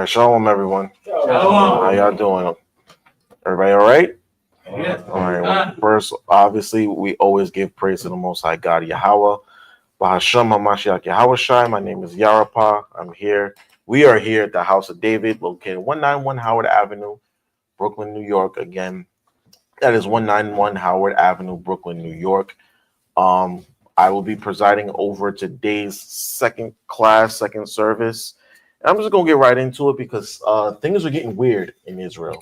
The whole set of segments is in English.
Shalom, everyone. Shalom. How y'all doing? Everybody all right? Yes. All right. Well, first, obviously, we always give praise to the Most High God, Yahweh. Bahashem HaMashiach Yahweh Shai. My name is Yarapah. I'm here. We are here at the House of David, located 191 Howard Avenue, Brooklyn, New York. Again, that is 191 Howard Avenue, Brooklyn, New York. I will be presiding over today's second service. And I'm just gonna get right into it because things are getting weird in Israel.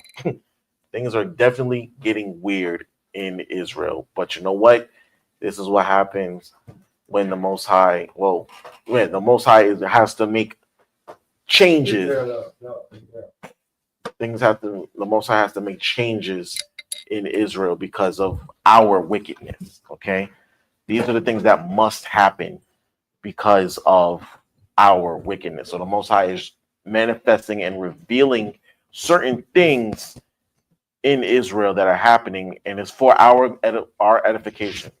Things are definitely getting weird in Israel. But you know what? This is what happens when the Most High, when the Most High has to make changes. The Most High has to make changes in Israel because of our wickedness. Okay. These are the things that must happen because of our wickedness. So the Most High is manifesting and revealing certain things in Israel that are happening, and it's for our edification,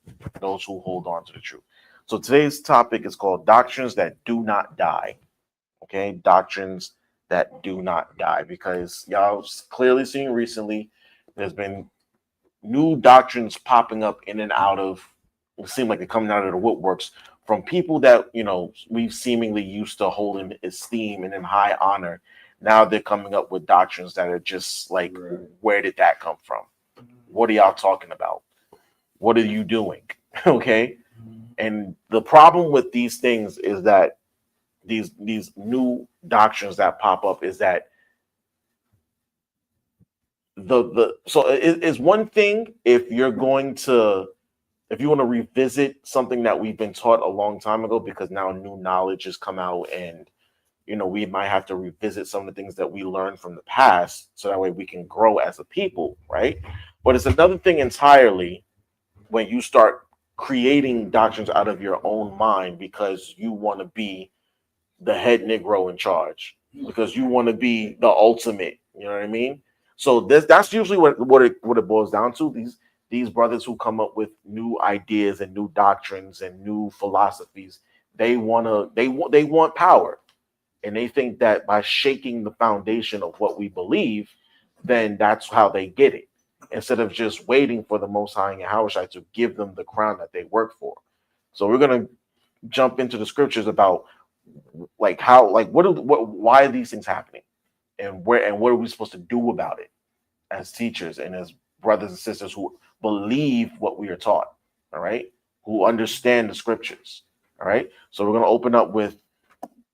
those who hold on to the truth. So today's topic is called Doctrines That Do Not Die. Okay, doctrines that do not die, because y'all clearly seen recently there's been new doctrines popping up in and out of. It seems like they're coming out of the woodworks from people that we've seemingly used to hold in esteem and in high honor. Now they're coming up with doctrines that are just like, where did that come from? What are y'all talking about? What are you doing? Okay. And the problem with these things is that these new doctrines that pop up is that it's one thing if you want to revisit something that we've been taught a long time ago, because now new knowledge has come out, and we might have to revisit some of the things that we learned from the past, so that way we can grow as a people, right? But it's another thing entirely when you start creating doctrines out of your own mind because you want to be the head Negro in charge, because you want to be the ultimate. You know what I mean? So that's usually what it boils down to. These brothers who come up with new ideas and new doctrines and new philosophies, they want power, and they think that by shaking the foundation of what we believe, then that's how they get it, instead of just waiting for the Most High and Yahushua to give them the crown that they work for. So we're gonna jump into the scriptures about why are these things happening, and what are we supposed to do about it as teachers and as brothers and sisters who believe what we are taught, all right, who understand the scriptures, all right. So we're going to open up with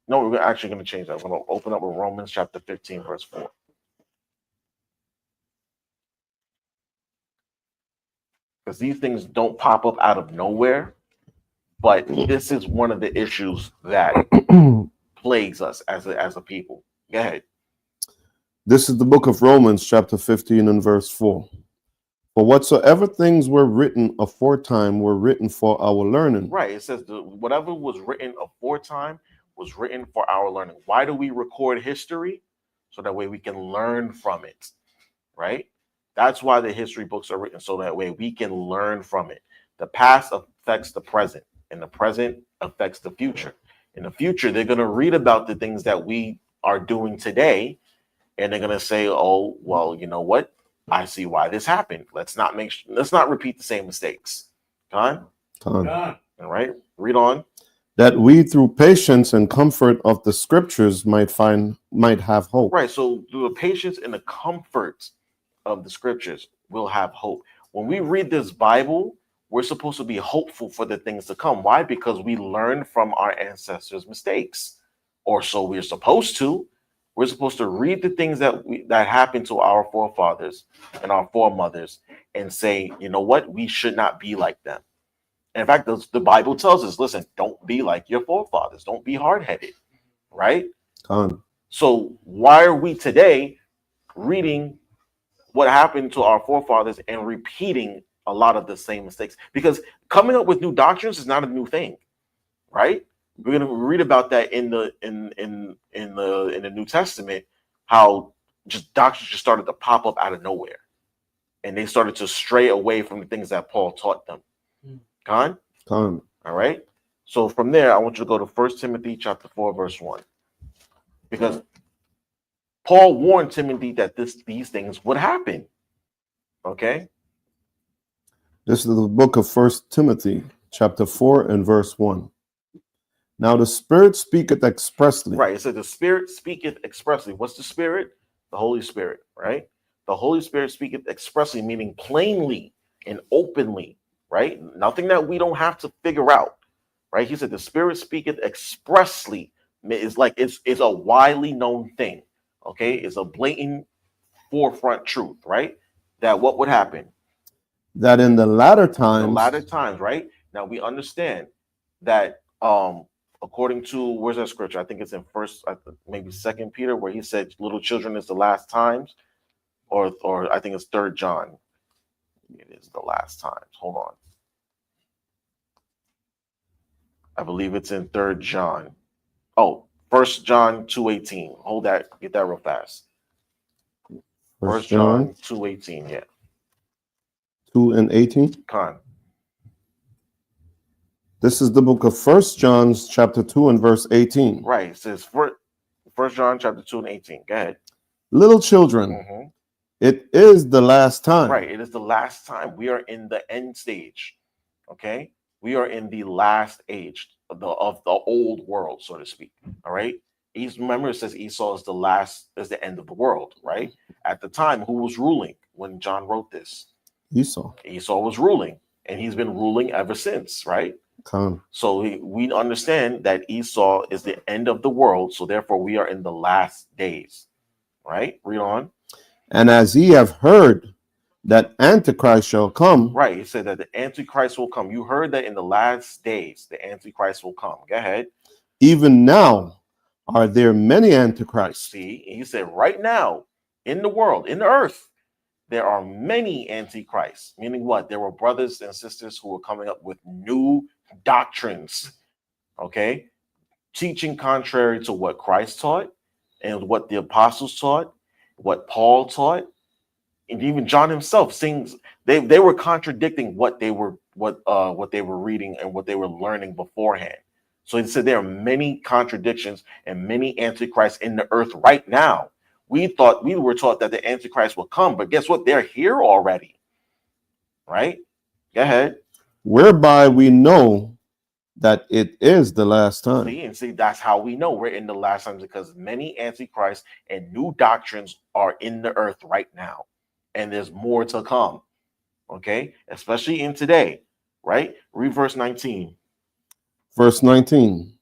we're actually going to change that. We're going to open up with Romans chapter 15 verse 4, because these things don't pop up out of nowhere, but this is one of the issues that plagues us as a people. Go ahead. This is the book of Romans, chapter 15 and verse 4. For whatsoever things were written aforetime were written for our learning. Right. It says whatever was written aforetime was written for our learning. Why do we record history? So that way we can learn from it, right? That's why the history books are written, so that way we can learn from it. The past affects the present, and the present affects the future. In the future, they're going to read about the things that we are doing today, and they're going to say, oh, well, you know what? I see why this happened. Let's not repeat the same mistakes. Con? Con. All right. Read on. That we through patience and comfort of the scriptures might have hope. Right. So through the patience and the comfort of the scriptures, we'll have hope. When we read this Bible, we're supposed to be hopeful for the things to come. Why? Because we learn from our ancestors' mistakes, or so we're supposed to. We're supposed to read the things that happened to our forefathers and our foremothers and say, you know what? We should not be like them. And in fact, the Bible tells us, listen, don't be like your forefathers. Don't be hard-headed, right? So why are we today reading what happened to our forefathers and repeating a lot of the same mistakes? Because coming up with new doctrines is not a new thing, right? We're going to read about that in the New Testament, how just doctrines just started to pop up out of nowhere, and they started to stray away from the things that Paul taught them. Con? Con. All right. So from there, I want you to go to 1 Timothy chapter 4, verse 1. Because Paul warned Timothy that these things would happen. Okay. This is the book of 1 Timothy, chapter 4 and verse 1. Now the Spirit speaketh expressly. Right. It said the Spirit speaketh expressly. What's the Spirit? The Holy Spirit, right? The Holy Spirit speaketh expressly, meaning plainly and openly, right? Nothing that we don't have to figure out, right? He said the Spirit speaketh expressly. It's like it's a widely known thing, okay? It's a blatant forefront truth, right? That what would happen? That in the latter times. The latter times, right? Now we understand that according to, where's that scripture? I think it's in maybe Second Peter, where he said little children is the last times, or I think it's 3rd John. It is the last times. Hold on. I believe it's in 3rd John. Oh, 1 John 2:18. Hold that, get that real fast. 1 John 2:18, yeah. 2 and 18. Con. This is the book of 1 John chapter 2 and verse 18. Right. It says 1 John chapter 2 and 18. Go ahead. Little children, it is the last time. Right. It is the last time. We are in the end stage. Okay. We are in the last age of the old world, so to speak. All right. Remember, it says Esau is the end of the world, right? At the time, who was ruling when John wrote this? Esau. Esau was ruling, and he's been ruling ever since, right? So we understand that Esau is the end of the world, so therefore we are in the last days, right? Read on. And as ye have heard that Antichrist shall come. Right, he said that the Antichrist will come. You heard that in the last days, the Antichrist will come. Go ahead. Even now are there many Antichrists. See, he said right now in the world, in the earth, there are many Antichrists, meaning what? There were brothers and sisters who were coming up with new doctrines, okay, teaching contrary to what Christ taught and what the apostles taught, what Paul taught, and even John himself sings. They were contradicting what they were reading and what they were learning beforehand. So he said there are many contradictions and many antichrists in the earth right now. We were taught that the Antichrist will come, but guess what? They're here already. Right? Go ahead. Whereby we know that it is the last time. See, that's how we know we're in the last times, because many antichrists and new doctrines are in the earth right now, and there's more to come. Okay, especially in today, right? Read verse 19. Verse 19.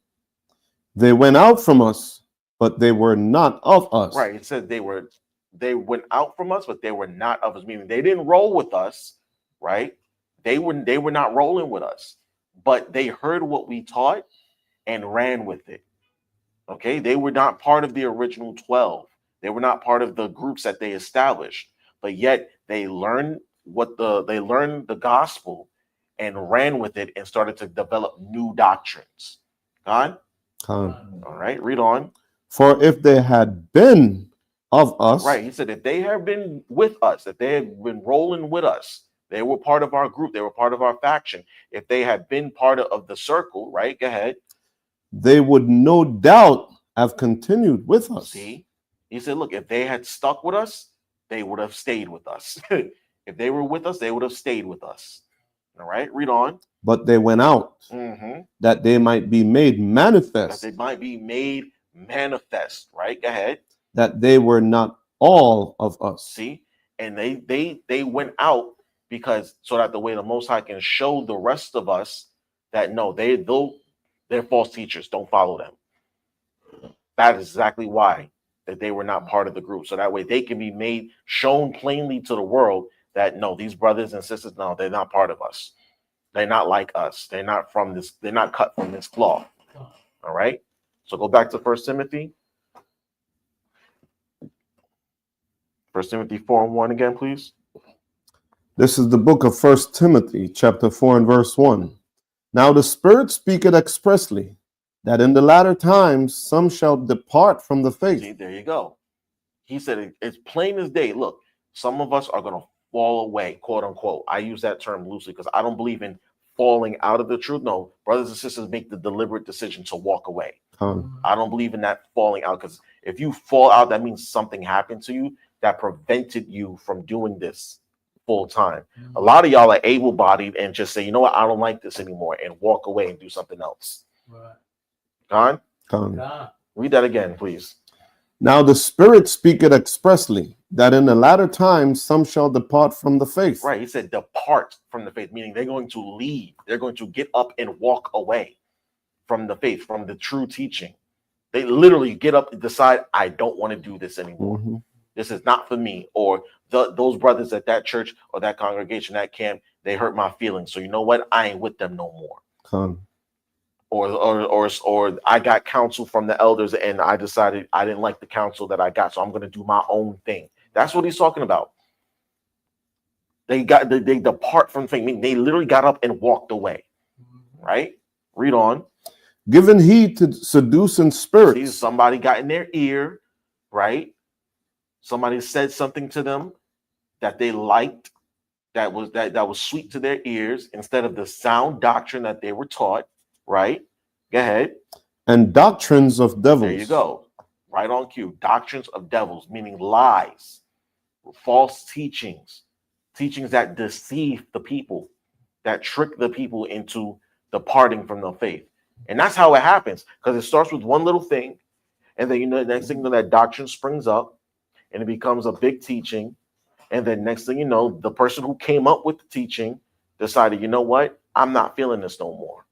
They went out from us, but they were not of us. Right. It said they went out from us, but they were not of us, meaning they didn't roll with us, right? They were not rolling with us, but they heard what we taught and ran with it. Okay, they were not part of the original 12. They were not part of the groups that they established, but yet they learned the gospel and ran with it and started to develop new doctrines. God? All right, read on. For if they had been of us. Right, he said if they had been with us, if they had been rolling with us, they were part of our group, they were part of our faction. If they had been part of the circle, right? Go ahead. They would no doubt have continued with us. See, he said, look, if they had stuck with us, they would have stayed with us. If they were with us, they would have stayed with us. All right, read on. But they went out that they might be made manifest. That they might be made manifest, right? Go ahead. That they were not all of us. See, and they went out because so that the way the Most High can show the rest of us that no, they're false teachers. Don't follow them. That is exactly why that they were not part of the group. So that way they can be shown plainly to the world that no, these brothers and sisters, no, they're not part of us. They're not like us. They're not from this. They're not cut from this cloth. All right. So go back to 1 Timothy. 1 Timothy 4:1 again, please. This is the book of 1 Timothy, chapter 4 and verse 1. Now the Spirit speaketh expressly, that in the latter times some shall depart from the faith. See, there you go. He said it's plain as day. Look, some of us are going to fall away, quote unquote. I use that term loosely because I don't believe in falling out of the truth. No, brothers and sisters make the deliberate decision to walk away. I don't believe in that falling out, because If you fall out, that means something happened to you that prevented you from doing this full time. A lot of y'all are able-bodied and just say, you know what, I don't like this anymore, and walk away and do something else. Right. Con. Read that again, please. Now the Spirit speaketh expressly, that in the latter times some shall depart from the faith. Right. He said depart from the faith, meaning they're going to leave. They're going to get up and walk away from the faith, from the true teaching. They literally get up and decide, I don't want to do this anymore. Mm-hmm. This is not for me. Or those brothers at that church or that congregation, that camp, they hurt my feelings. So you know what? I ain't with them no more. Con. Or I got counsel from the elders and I decided I didn't like the counsel that I got, so I'm going to do my own thing. That's what he's talking about. They depart from faith. They literally got up and walked away. Right? Read on. Giving heed to seducing spirits. See, somebody got in their ear, right? Somebody said something to them that they liked, that was sweet to their ears, instead of the sound doctrine that they were taught. Right? Go ahead. And doctrines of devils. There you go. Right on cue. Doctrines of devils, meaning lies, false teachings, teachings that deceive the people, that trick the people into departing from the faith. And that's how it happens, because it starts with one little thing, and then the next thing you know, that doctrine springs up, and it becomes a big teaching, and then next thing you know, the person who came up with the teaching decided, you know what, I'm not feeling this no more.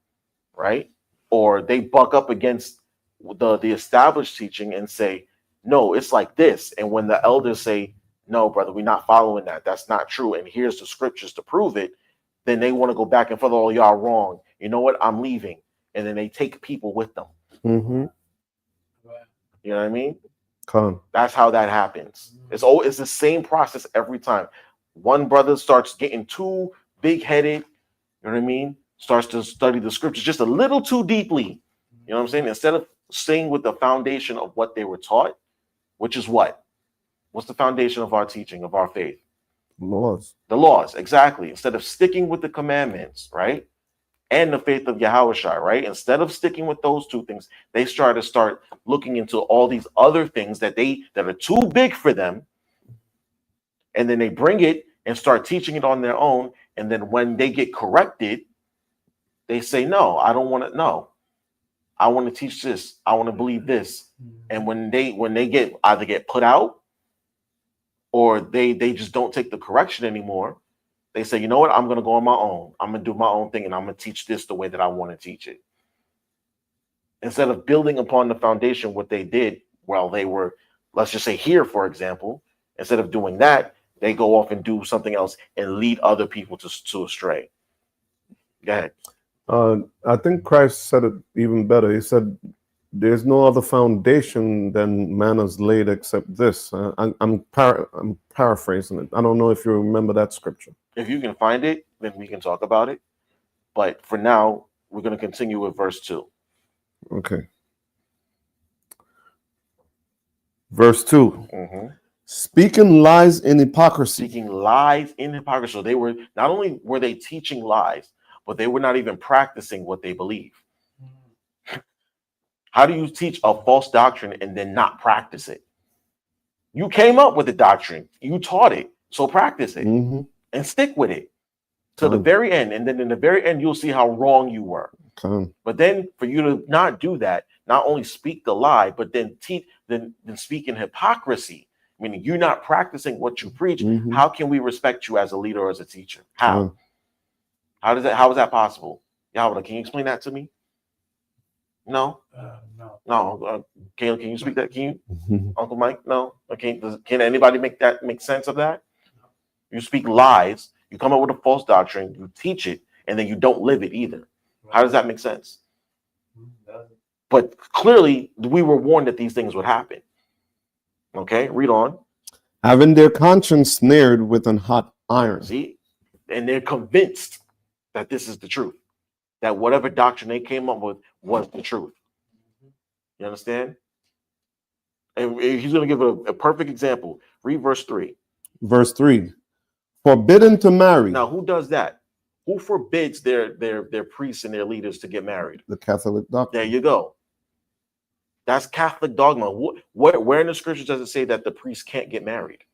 Right? Or they buck up against the established teaching and say, no, it's like this. And when the elders say, no, brother, we're not following that. That's not true. And here's the scriptures to prove it. Then they want to go back and forth. Oh, y'all wrong. You know what? I'm leaving. And then they take people with them. Mm-hmm. You know what I mean? Con. That's how that happens. It's the same process every time. One brother starts getting too big-headed. You know what I mean? Starts to study the scriptures just a little too deeply. You know what I'm saying? Instead of staying with the foundation of what they were taught, which is what? What's the foundation of our teaching, of our faith? Laws. The laws, exactly. Instead of sticking with the commandments, right? And the faith of Yahushua, right? Instead of sticking with those two things, they start looking into all these other things that are too big for them. And then they bring it and start teaching it on their own. And then when they get corrected, they say, no, I don't want to know. I want to teach this. I want to believe this. And when they get either get put out or they just don't take the correction anymore, they say, you know what? I'm going to go on my own. I'm going to do my own thing and I'm going to teach this the way that I want to teach it. Instead of building upon the foundation, what they did while they were, let's just say here, for example, instead of doing that, they go off and do something else and lead other people to astray. Go ahead. I think Christ said it even better. He said, there's no other foundation than man has laid except this. I'm paraphrasing it. I don't know if you remember that scripture. If you can find it, then we can talk about it. But for now, we're going to continue with verse 2. Okay. Verse 2. Mm-hmm. Speaking lies in hypocrisy. Speaking lies in hypocrisy. So they were not only were they teaching lies, but they were not even practicing what they believe. How do you teach a false doctrine and then not practice it? You came up with the doctrine. You taught it. So practice it and stick with it to the very end. And then in the very end, you'll see how wrong you were. But then for you to not do that, not only speak the lie, but then speak in hypocrisy, meaning you're not practicing what you preach. How can we respect you as a leader or as a teacher? How? How is that possible? Yahweh, can you explain that to me? No. No. Caleb, can you speak that? Can you, Uncle Mike? No. Okay. Can anybody make sense of that? You speak lies. You come up with a false doctrine. You teach it, and then you don't live it either. How does that make sense? But clearly, we were warned that these things would happen. Okay, read on. Having their conscience snared with an hot iron. See, and they're convinced that this is the truth, that whatever doctrine they came up with was the truth. You understand? And he's going to give a perfect example. Read verse 3. Verse 3. Forbidden to marry. Now, who does that? Who forbids their priests and their leaders to get married? The Catholic doctrine. There you go. That's Catholic dogma. Where in the scriptures does it say that the priest can't get married?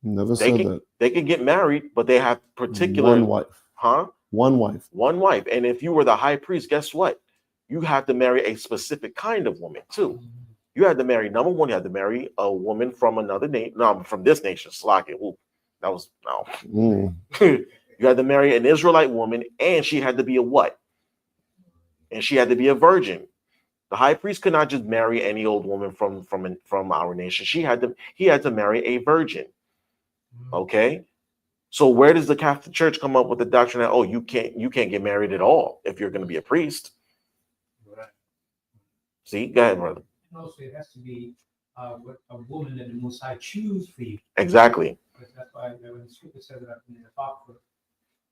Never They said can that. they can get married, but they have particular One wife. huh? One wife. One wife. And if you were the high priest, guess what? You have to marry a specific kind of woman too. You had to marry, number one, you had to marry a woman from another nation, no, from this nation, Slovakia. Ooh, that was no. Mm. You had to marry an Israelite woman, and she had to be a what? And she had to be a virgin. The high priest could not just marry any old woman from our nation. He had to marry a virgin. Okay. So where does the Catholic Church come up with the doctrine that, oh, you can't get married at all if you're going to be a priest? Right. See, go ahead, brother. And also, it has to be a woman that the Most High choose for you. Exactly. Because that's why when the scripture says that in the Apocrypha,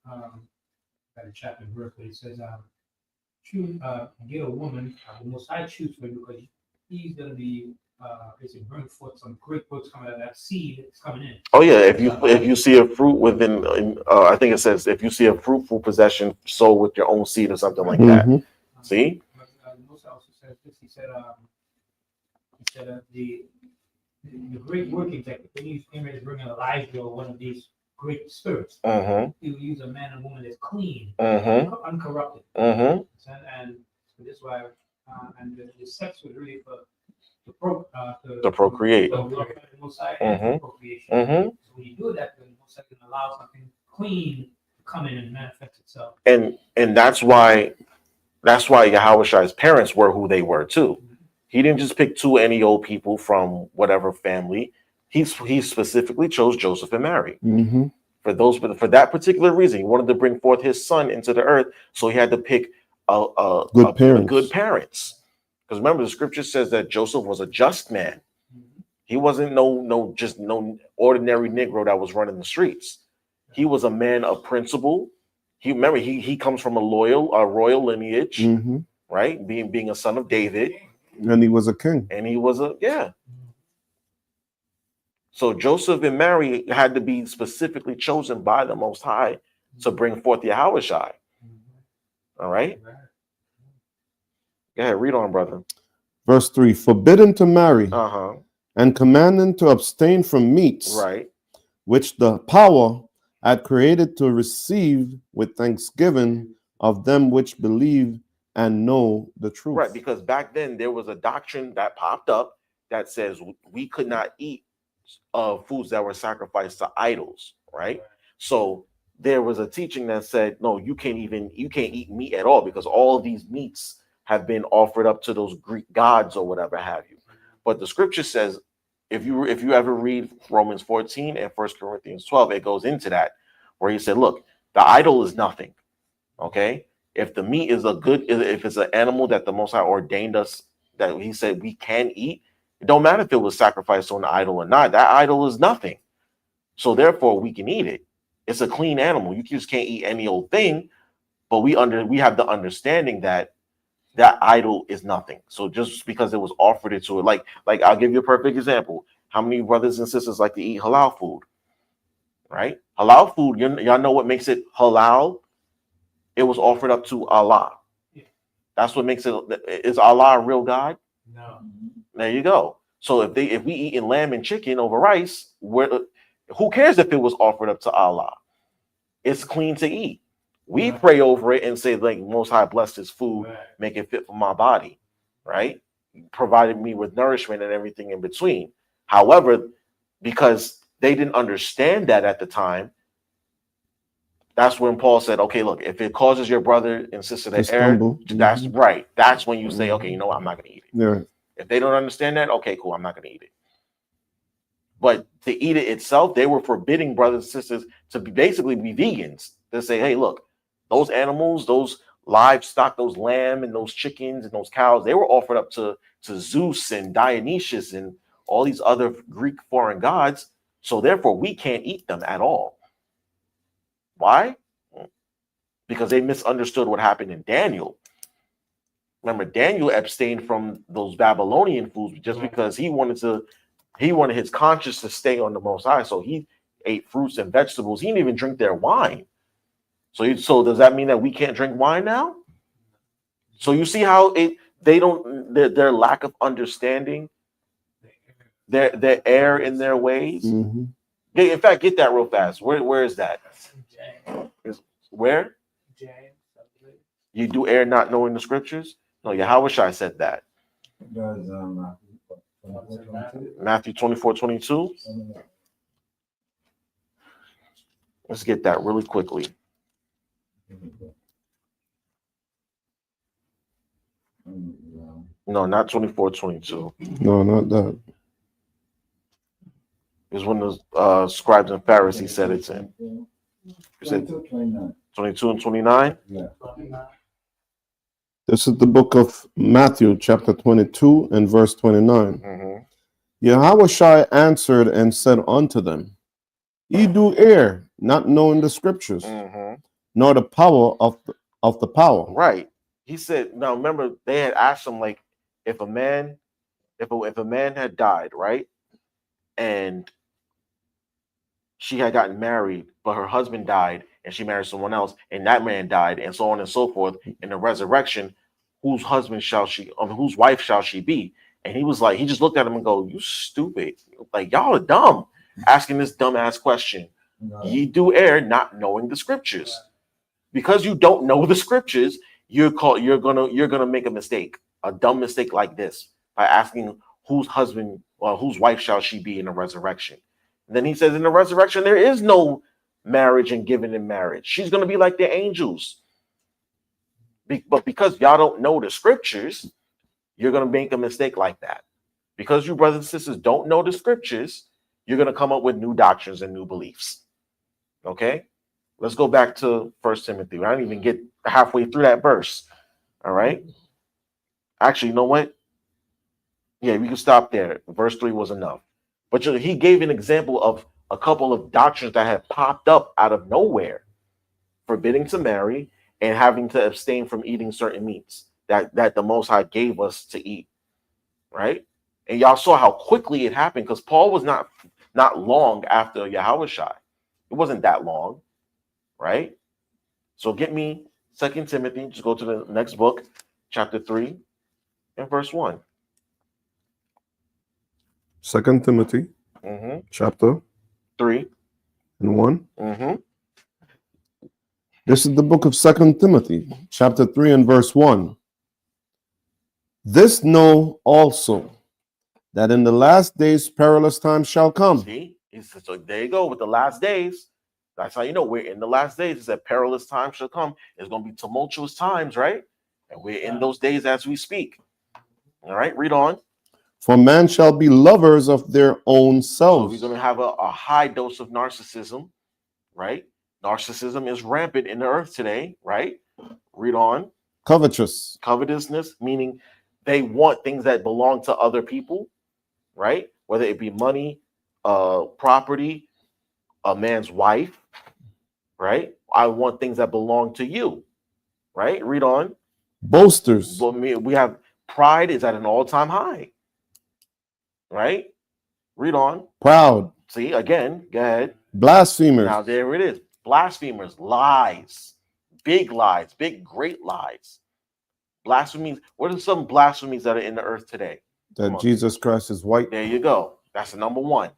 got a chapter and verse, but it says, choose, get a woman, the Most High choose for you because he's going to be, basically bring forth some great books coming out of that seed that's coming in. Oh yeah, if you see a fruit within, I think it says if you see a fruitful possession, sow with your own seed or something like that. Mhm. See? But Most High also says this. He said the great working technique. When he's getting ready to bring Elijah or one of these great spirits, Mm-hmm. he will use a man and woman that's clean, Mm-hmm. uncorrupted. Mm-hmm. And so this is why, and the sex was really for to procreate. the Most High Mhm. and procreation. Mm-hmm. So when you do that, the Most High can allow something clean to come in and manifest itself. And that's why Yahushai's parents were who they were too. He didn't just pick two any old people from whatever family. He specifically chose Joseph and Mary. Mhm. For that particular reason. He wanted to bring forth his son into the earth, so he had to pick Good parents. good parents. Because remember, the scripture says that Joseph was a just man. He wasn't no ordinary Negro that was running the streets. He was a man of principle. He comes from a royal lineage, Mhm. right? Being a son of David, And he was a king. and he was a. So Joseph and Mary had to be specifically chosen by the Most High to bring forth Yahushai. All right? Go ahead, read on, brother. Verse 3, forbidden to marry Uh-huh. and commanding to abstain from meats, Right. which the power had created to receive with thanksgiving of them which believe and know the truth. Right, because back then there was a doctrine that popped up that says we could not eat foods that were sacrificed to idols, right? So there was a teaching that said, no, you can't eat meat at all because all of these meats have been offered up to those Greek gods or whatever have you. But the scripture says, if you ever read Romans 14 and 1 Corinthians 12, it goes into that where he said, look, the idol is nothing. Okay. If the meat is if it's an animal that the Most High ordained us, that he said we can eat, it don't matter if it was sacrificed on the idol or not. That idol is nothing. So therefore we can eat it. It's a clean animal. You just can't eat any old thing, but we have the understanding that idol is nothing. So just because it was offered it to it, like I'll give you a perfect example. How many brothers and sisters like to eat halal food? Right? Halal food, y'all know what makes it halal? It was offered up to Allah. That's what makes it. Is Allah a real God? No. There you go. So if we eating lamb and chicken over rice, who cares if it was offered up to Allah? It's clean to eat. We pray over it and say, like, Most High bless this food, make it fit for my body, right? Provided me with nourishment and everything in between. However, because they didn't understand that at the time, that's when Paul said, okay, look, if it causes your brother and sister to err, that's right. That's when you say, okay, you know what? I'm not going to eat it. Yeah. If they don't understand that, okay, cool, I'm not going to eat it. But to eat it itself, they were forbidding brothers and sisters to basically be vegans. To say, hey, look, those animals, those livestock, those lamb and those chickens and those cows, they were offered up to Zeus and Dionysius and all these other Greek foreign gods. So therefore, we can't eat them at all. Why? Because they misunderstood what happened in Daniel. Remember, Daniel abstained from those Babylonian foods just because he wanted his conscience to stay on the Most High. So he ate fruits and vegetables. He didn't even drink their wine. So does that mean that we can't drink wine now? So you see how they don't, their lack of understanding, their error in their ways. Mhm. In fact, get that real fast. Where is that? Where? You do err not knowing the scriptures? No, Yahushua said that. Matthew 24:22. Let's get that really quickly. No, not 24:22. No, not that. It's when the scribes and Pharisees said it's in. You said 22 and 29? This is the book of Matthew, chapter 22 and verse 29. Mm-hmm. Yahushua answered and said unto them, Ye do err, not knowing the scriptures, Mm-hmm. nor the power of the power. Right. He said, now remember, they had asked him, like, if a man had died, right? And she had gotten married, but her husband died and she married someone else, and that man died, and so on and so forth. In the resurrection, whose wife shall she be? And he was like, he just looked at him and go, you stupid. Like, y'all are dumb, asking this dumbass question. Ye do err not knowing the scriptures. Because you don't know the scriptures, you're gonna make a mistake, a dumb mistake like this, by asking whose husband or whose wife shall she be in the resurrection. And then he says, in the resurrection, there is no marriage and giving in marriage. She's gonna be like the angels. But because y'all don't know the scriptures, you're gonna make a mistake like that. Because you brothers and sisters don't know the scriptures, you're gonna come up with new doctrines and new beliefs. Okay? Let's go back to 1 Timothy. I didn't even get halfway through that verse. All right. Actually, you know what? Yeah, we can stop there. Verse 3 was enough. But he gave an example of a couple of doctrines that had popped up out of nowhere, forbidding to marry and having to abstain from eating certain meats that the Most High gave us to eat. Right? And y'all saw how quickly it happened, because Paul was not long after Yahushua. It wasn't that long. Right? So get me 2 Timothy, just go to the next book, chapter 3 and verse 1. 2 Timothy, chapter 3 and 1. Mm-hmm. This is the book of 2 Timothy, chapter 3 and verse 1. This know also, that in the last days perilous times shall come. See? So there you go with the last days. That's how you know we're in the last days. It's that perilous times shall come. It's going to be tumultuous times, right? And we're in those days as we speak. All right, read on. For man shall be lovers of their own So selves. we're going to have a high dose of narcissism, right? Narcissism is rampant in the earth today, right? Read on. Covetous. Covetousness, meaning they want things that belong to other people, right? Whether it be money, property, a man's wife, right? I want things that belong to you, right? Read on. Boasters. But we have pride is at an all-time high, right? Read on. Proud. See, again, go ahead. Blasphemers. Now there it is. Blasphemers, lies, big, great lies. Blasphemies. What are some blasphemies that are in the earth today? That Jesus Christ is white. There you go. That's number one.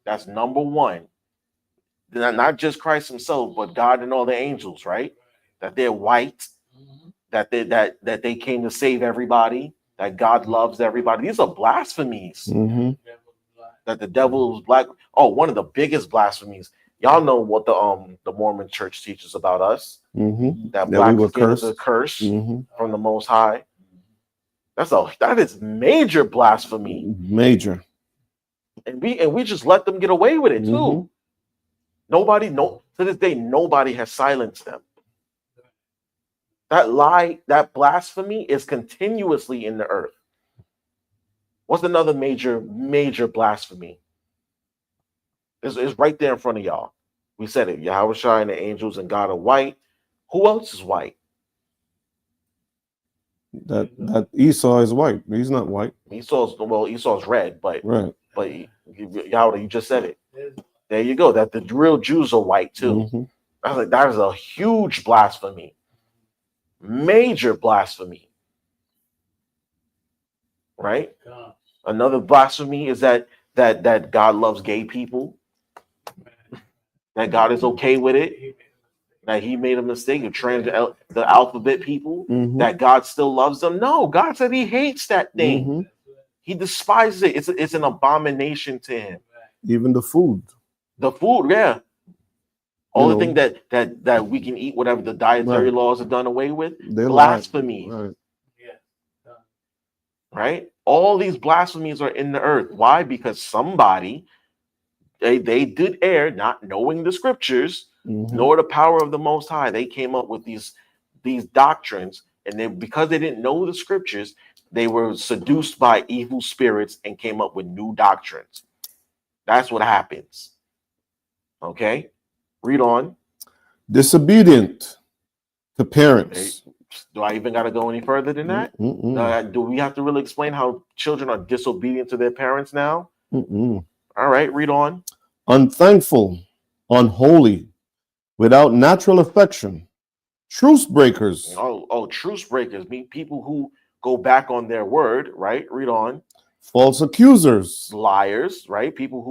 That's number one. Not just Christ himself, but God and all the angels, right? That they're white, that they came to save everybody, that God loves everybody. These are blasphemies. Mm-hmm. That the devil is black. Oh, one of the biggest blasphemies. Y'all know what the Mormon church teaches about us. Mm-hmm. That black we skin is a curse from the Most High. That is major blasphemy. Major. And we just let them get away with it too. To this day, nobody has silenced them. That lie, that blasphemy is continuously in the earth. What's another major blasphemy? It's right there in front of y'all. We said it. Yahushua and the angels and God are white. Who else is white? That Esau is white. He's not white. Esau's red, but right. But Yahweh, you just said it. There you go. That the real Jews are white too. I was like, that is a huge blasphemy. Major blasphemy. right? God. Another blasphemy is that God loves gay people, that God is okay with it, that he made a mistake of the alphabet people, Mhm. that God still loves them. No, God said he hates that thing. Mhm. He despises it. It's an abomination to him. Even the food. The food, yeah. You All the know, thing that we can eat, whatever the dietary Right. laws are done away with, they blasphemy, Right. Yeah. right? All these blasphemies are in the earth. Why? Because somebody they did err, not knowing the scriptures, Mhm. nor the power of the Most High. They came up with these doctrines, and then because they didn't know the scriptures, they were seduced by evil spirits and came up with new doctrines. That's what happens. Okay, read on. Disobedient to parents. Do I even got to go any further than that? Mm-mm. Do we have to really explain how children are disobedient to their parents now? Mm-mm. All right, read on. Unthankful, unholy, without natural affection, truce breakers, Truce breakers mean people who go back on their word, right? Read on. false accusers, Liars, right? People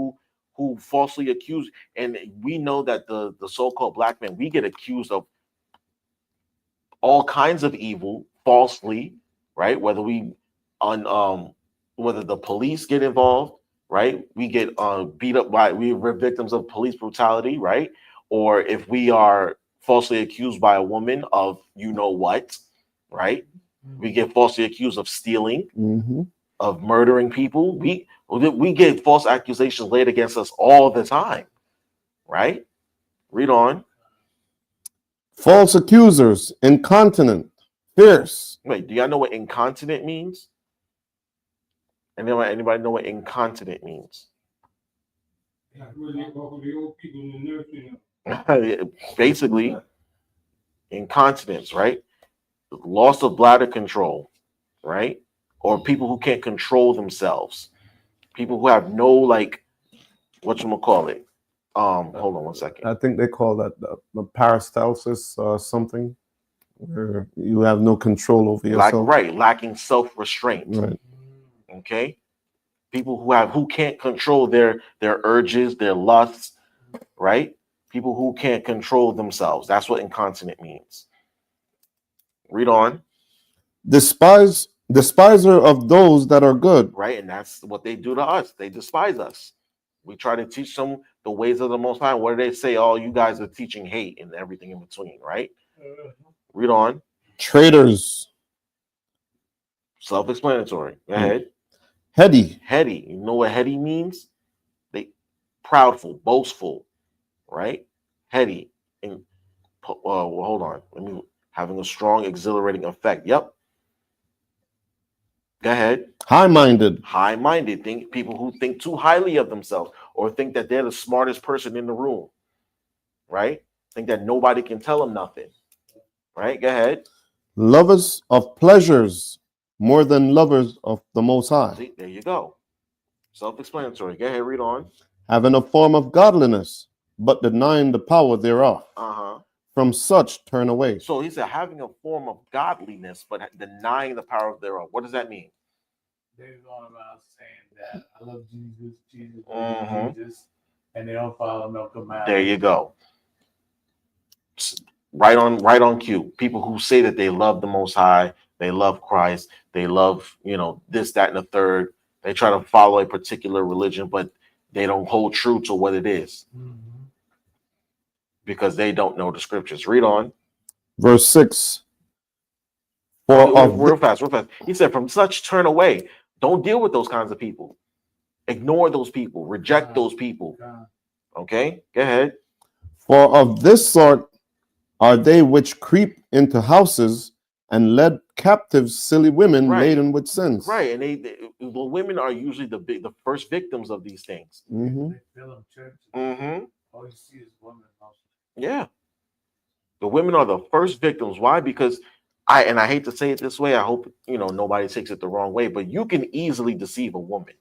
who falsely accuse, and we know that the so-called black men, we get accused of all kinds of evil falsely, right? Whether the police get involved, right? We get beat up we're victims of police brutality, right? Or if we are falsely accused by a woman of you know what, right? We get falsely accused of stealing, mm-hmm. of murdering people. We get false accusations laid against us all the time, right? Read on. false accusers, incontinent, fierce. Wait, do y'all know what incontinent means? Anybody know what incontinent means? Yeah, really, the old people in the nursing. Basically, incontinence, right? Loss of bladder control, right? Or people who can't control themselves. People who have no whatchamacallit. Hold on one second. I think they call that the peristalsis something, where you have no control over yourself. Lacking self-restraint. Right. Okay. People who can't control their urges, their lusts, right? People who can't control themselves. That's what incontinent means. Read on. Despiser of those that are good. Right, and that's what they do to us. They despise us. We try to teach them the ways of the Most High. What do they say? Oh, you guys are teaching hate and everything in between, right? Read on. Traitors. Self-explanatory. Go ahead. Heady. Heady. You know what heady means? They proudful, boastful, right? Heady. And well, hold on. Let me having a strong, exhilarating effect. Yep. Go ahead. High-minded. High-minded. People who think too highly of themselves or think that they're the smartest person in the room, right? Think that nobody can tell them nothing, right? Go ahead. Lovers of pleasures more than lovers of the Most High. See, there you go. Self-explanatory. Go ahead, read on. Having a form of godliness, but denying the power thereof. From such turn away. So he said having a form of godliness, but denying the power thereof. What does that mean? They're going around saying that I love Jesus, Jesus, and they don't follow no commandments. There you go. Right on cue. People who say that they love the Most High, they love Christ, they love, this, that, and the third. They try to follow a particular religion, but they don't hold true to what it is because they don't know the scriptures. Read on. Verse 6. Real fast. He said, from such turn away. Don't deal with those kinds of people. Ignore those people. Reject those people. Okay, go ahead. For of this sort are they which creep into houses and led captive silly women laden with sins. Right, and the women are usually the first victims of these things. Mm-hmm. All you see is women. Yeah, the women are the first victims. Why? Because I hate to say it this way. I hope nobody takes it the wrong way, but you can easily deceive a woman.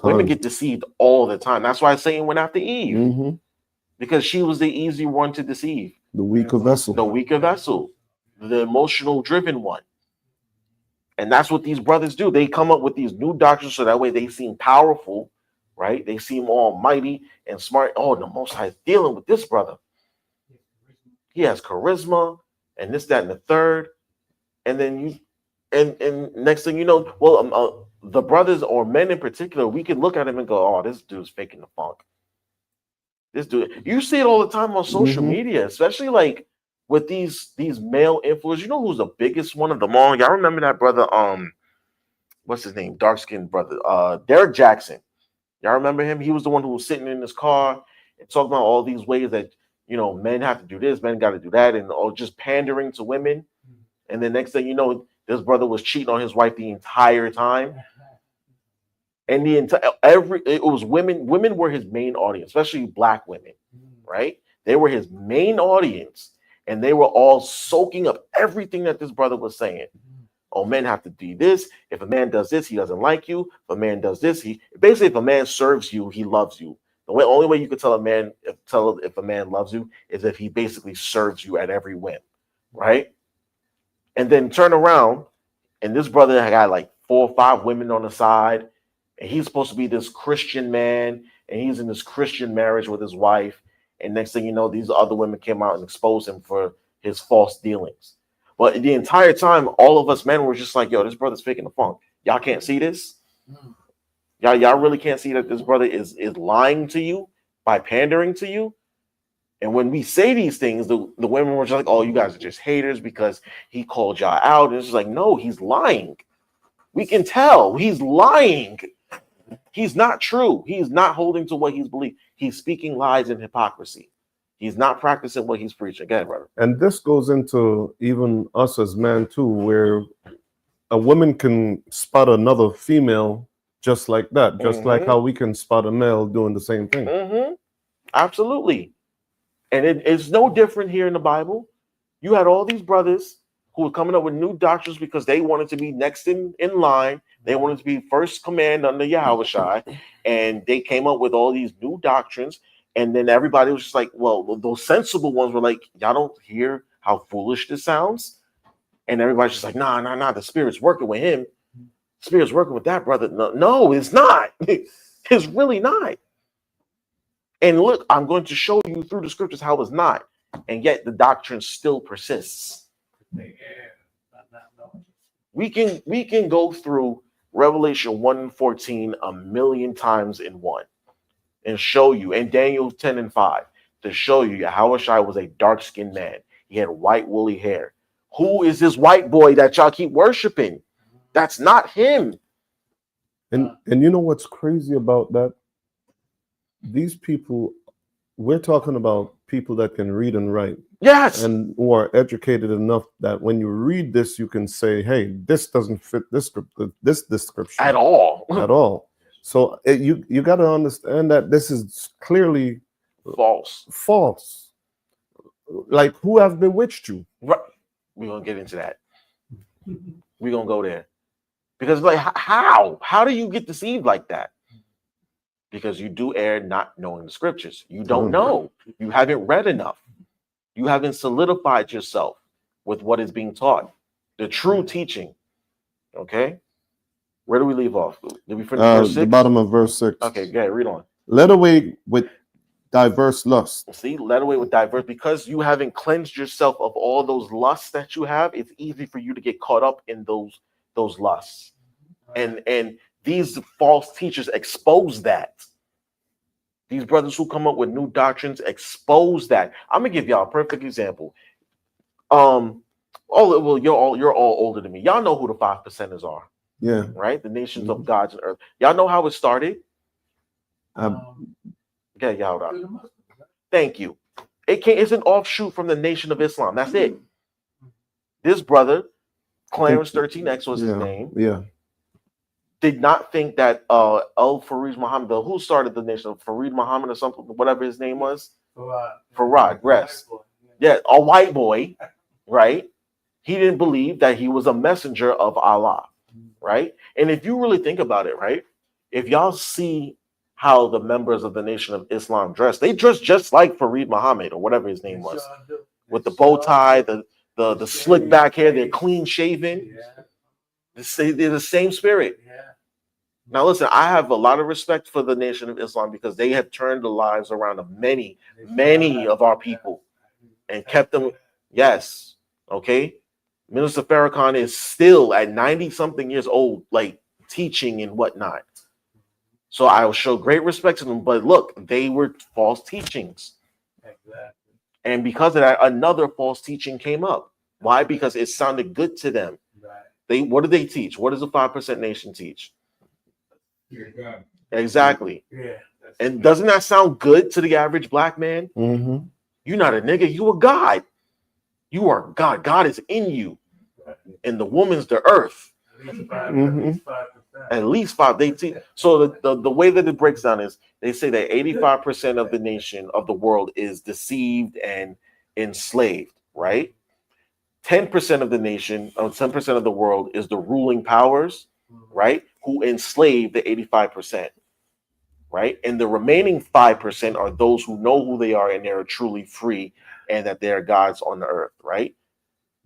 Women get deceived all the time. That's why Satan went after Eve, because she was the easy one to deceive. The weaker vessel. The weaker vessel. The emotional driven one. And that's what these brothers do. They come up with these new doctrines so that way they seem powerful, right? They seem almighty and smart. Oh, the Most High is dealing with this brother. He has charisma and this, that, and the third. And then you, and next thing you know, well, the brothers or men in particular, we can look at him and go, oh, this dude's faking the funk. This dude, you see it all the time on social media, especially like with these male influencers. You know who's the biggest one of them all? Y'all remember that brother? What's his name? Dark skinned brother, Derek Jackson. Y'all remember him? He was the one who was sitting in his car and talking about all these ways that, you know, men have to do this, men got to do that, and all just pandering to women. And the next thing you know, this brother was cheating on his wife the entire time. And the entire it was women. Women were his main audience, especially black women, right? They were his main audience, and they were all soaking up everything that this brother was saying. Oh, men have to do this. If a man does this, he doesn't like you. If a man does this, he basically, if a man serves you, he loves you. The only way you could tell a man if a man loves you is if he basically serves you at every whim, right? And then turn around, and this brother had like 4 or 5 women on the side, and he's supposed to be this Christian man, and he's in this Christian marriage with his wife. And next thing you know, these other women came out and exposed him for his false dealings. But the entire time, all of us men were just like, yo, this brother's faking the funk. Y'all can't see this? Y'all really can't see that this brother is lying to you by pandering to you? And when we say these things, the women were just like, oh, you guys are just haters because he called y'all out. And it's just like, no, he's lying. We can tell he's lying. He's not true. He's not holding to what he's believed. He's speaking lies and hypocrisy. He's not practicing what he's preaching. Go ahead, brother. And this goes into even us as men too, where a woman can spot another female just like that, just like how we can spot a male doing the same thing. Absolutely. And it's no different here in the Bible. You had all these brothers who were coming up with new doctrines because they wanted to be next in line. They wanted to be first command under Yahushua. And they came up with all these new doctrines. And then everybody was just like, well, those sensible ones were like, y'all don't hear how foolish this sounds? And everybody's just like, nah, the Spirit's working with him. The Spirit's working with that brother. No, it's not. It's really not. And look, I'm going to show you through the scriptures how it's not. And yet the doctrine still persists. We can go through Revelation 1:14 a million times in one and show you, and Daniel 10:5 to show you Yahushua was a dark-skinned man. He had white woolly hair. Who is this white boy that y'all keep worshiping? That's not him. And you know what's crazy about that? These people, we're talking about people that can read and write. Yes. And who are educated enough that when you read this, you can say, hey, this doesn't fit this description. At all. At all. So you got to understand that this is clearly false. Like, who have bewitched you? Right. We're going to get into that. We're going to go there. Because like, how do you get deceived like that? Because you do err not knowing the scriptures. You don't know. You haven't read enough. You haven't solidified yourself with what is being taught. The true teaching. Okay? Where do we leave off? Did we finish verse 6? The bottom of verse 6. Okay, go ahead, read on. Led away with diverse lusts. See, led away with diverse, because you haven't cleansed yourself of all those lusts that you have, it's easy for you to get caught up in those lusts. And these false teachers expose that. These brothers who come up with new doctrines expose that. I'm gonna give y'all a perfect example. You're all older than me. Y'all know who the 5%ers are. Yeah. Right? The nations of gods and earth. Y'all know how it started? Okay, y'all. Thank you. It's an offshoot from the Nation of Islam. That's it. This brother, Clarence 13X was his name. Yeah. Did not think that Farid Muhammad, who started the nation of Farid Muhammad or something, whatever his name was, Farad, yes, yeah, a white boy, right? He didn't believe that he was a messenger of Allah, right? And if you really think about it, right, if y'all see how the members of the Nation of Islam dress, they dress just like Farid Muhammad or whatever his name was, with the bow tie, the slick back hair, they're clean shaven. They're the same spirit. Yeah. Now, listen, I have a lot of respect for the Nation of Islam because they have turned the lives around of many of our people and kept them. Yes. Okay. Minister Farrakhan is still at 90 something years old, like teaching and whatnot. So I will show great respect to them. But look, they were false teachings. Exactly. And because of that, another false teaching came up. Why? Because it sounded good to them. Right. What do they teach? What does the 5% nation teach? You're good. Exactly. Yeah. And doesn't that sound good to the average black man? Mm-hmm. You're not a nigga, you a God. You are God. God is in you. And the woman's the earth. At least five. They teach. So the way that it breaks down is they say that 85% of the nation of the world is deceived and enslaved, right? 10% of the nation, 10% of the world is the ruling powers, right? Who enslave the 85%, right? And the remaining 5% are those who know who they are and they're truly free and that they're gods on the earth, right?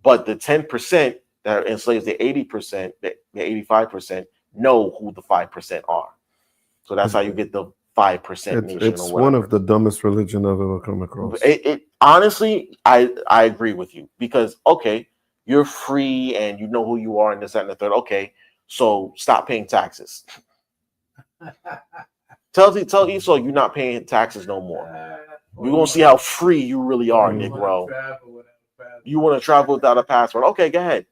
But the 10% that enslaves the 80%, the 85%, know who the 5% are. So that's how you get the 5% nation. It's one of the dumbest religion I've ever come across. It honestly, I agree with you because okay, you're free and you know who you are and this, that, and the third. Okay, so stop paying taxes. Tell Esau you're not paying taxes no more. We're gonna see how free you really are, Negro. You want to travel without a passport? Okay, go ahead.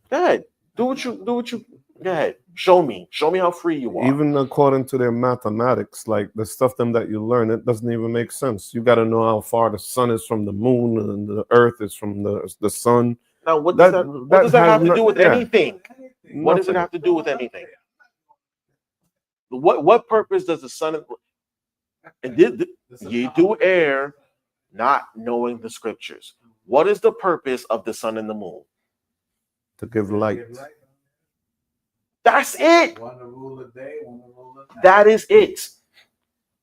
Go ahead. Do what you. Go ahead. Show me how free you are. Even according to their mathematics, like the stuff that you learn, it doesn't even make sense. You got to know how far the sun is from the moon and the earth is from the sun. Now, what does that have to do with anything? What does it have to do with anything? What purpose does the sun? You do err, not knowing the scriptures. What is the purpose of the sun and the moon? To give light. That's it. One to rule the day, one to rule the night. That is it.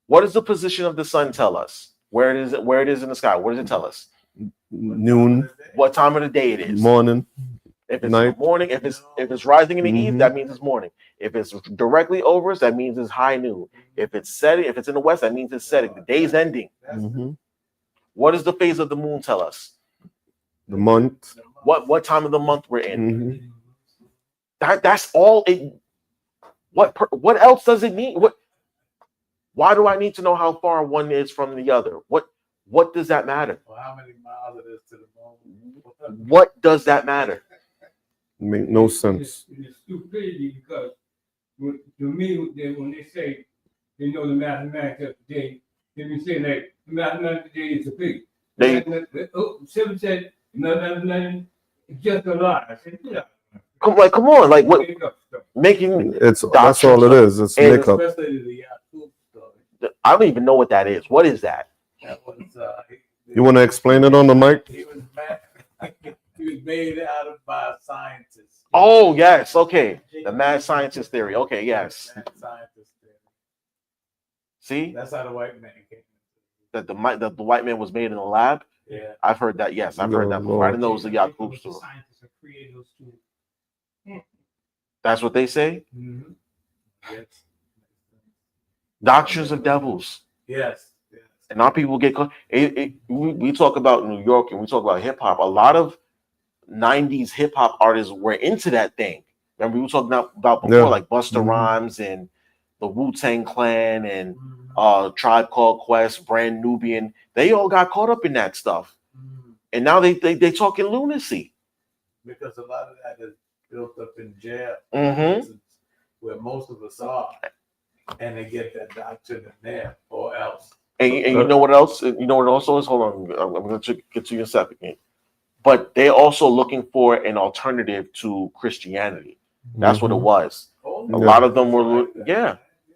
What does the position of the sun tell us? Where it is in the sky? What does it tell us? Noon. What time of the day it is? Morning. If it's night. Morning, if it's rising in the east, that means it's morning. If it's directly over us, that means it's high noon. If it's setting, if it's in the west, that means it's setting. The day's ending. Mm-hmm. What does the phase of the moon tell us? The month. What time of the month we're in? Mm-hmm. That's all it. What else does it mean? Why do I need to know how far one is from the other? What does that matter? Well, how many miles it is to the moon? What does that matter? Make no sense. It's stupidity because to me, when they say they know the mathematics of the day, they be saying that the mathematics of the day is a pig. Seven said nothing, it's just a lie. I said, yeah. Come on, like what? Making that's all it is. It's makeup. Especially the Yakub story. I don't even know what that is. What is that? That was, you want to explain it on the mic? He was made out of by scientists. Oh yes, okay. The mad scientist theory. Okay, yes. Mad scientist theory. See? That's how the white man came. That the white man was made in a lab? Yeah. I've heard that. Yes, I've heard that before. I didn't know it was the Yakub story. Scientists have created those tools. That's what they say? Mm-hmm. Yes. Doctrines of devils. Yes. And our people get caught. We talk about New York and we talk about hip hop. A lot of 90s hip hop artists were into that thing. Remember we were talking about before, like Busta Rhymes and the Wu-Tang Clan and Tribe Called Quest, Brand Nubian. They all got caught up in that stuff. And now they talking lunacy. Because a lot of that is built up in jail. Mm-hmm. Where most of us are. And they get that doctrine in there or else. And you know what else? You know what also is? Hold on, I'm going to get to you in a second. But they're also looking for an alternative to Christianity. That's what it was. A lot of them were,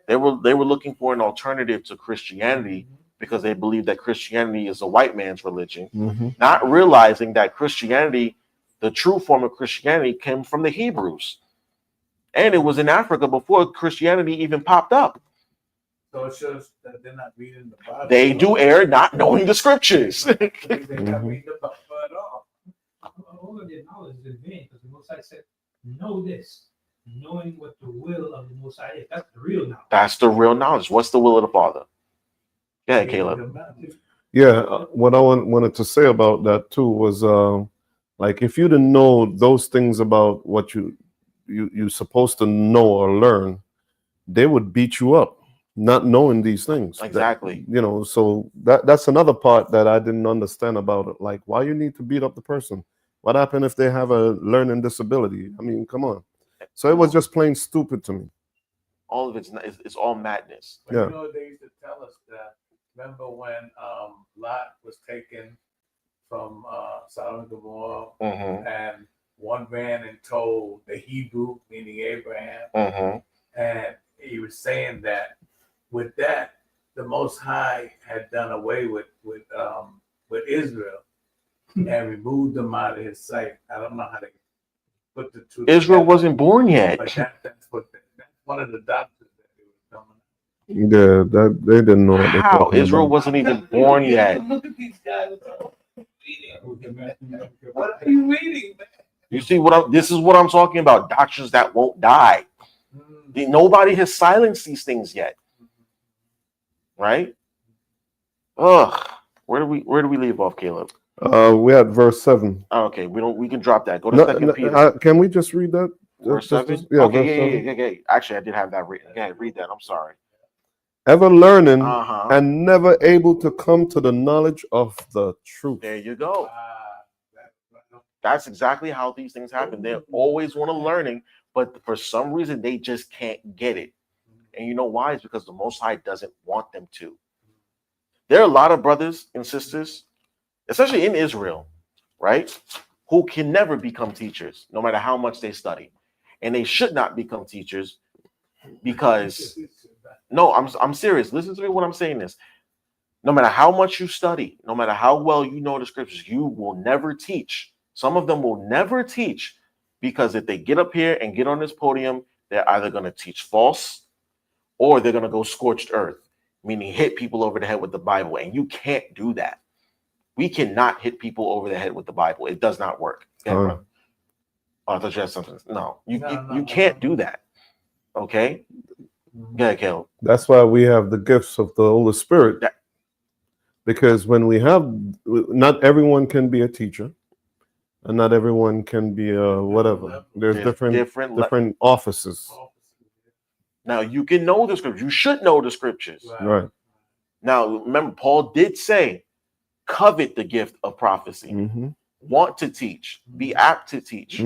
they were looking for an alternative to Christianity because they believe that Christianity is a white man's religion, not realizing that Christianity, the true form of Christianity, came from the Hebrews, and it was in Africa before Christianity even popped up. So it shows that they're not reading the Bible. They do err not knowing the scriptures. They're not reading the Bible at all. All of their knowledge is in vain because the Most High said know this, knowing what the will of the Most High is. That's the real knowledge. That's the real knowledge. What's the will of the Father? Go ahead, Caleb. Yeah, what I wanted to say about that too was like if you didn't know those things about what you're supposed to know or learn, they would beat you up not knowing these things. Exactly. So that's another part that I didn't understand about it. Like, why you need to beat up the person? What happened if they have a learning disability? I mean, come on. So it was just plain stupid to me. All of it's all madness. But Yeah. you know, they used to tell us that. Remember when Lot was taken from Sodom and Gomorrah, Mm-hmm. and one ran and told the Hebrew, meaning Abraham, Mm-hmm. and he was saying that with that, the Most High had done away with Israel and removed them out of His sight. I don't know how to put the two. Israel together, wasn't born yet. but that's one of the doctrines that they were coming. Yeah, that they didn't know what they're How? talking Israel about. wasn't even born yet. Look at these guys. What are you reading, man? You see this is what I'm talking about. Doctrines that won't die. Nobody has silenced these things yet. Right? Ugh. Where do we leave off, Caleb? We had verse 7. Oh, okay, we can drop that. Go to Second Peter. Can we just read that? Verse 7? Yeah, okay, verse 7. yeah. Actually, I did have that written. Okay, read that. I'm sorry. Ever learning Uh-huh. and never able to come to the knowledge of the truth. There you go. That's exactly how these things happen. They always want to learning, but for some reason they just can't get it. And you know why? It's because the Most High doesn't want them to. There are a lot of brothers and sisters, especially in Israel, right, who can never become teachers, no matter how much they study. And they should not become teachers because, no, I'm serious. Listen to me when I'm saying this. No matter how much you study, no matter how well you know the scriptures, you will never teach. Some of them will never teach because if they get up here and get on this podium, they're either going to teach false or they're going to go scorched earth, meaning hit people over the head with the Bible. And you can't do that. We cannot hit people over the head with the Bible. It does not work. Oh, I thought you had something. No, you can't do that. Okay? Yeah, Caleb. That's why we have the gifts of the Holy Spirit. Because when we have, not everyone can be a teacher, and not everyone can be a whatever. There's different offices. Now you can know the scriptures. You should know the scriptures. Right. Now remember, Paul did say, "Covet the gift of prophecy, want to teach, be apt to teach,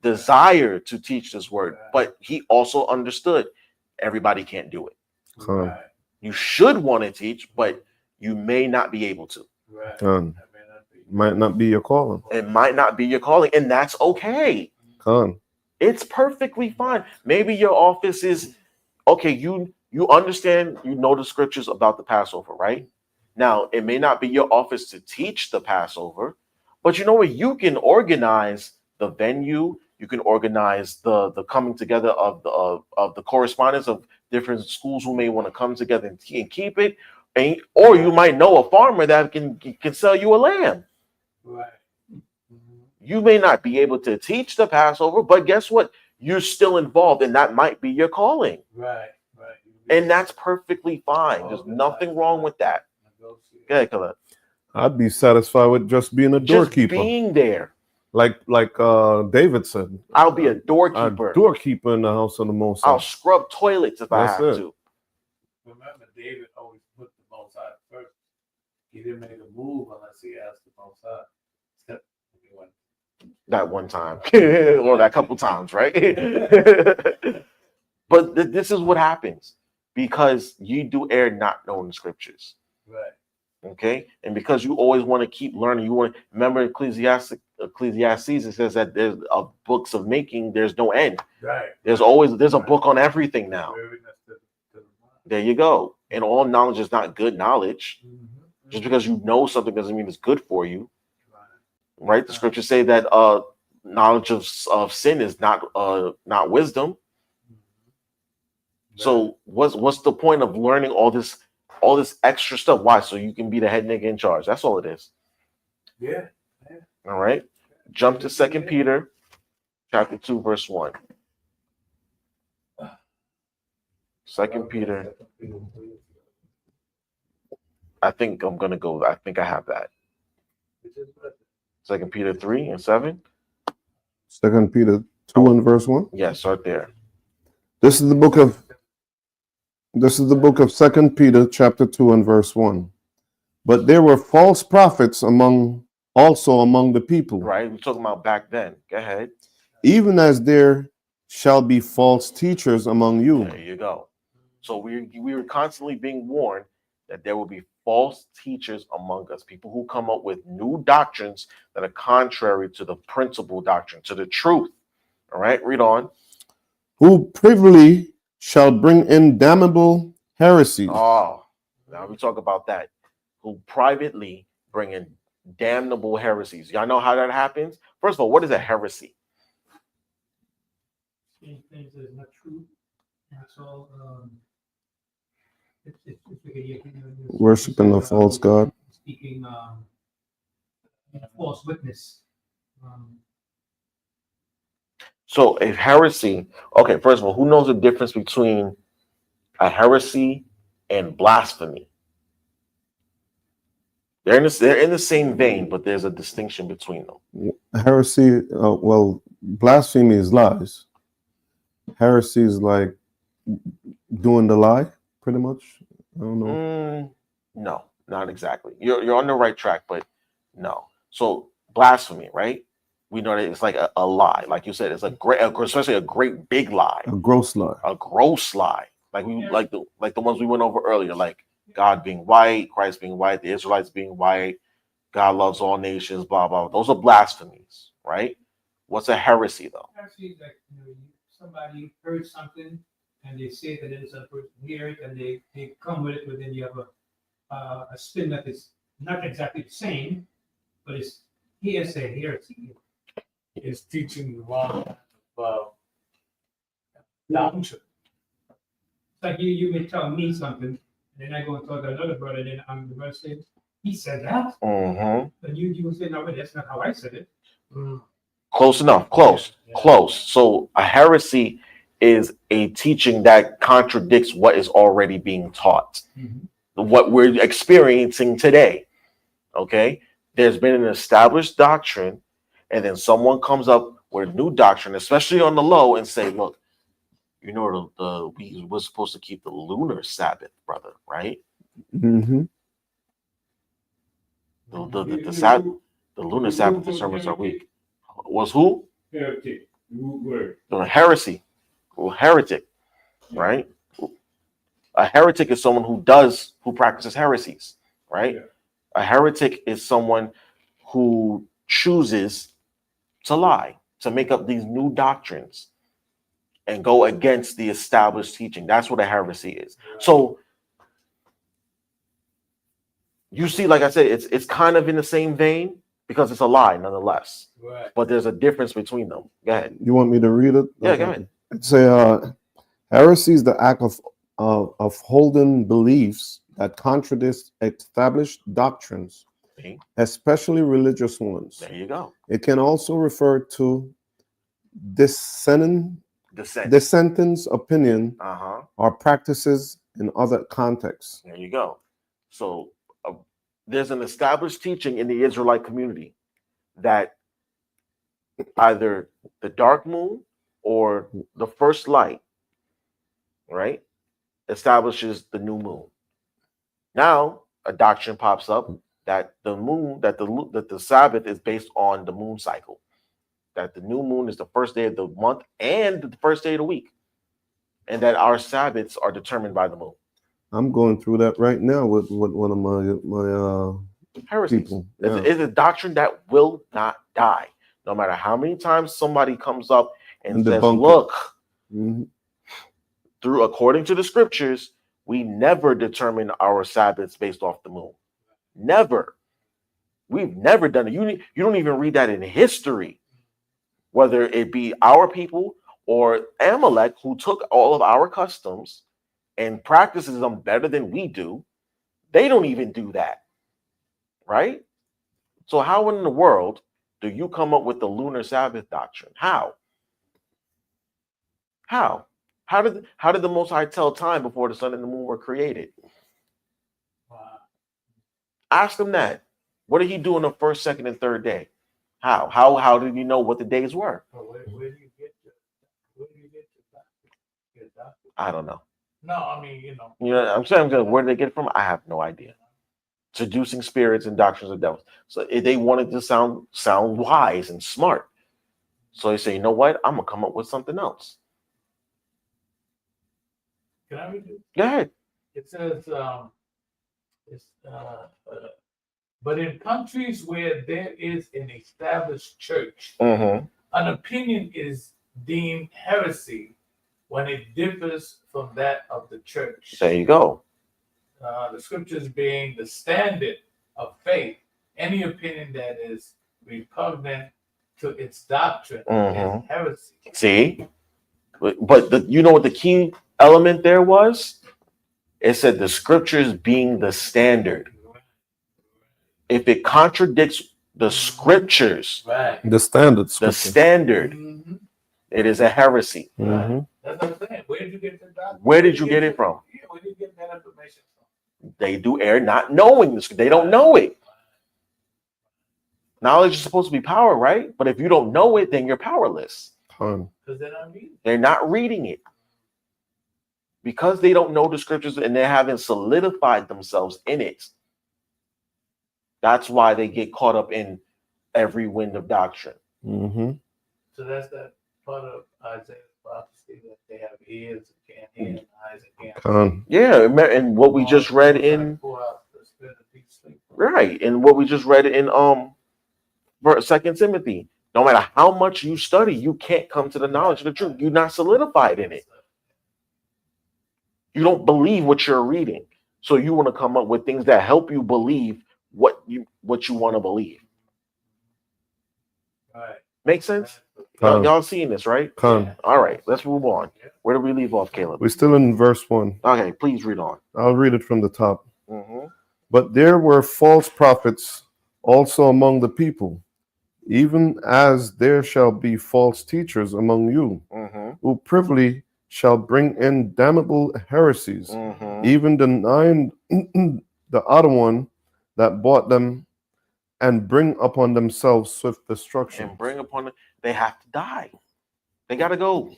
desire to teach this word." But he also understood everybody can't do it. You should want to teach, but you may not be able to. Might not be your calling. It might not be your calling, and that's okay. It's perfectly fine. Maybe your office is okay. You understand, you know the scriptures about the Passover, right? Now, it may not be your office to teach the Passover, but you know what? You can organize the venue. You can organize the coming together of the correspondence of different schools who may want to come together and keep it. Or you might know a farmer that can sell you a lamb. Right. You may not be able to teach the Passover, but guess what? You're still involved, and that might be your calling. Right. And that's perfectly fine. There's nothing wrong with that. Go ahead, Khaled. I'd be satisfied with just being a doorkeeper. Just being there. Like David said. I'll be a doorkeeper. A doorkeeper in the house of the Most High. I'll scrub toilets if I have to. Remember, David always put the Most High first. He didn't make a move unless he asked the Most High. Except that one time. Or that couple times, right? But this is what happens. Because you do err not knowing the scriptures. Right. Okay? And because you always want to keep learning, you want to remember Ecclesiastes, it says that there's books of making, there's no end. Right. There's a book on everything now. There you go. And all knowledge is not good knowledge. Just because you know something doesn't mean it's good for you. Right? The scriptures say that knowledge of sin is not wisdom. So what's the point of learning all this extra stuff? Why? So you can be the head nigga in charge. That's all it is. Yeah. All right. Jump to 2 Peter chapter 2, verse 1. 2 Peter. I think I'm gonna go. I think I have that. 2 Peter 3 and 7. 2 Peter 2 and verse 1. Yes, right there. This is the book of 2 Peter chapter 2 and verse 1. But there were false prophets among the people. Right. We're talking about back then. Go ahead. Even as there shall be false teachers among you. There you go. So we were constantly being warned that there will be false teachers among us, people who come up with new doctrines that are contrary to the principal doctrine, to the truth. All right, read on. Who privily shall bring in damnable heresies. Oh, now we talk about that. Who privately bring in damnable heresies. Y'all know how that happens? First of all, what is a heresy? Saying things that is not true. That's all. It's like Worshipping a false god. Speaking a false witness. So a heresy, okay, first of all, who knows the difference between a heresy and blasphemy? They're in the same vein, but there's a distinction between them. Heresy, well, blasphemy is lies. Heresy is like doing the lie, pretty much. I don't know. No, not exactly. You're on the right track, but no. So blasphemy, right? We know that it's like a lie, like you said. It's especially a great big lie, A gross lie. a gross lie, like the ones we went over earlier, like God being white, Christ being white, the Israelites being white, God loves all nations, blah blah. Those are blasphemies, right? What's a heresy though? Heresy is like somebody heard something and they say that there's a person hear it and they come with it, but then you have a spin that is not exactly the same, but it's heresy. It's teaching the wrong Doctrine. It's like you may tell me something, and then I go and tell another brother, and then I'm the brother saying, he said that. Mm-hmm. And you will say, no, but that's not how I said it. Close enough. Close. So a heresy is a teaching that contradicts what is already being taught, what we're experiencing today. Okay, there's been an established doctrine, and then someone comes up with a new doctrine, especially on the low, and say, "Look, you know, we were supposed to keep the lunar Sabbath, brother, right? Mm-hmm. The lunar Sabbath determines our week." Was who? heretic. Root word. The heresy, or heretic, right? A heretic is someone who practices heresies, right? Yeah. A heretic is someone who chooses to lie, to make up these new doctrines and go against the established teaching. That's what a heresy is. Right. So you see, like I said, it's kind of in the same vein because it's a lie nonetheless. Right. But there's a difference between them. Go ahead. You want me to read it? Yeah, go ahead. It's heresy is the act of holding beliefs that contradict established doctrines, See? especially religious ones. There you go. It can also refer to dissenting opinion Uh-huh. or practices in other contexts. There you go. So there's an established teaching in the Israelite community that either the dark moon or the first light, right, establishes the new moon. Now a doctrine pops up that the moon, that the Sabbath is based on the moon cycle, that the new moon is the first day of the month and the first day of the week, and that our Sabbaths are determined by the moon. I'm going through that right now with one of my Heresies. people. It's a doctrine that will not die. No matter how many times somebody comes up and says, look, according to the scriptures, we never determine our Sabbaths based off the moon. Never. We've never done it. You don't even read that in history, whether it be our people or Amalek, who took all of our customs and practices them better than we do. They don't even do that, right? So how in the world do you come up with the lunar Sabbath doctrine? How? How? How did the Most High tell time before the sun and the moon were created? Wow. Ask them that. What did he do on the first, second, and third day? How did he know what the days were? Where do you get your doctor? I don't know. No, I mean, You know, I'm saying, where did they get it from? I have no idea. Seducing spirits and doctrines of devils. So if they wanted to sound wise and smart, so they say, you know what? I'm gonna come up with something else. Can I read it? Go ahead. It says, but in countries where there is an established church, Mm-hmm. an opinion is deemed heresy when it differs from that of the church. There you go. The scriptures being the standard of faith, any opinion that is repugnant to its doctrine is heresy. See, but you know what the key element there was? It said the scriptures being the standard. If it contradicts the scriptures, Right. The standard the scripture. standard, it is a heresy. Mhm. That's what I'm saying. Where did you get the doctrine? Where did you get it from? Yeah, where did you get that information from? They do err not knowing this. They don't know it. Knowledge is supposed to be power, right? But if you don't know it, then you're powerless. Con. Because they're not reading. They're not reading it. Because they don't know the scriptures and they haven't solidified themselves in it. That's why they get caught up in every wind of doctrine. Mhm. So that's that part of Isaiah's prophecy that they have ears and can't hear and eyes and can't Con. Yeah, and what we just read in pour out the spirit of deep sleep. right, and what we just read in Second Timothy. No matter how much you study, you can't come to the knowledge of the truth. You're not solidified in it. You don't believe what you're reading. So you want to come up with things that help you believe what you want to believe. Right. Make sense? Con. Y'all seeing this, right? Con. All right, let's move on. Where did we leave off, Caleb? We're still in verse 1. Okay, please read on. I'll read it from the top. Mm-hmm. But there were false prophets also among the people, even as there shall be false teachers among you, Mm-hmm. who privily shall bring in damnable heresies, Mm-hmm. even denying the other one that bought them, and bring upon themselves swift destruction. And bring upon it, they have to die. They gotta go.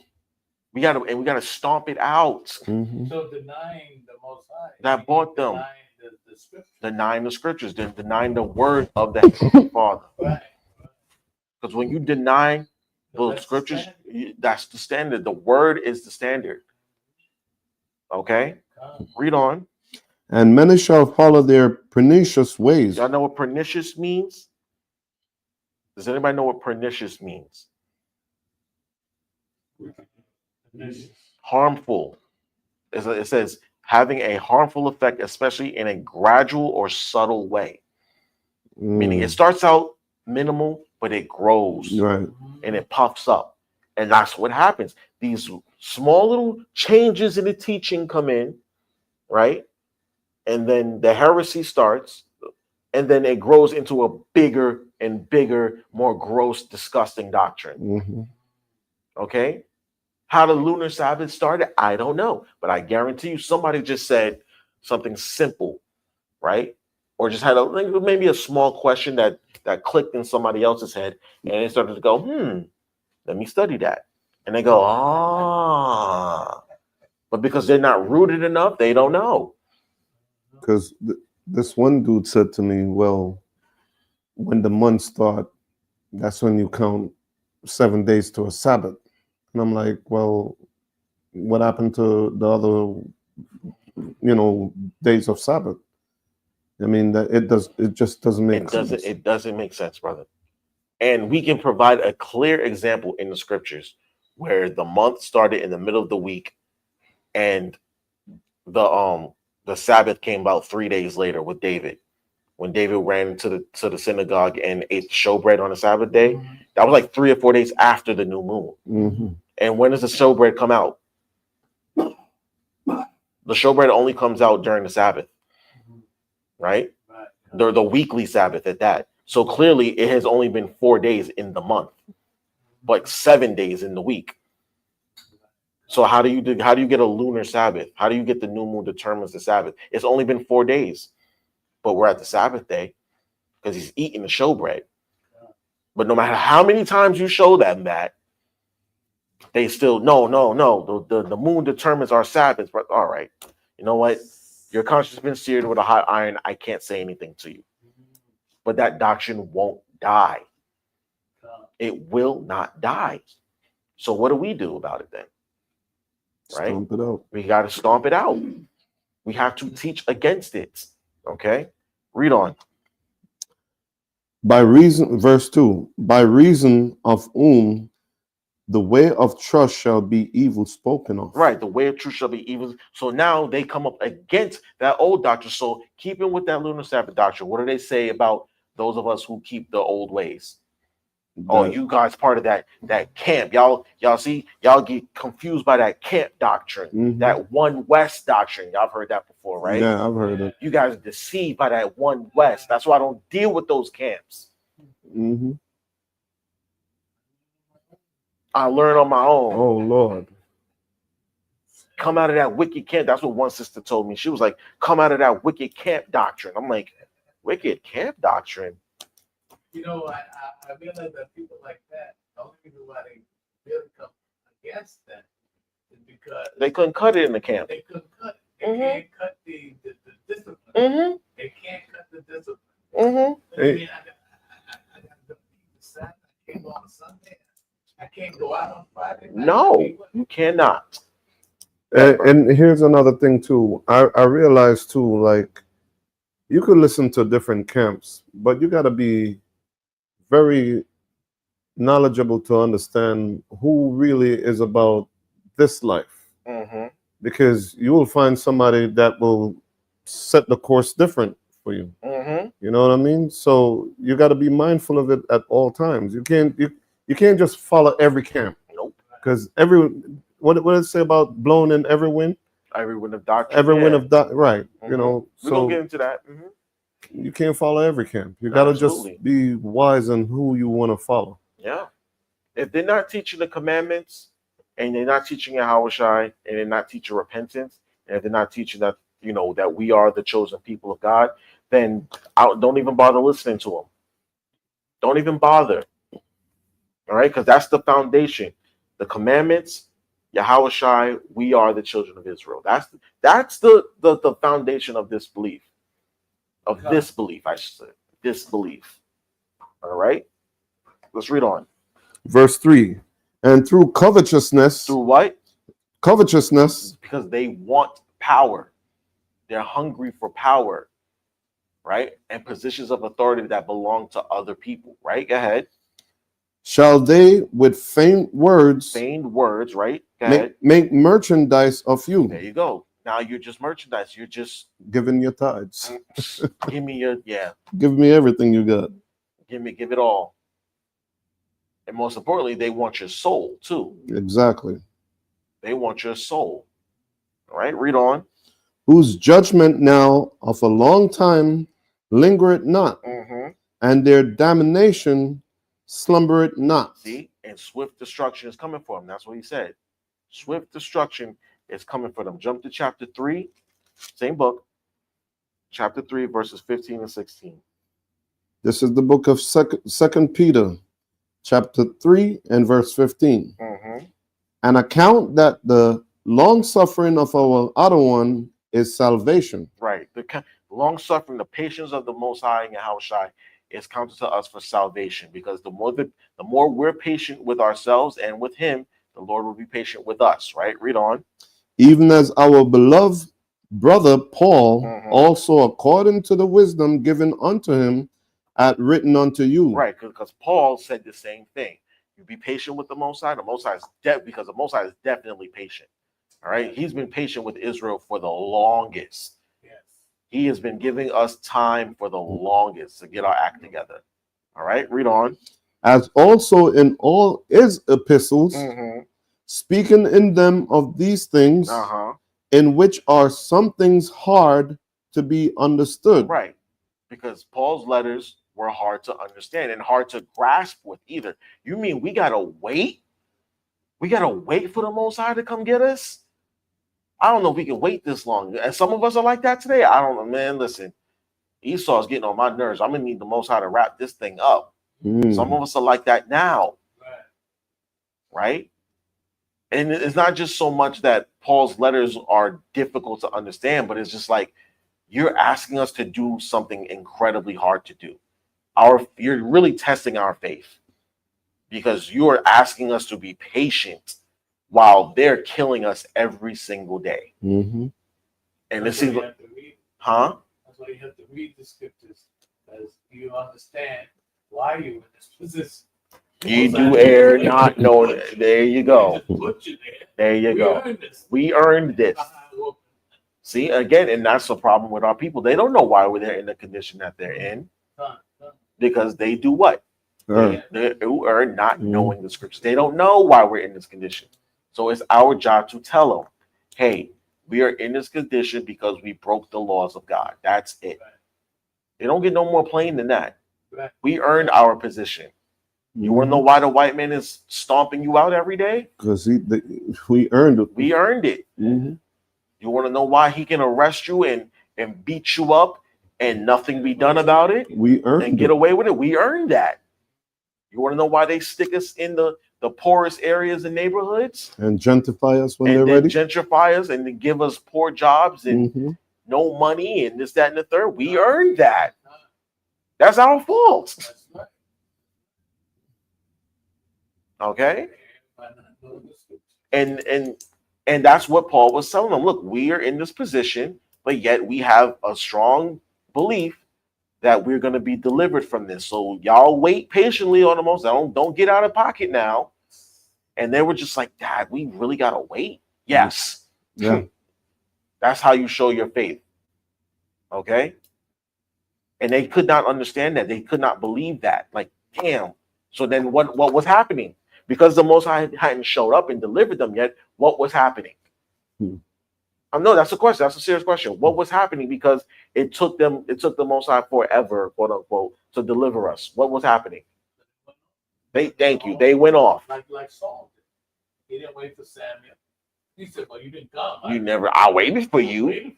We gotta stomp it out. Mhm. So denying the Most High. That bought them. Denying the scripture. Denying the scriptures, then denying the word of the Heavenly Father. Right. Because when you deny So the that's scriptures, standard. that's the standard. The word is the standard. Okay, read on. And many shall follow their pernicious ways. Y'all know what pernicious means? Does anybody know what pernicious means? Harmful. It says having a harmful effect, especially in a gradual or subtle way. Meaning it starts out minimal, but it grows Right. and it puffs up. And that's what happens. These small little changes in the teaching come in, right? And then the heresy starts, and then it grows into a bigger and bigger, more gross, disgusting doctrine. Mhm. Okay? How the lunar Sabbath started, I don't know. But I guarantee you somebody just said something simple, right? Or just had maybe a small question that clicked in somebody else's head, and they started to go, let me study that. And they go, but because they're not rooted enough, they don't know. Because this one dude said to me, well, when the month start, that's when you count 7 days to a Sabbath. And I'm like, well, what happened to the other, days of Sabbath? I mean, that it just doesn't make sense. It doesn't make sense, brother. And we can provide a clear example in the scriptures where the month started in the middle of the week and the Sabbath came about 3 days later with David. When David ran to the synagogue and ate showbread on the Sabbath day, that was like 3 or 4 days after the new moon. Mhm. And when does the showbread come out? The showbread only comes out during the Sabbath, right? The weekly Sabbath at that. So clearly it has only been 4 days in the month, but 7 days in the week. So how do you get a lunar Sabbath? How do you get the new moon determines the Sabbath? It's only been 4 days, but we're at the Sabbath day because he's eating the showbread. But no matter how many times you show them that, they still no. The moon determines our Sabbath. But all right, you know what? Your conscience has been seared with a hot iron. I can't say anything to you. But that doctrine won't die. It will not die. So what do we do about it then? Right? Stomp it out. We got to stomp it out. We have to teach against it. Okay? Read on. By reason, verse 2, by reason of whom the way of trust shall be evil spoken of. Right. The way of truth shall be evil. So now they come up against that old doctrine. So keeping with that lunar Sabbath doctrine, what do they say about those of us who keep the old ways? Oh, you guys part of that camp. Y'all see, y'all get confused by that camp doctrine, that one West doctrine. Y'all have heard that before, right? Yeah, I've heard it. You guys are deceived by that one West. That's why I don't deal with those camps. I learn on my own. Oh Lord. Come out of that wicked camp. That's what one sister told me. She was like, come out of that wicked camp doctrine. I'm like, wicked camp doctrine? You know, I realize that people like that, the only reason why they really come against that is because they couldn't cut it in the camp. They couldn't cut it. They can't cut the discipline. They can't cut the discipline. I mean, I got to Saturday. I can't go on Sunday. I can't go out on Friday. No, you cannot. And here's another thing too. I realized too, like, you could listen to different camps, but you got to be very knowledgeable to understand who really is about this life. Because you will find somebody that will set the course different for you. You know what I mean? So you got to be mindful of it at all times. You can't just follow every camp. Nope. Because what did it say about blowing in every wind? Every wind of doctrine. Every wind of doctrine, right? You know, we're gonna get into that. You can't follow every camp. You got to just be wise in who you want to follow. Yeah. If they're not teaching the commandments, and they're not teaching Yahushua, and they're not teaching repentance, and if they're not teaching that, you know, that we are the chosen people of God, then don't even bother listening to them. Don't even bother. All right, because that's the foundation. The commandments, Yahushua, we are the children of Israel. That's the foundation of this belief. Of this belief, I should say. This belief. All right. Let's read on. Verse 3. And through covetousness. Through what? Covetousness. Because they want power. They're hungry for power. Right? And positions of authority that belong to other people. Right? Go ahead. Shall they with feigned words. Feigned words, right? Go ahead. Make merchandise of you. There you go. Now you're just merchandise. You're just giving your tithes. Give me your Give me everything you got. Give it all. And most importantly, they want your soul too. Exactly. They want your soul. All right, read on. Whose judgment now of a long time lingereth not, and their damnation slumbereth not. See, and swift destruction is coming for them. That's what he said. Swift destruction is coming for them. Jump to chapter 3, same book, chapter 3, verses 15 and 16. This is the book of Second Peter, chapter 3 and verse 15. An account that the long suffering of our other one is salvation. Right. The long suffering, the patience of the Most High and Yahushua is counted to us for salvation, because the more we're patient with ourselves and with Him, the Lord will be patient with us. Right. Read on. Even as our beloved brother Paul also, according to the wisdom given unto him, had written unto you. Right, because Paul said the same thing. You be patient with the Most High. The Most High is because the Most High is definitely patient. All right, He's been patient with Israel for the longest. Yes. He has been giving us time for the longest to get our act together. All right, read on. As also in all his epistles, speaking in them of these things, in which are some things hard to be understood. Right, because Paul's letters were hard to understand and hard to grasp with either. You mean we gotta wait? We gotta wait for the Most High to come get us. I don't know if we can wait this long. And some of us are like that today. I don't know, man. Listen, Esau's getting on my nerves. I'm gonna need the Most High to wrap this thing up. Some of us are like that now, right? And it's not just so much that Paul's letters are difficult to understand, but it's just like you're asking us to do something incredibly hard to do. You're really testing our faith because you are asking us to be patient while they're killing us every single day. Mm-hmm. And it That's seems why you like, have to read. huh? That's why you have to read the scriptures, because you understand why you're in this position. You do err not knowing. There you go. Just put you there. There you We go. earned this. We earned this. See, again, and that's the problem with our people. They don't know why they're in the condition that they're in because they do what? They are not knowing the scriptures. They don't know why we're in this condition. So it's our job to tell them, hey, we are in this condition because we broke the laws of God. That's it. They don't get no more plain than that. We earned our position. You want to know why the white man is stomping you out every day? Because we earned it. We earned it. Mm-hmm. You want to know why he can arrest you and beat you up and nothing be done about it? We earned and get away with it. We earned that. You want to know why they stick us in the poorest areas and neighborhoods? And gentrify us when and they're then ready. Gentrify us and then give us poor jobs and no money and this, that, and the third. We earned that. That's our fault. Okay? And that's what Paul was telling them. Look, we are in this position, but yet we have a strong belief that we're going to be delivered from this. So y'all wait patiently on the Most. Don't get out of pocket now. And they were just like, Dad, we really got to wait. Yes. Yeah. That's how you show your faith. Okay. And they could not understand that. They could not believe that. Like, damn. So then what was happening? Because the Most High hadn't showed up and delivered them yet, what was happening? No, that's a question. That's a serious question. What was happening? Because it took the Most High forever, quote unquote, to deliver us. What was happening? Thank you. They went off. Like Saul did. He didn't wait for Samuel. He said, well, you didn't come. I waited for you.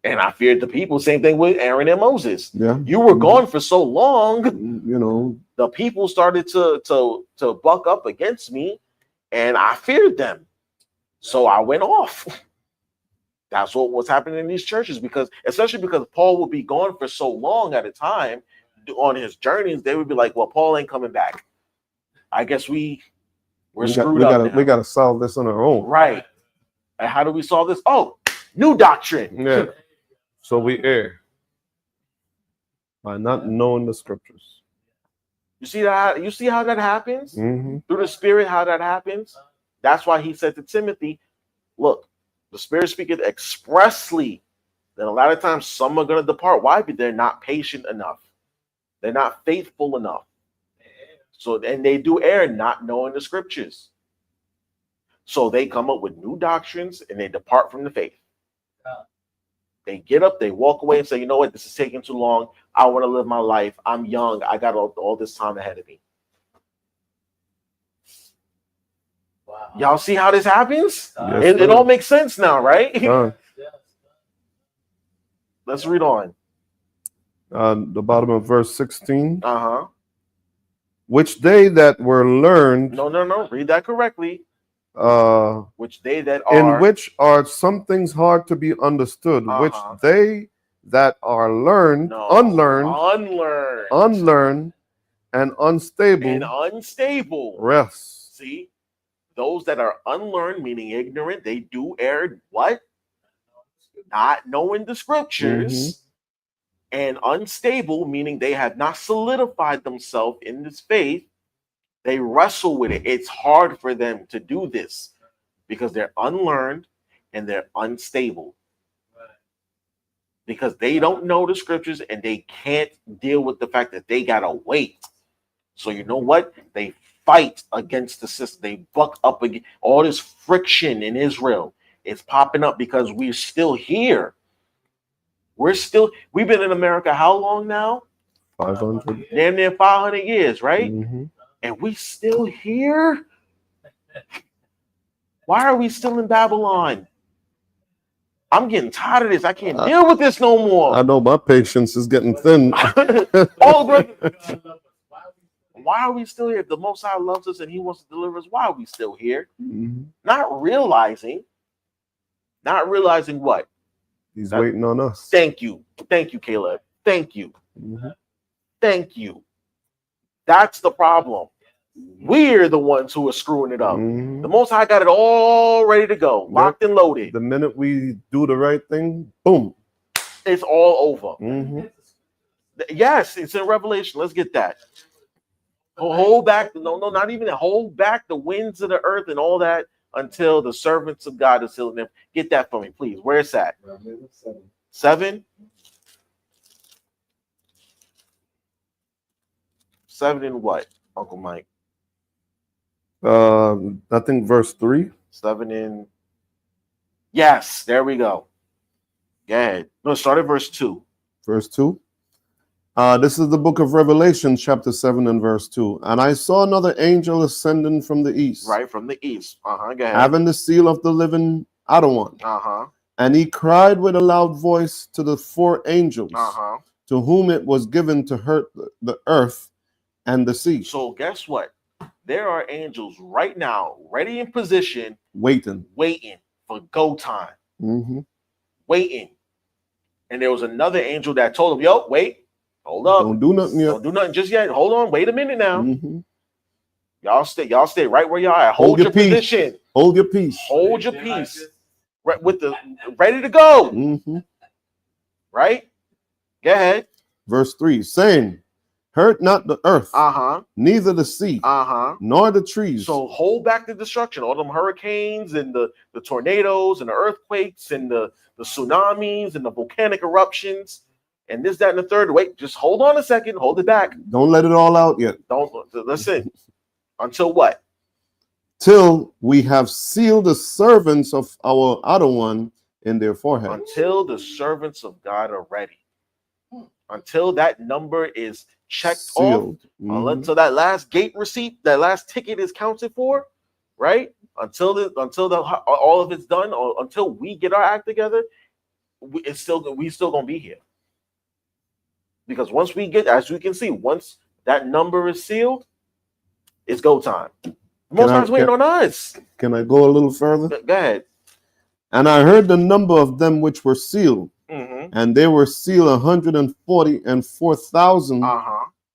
And I feared the people. Same thing with Aaron and Moses. Yeah. You were gone for so long. You know, the people started to buck up against me, and I feared them. So I went off. That's what was happening in these churches, especially because Paul would be gone for so long at a time on his journeys. They would be like, well, Paul ain't coming back. I guess we're screwed up. We got to solve this on our own. Right. And how do we solve this? Oh, new doctrine. Yeah. So we err by not knowing the scriptures. You see that? You see how that happens? Mm-hmm. Through the Spirit, how that happens? That's why he said to Timothy, look, the Spirit speaketh expressly that a lot of times some are going to depart. Why? Because they're not patient enough. They're not faithful enough. So, and they do err not knowing the scriptures. So they come up with new doctrines and they depart from the faith. They get up, they walk away and say, you know what, this is taking too long. I want to live my life. I'm young. I got all this time ahead of me. Wow. Y'all see how this happens? Yes, It all makes sense now, right? Yes. Let's read on. The bottom of verse 16. Uh-huh. Which they that were learned. No. Read that correctly. Which they that are. In which are some things hard to be understood. Which they that are learned, unlearned, and unstable. Rest. See? Those that are unlearned, meaning ignorant, they do err. What? Not knowing the scriptures. And unstable, meaning they have not solidified themselves in this faith. They wrestle with it. It's hard for them to do this because they're unlearned and they're unstable. Because they don't know the scriptures and they can't deal with the fact that they gotta wait. So you know what? They fight against the system. They buck up against all this friction in Israel. It's popping up because we're still here. We've been in America how long now? 500. Damn near 500 years, right? Mm-hmm. And we still here? Why are we still in Babylon? I'm getting tired of this. I can't deal with this no more. I know my patience is getting thin. Oh, brother. Why are we still here? If the Most High loves us and He wants to deliver us, why are we still here? Mhm. Not realizing what? He's waiting on us. Thank you, Caleb. Thank you. Mhm. Thank you. That's the problem. We're the ones who are screwing it up. Mhm. The Most High got it all ready to go, locked and loaded. The minute we do the right thing, boom, It's all over. Mhm. Yes, it's in Revelation. Let's get that. Hold back. No, not even that. Hold back the winds of the earth and all that until the servants of God are sealing them. Get that for me, please. Where's that? 7? 7 in what, Uncle Mike? I think verse 3. 7 in. Yes, there we go. Go ahead. No, start at verse 2. Verse 2. This is the book of Revelation, chapter 7 and verse 2. And I saw another angel ascending from the east. Right, from the east. Go ahead. Having the seal of the living Adawan. And he cried with a loud voice to the 4 angels, to whom it was given to hurt the earth and the sea. So guess what? There are angels right now, ready in position, waiting for go time. Mm-hmm. Waiting. And there was another angel that told him, yo, wait, hold up. Don't do nothing yet. Don't do nothing just yet. Hold on, wait a minute now. Mm-hmm. Y'all stay right where y'all are. Hold your position. Hold your peace. Hold your peace. Right, with the ready to go. Mm-hmm. Right? Go ahead. Verse 3, saying, hurt not the earth, neither the sea, nor the trees. So hold back the destruction. All them hurricanes and the tornadoes and the earthquakes and the tsunamis and the volcanic eruptions and this, that, and the third. Wait, just hold on a second. Hold it back. Don't let it all out yet. Don't listen. Until what? Till we have sealed the servants of our other one in their forehead. Until the servants of God are ready. Until that number is checked sealed off. Until that last gate receipt, that last ticket is counted for, right? Until all of it's done, or until we get our act together, we still gonna be here. Because once we get, as we can see, once that number is sealed, it's go time. Most times waiting on us. Can I go a little further? Go ahead. And I heard the number of them which were sealed, and they were sealed 144,000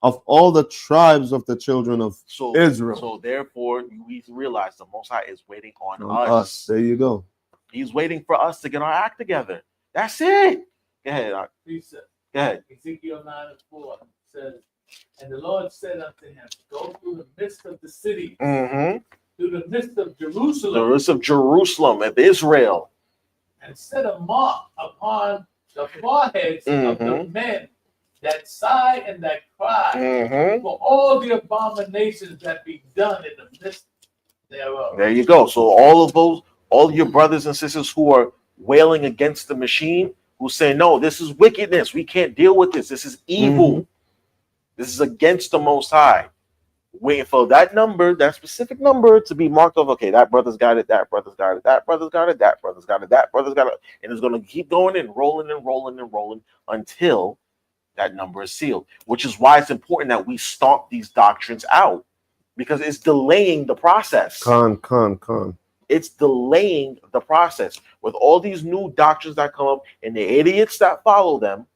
of all the tribes of the children of Israel. So therefore, we realize the Most High is waiting on us. There you go. He's waiting for us to get our act together. That's it. Go ahead. Go ahead. Ezekiel 9:4 says, and the Lord said unto him, go through the midst of the city, through the midst of Jerusalem. The midst of Jerusalem, of Israel. And set a mark upon the foreheads of the men that sigh and that cry for all the abominations that be done in the midst thereof. There you go. So all your brothers and sisters who are wailing against the machine, who say, no, this is wickedness. We can't deal with this. This is evil. This is against the Most High. Waiting for that number, that specific number, to be marked off. Okay, that brother's got it. That brother's got it. That brother's got it. That brother's got it. That brother's got it. And it's going to keep going and rolling and rolling and rolling until that number is sealed. Which is why it's important that we stomp these doctrines out, because it's delaying the process. It's delaying the process with all these new doctrines that come up and the idiots that follow them,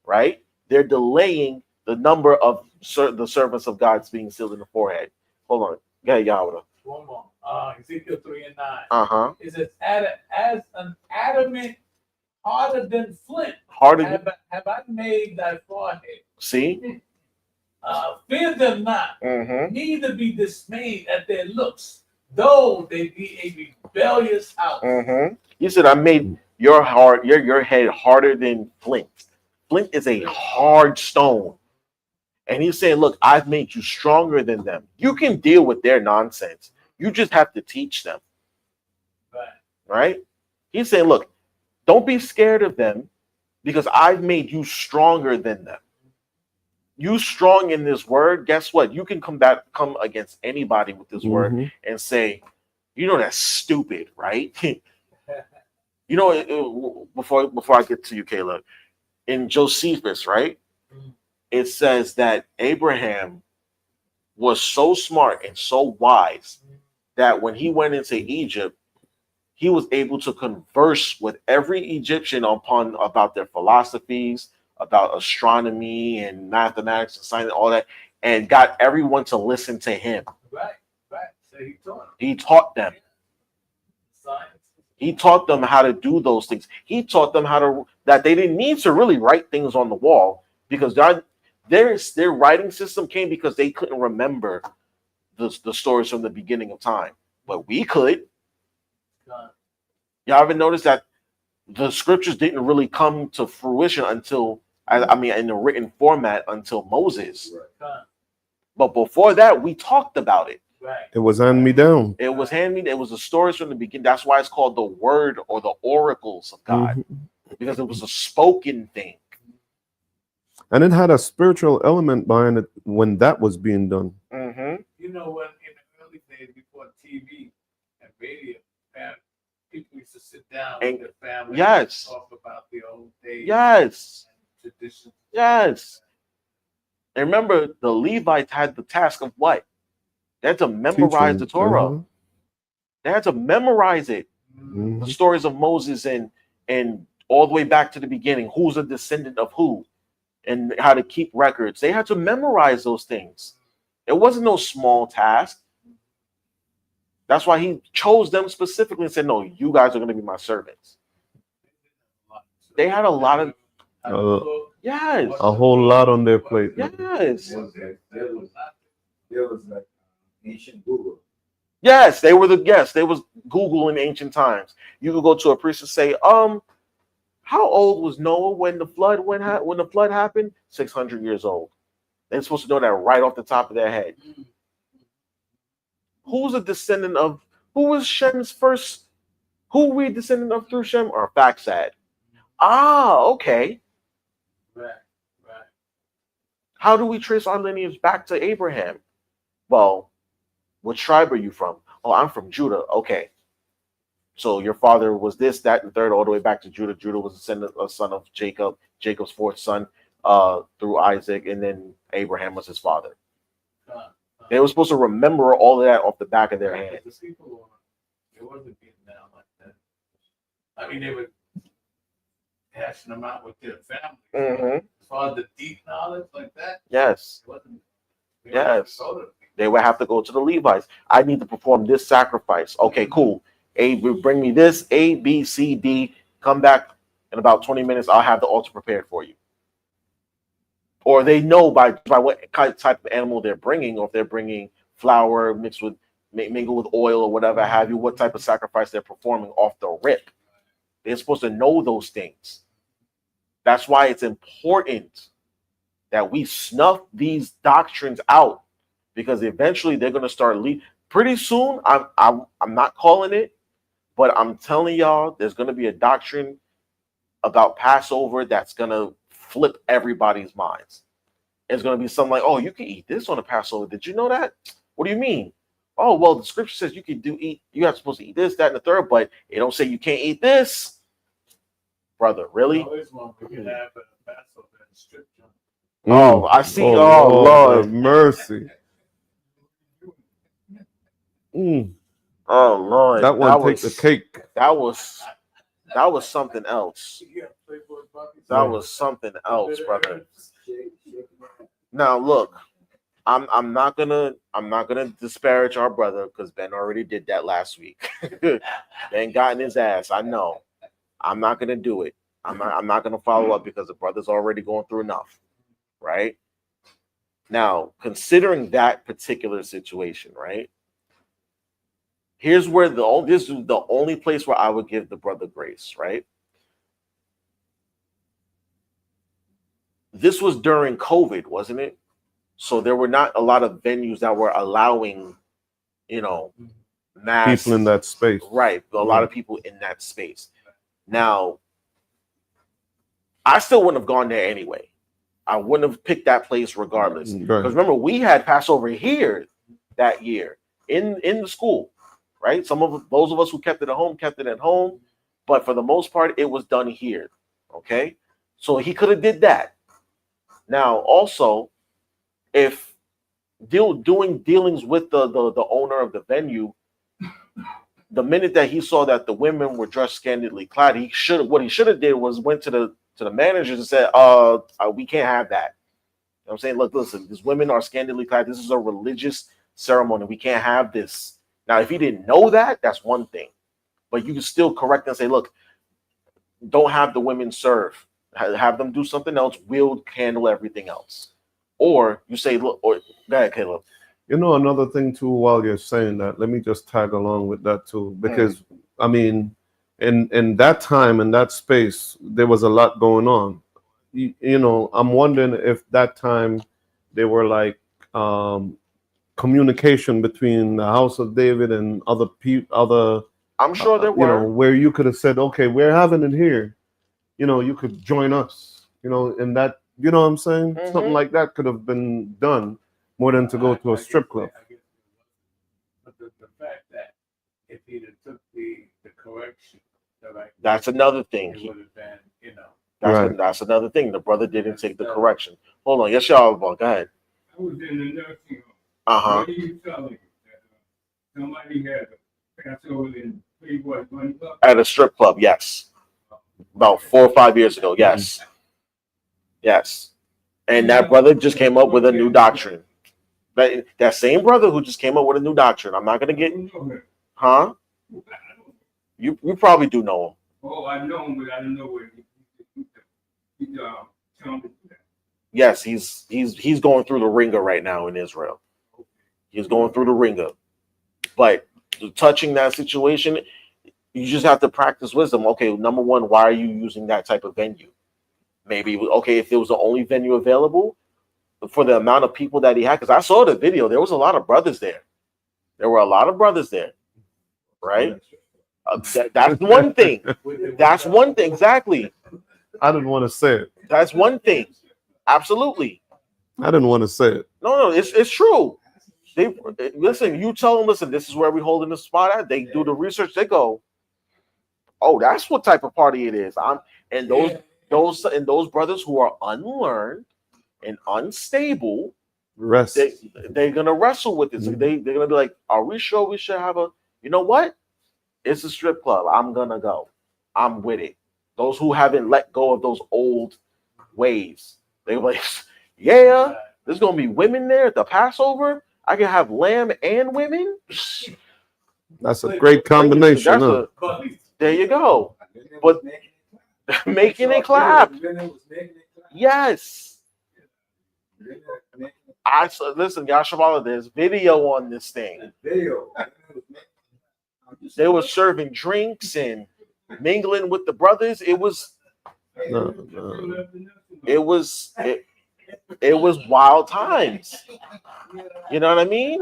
right? They're delaying the number of the servants of God's being sealed in the forehead. Hold on. Go ahead, Yahweh. One more. Ezekiel 3:9. It says, as an adamant harder than flint, have I made thy forehead. See? Fear them not, neither be dismayed at their looks, though they be a rebellious house. He said, I made your head harder than flint. Flint is a hard stone. And he's saying, look, I've made you stronger than them. You can deal with their nonsense. You just have to teach them. Right? He's saying, look, don't be scared of them, because I've made you stronger than them. You strong in this word, guess what? You can come against anybody with this word and say, You know that's stupid, right? You know, before I get to you, Caleb, in Josephus, right? It says that Abraham was so smart and so wise that when he went into Egypt, he was able to converse with every Egyptian about their philosophies, about astronomy and mathematics and science and all that, and got everyone to listen to him. Right. So he taught them. He taught them. Science. He taught them how to do those things. He taught them that they didn't need to really write things on the wall because their writing system came because they couldn't remember the stories from the beginning of time. But we could. Y'all ever notice that the scriptures didn't really come to fruition until, in the written format until Moses. Right. But before that, we talked about it. Right. It was hand me down. It was it was the stories from the beginning. That's why it's called the word or the oracles of God, because it was a spoken thing. And it had a spiritual element behind it when that was being done. Mm-hmm. You know, when in the early days before TV and radio, people used to sit down with their family and talk about the old days. Yes. And traditions. Yes. And remember, the Levites had the task of what? They had to memorize the Torah. They had to memorize it. The stories of Moses and all the way back to the beginning. Who's a descendant of who? And how to keep records. They had to memorize those things. It wasn't no small task. That's why he chose them specifically and said, no, you guys are going to be my servants. They had a lot of... yes. A whole lot on their plate. Yes. There was like ancient Google. Yes, they was Google in ancient times. You could go to a priest and say, how old was Noah when the flood happened? 600 years old. They're supposed to know that right off the top of their head. Who's a descendant of? Who was Shem's first? Who we descendant of through Shem? Or Faxad? Okay. Right. How do we trace our lineage back to Abraham? Well, what tribe are you from? Oh, I'm from Judah. Okay. So your father was this, that, and third, all the way back to Judah. Judah was a son of Jacob, Jacob's fourth son through Isaac, and then Abraham was his father. They were supposed to remember all of that off the back of their hand. The people, it wasn't getting down like that. I mean, they were hashing them out with their family. As far as the deep knowledge like that, yes. Yes. They would have to go to the Levites. I need to perform this sacrifice. Okay, cool. Bring me this, A, B, C, D. Come back in about 20 minutes. I'll have the altar prepared for you. Or they know by what type of animal they're bringing, or if they're bringing flour mingled with oil or whatever have you, what type of sacrifice they're performing off the rip. They're supposed to know those things. That's why it's important that we snuff these doctrines out, because eventually they're going to start leaving. Pretty soon, I'm not calling it, but I'm telling y'all, there's going to be a doctrine about Passover that's going to flip everybody's minds. It's going to be something like, oh, you can eat this on a Passover. Did you know that? What do you mean? Oh, well, the scripture says you have supposed to eat this, that, and the third, but it don't say you can't eat this. Brother, really? Oh, I see. Oh, Lord. Have mercy. Oh, Lord. That one takes the cake. That was something else. That was something else, brother. Now, look, I'm not gonna disparage our brother, because Ben already did that last week. Ben got in his ass. I know. I'm not gonna do it. I'm not gonna follow up, because the brother's already going through enough, right? Now, considering that particular situation, right? Here's where this is the only place where I would give the brother grace, right? This was during COVID, wasn't it? So there were not a lot of venues that were allowing, mass people in that space. Right. A lot of people in that space. Now, I still wouldn't have gone there anyway. I wouldn't have picked that place regardless. Because remember, we had Passover here that year in the school. right? Some of those of us who kept it at home, but for the most part, it was done here. Okay, so he could have did that. Now, also, if doing dealings with the owner of the venue, the minute that he saw that the women were dressed scantily clad, he should have did was went to the managers and said, we can't have that. You know what I'm saying? Look, listen, these women are scantily clad. This is a religious ceremony. We can't have this. Now, if he didn't know that, that's one thing. But you can still correct and say, look, don't have the women serve. Have them do something else. We'll handle everything else. Or you say, look, or go ahead, Caleb. You know, another thing too, while you're saying that, let me just tag along with that too, because I mean, in that time, in that space, there was a lot going on. You know, I'm wondering if that time they were like communication between the house of David and other people, I'm sure there were. You know, where you could have said, okay, we're having it here. You know, you could join us. You know, in that, you know what I'm saying? Something like that could have been done more than to go to a strip club. But the fact that if he'd have took the correction, that's another thing. It would have been, you know. That's another thing. The brother didn't take the correction. Hold on. Yes, y'all. Go ahead. I was in the nursing home. Uh-huh. What are you telling me that somebody had a Passover in Playboy Bunny Club? At a strip club, yes. About 4 or 5 years ago, yes. Yes. And that brother just came up with a new doctrine. That same brother who just came up with a new doctrine. I'm not going to get... Huh? You probably do know him. Oh, I know him, but I don't know where he's telling me that. Yes, he's going through the ringer right now in Israel. He's going through the ringer. But touching that situation, you just have to practice wisdom. Okay, number one, why are you using that type of venue? Maybe, okay, if it was the only venue available for the amount of people that he had, because I saw the video, there was a lot of brothers there. There were a lot of brothers there, right? That's one thing. That's one thing, exactly. I didn't want to say it. That's one thing. Absolutely. I didn't want to say it. No, it's true. They listen. You tell them, listen. This is where we holding the spot at. They do the research. They go, oh, that's what type of party it is. Those brothers who are unlearned and unstable, they're gonna wrestle with this. They're gonna be like, are we sure we should have a? You know what? It's a strip club. I'm gonna go. I'm with it. Those who haven't let go of those old ways, they're like, yeah, there's gonna be women there at the Passover. I can have lamb and women. That's a great combination. There you go. But making it clap. Yes. Listen, Yashavala, there's video on this thing. They were serving drinks and mingling with the brothers. It was wild times. You know what I mean?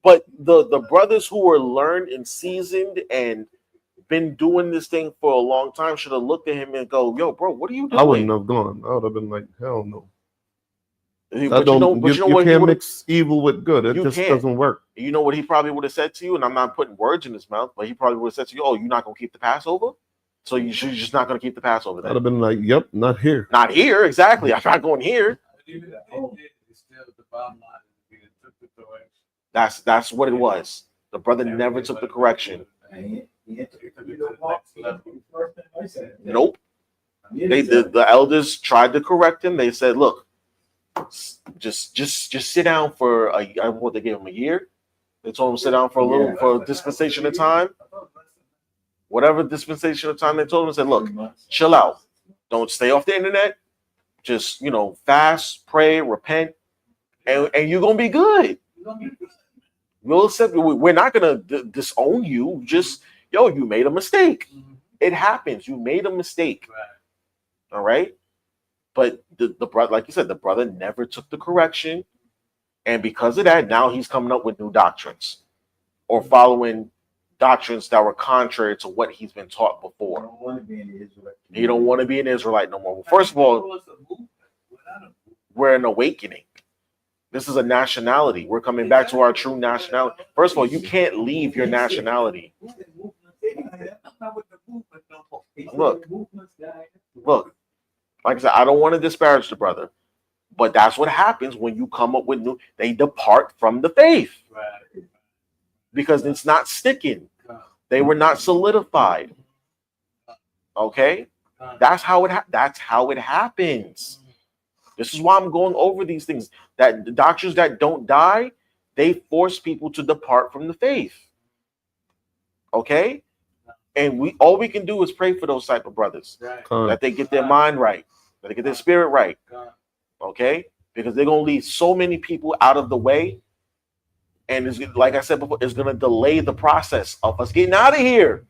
But the brothers who were learned and seasoned and been doing this thing for a long time should have looked at him and go, yo, bro, what are you doing? I wouldn't have gone. I would have been like, hell no. You can't mix evil with good. It just doesn't work. You know what he probably would have said to you, and I'm not putting words in his mouth, but he probably would have said to you, oh, you're not going to keep the Passover? So you're just not going to keep the Passover then? I'd have been like, yep, not here. Not here, exactly. I'm not going here. That's what it was. The brother never took the correction. Nope. The elders tried to correct him. They said, look, just sit down for what they gave him a year. They told him to sit down for a dispensation of time. Whatever dispensation of time they told him, said, look, chill out. Don't stay off the internet. Just, fast, pray, repent, and you're gonna be good. We'll accept. We're not gonna disown you. Just, you made a mistake. It happens. You made a mistake. All right. But the brother, like you said, the brother never took the correction, and because of that, now he's coming up with new doctrines or following doctrines that were contrary to what he's been taught before. He don't want to be an Israelite no more. Well, first of all, we're an awakening. This is a nationality. We're coming back to our true nationality. First of all, you can't leave your nationality. Look, look, like I said, I don't want to disparage the brother, but that's what happens when you come up with new, they depart from the faith because it's not sticking. They were not solidified. Okay? That's how it happens. This is why I'm going over these things. That the doctrines that don't die, they force people to depart from the faith. Okay? And all we can do is pray for those type of brothers. That they get their mind right, that they get their spirit right. Okay? Because they're gonna leave so many people out of the way. And it's, like I said before, it's gonna delay the process of us getting out of here.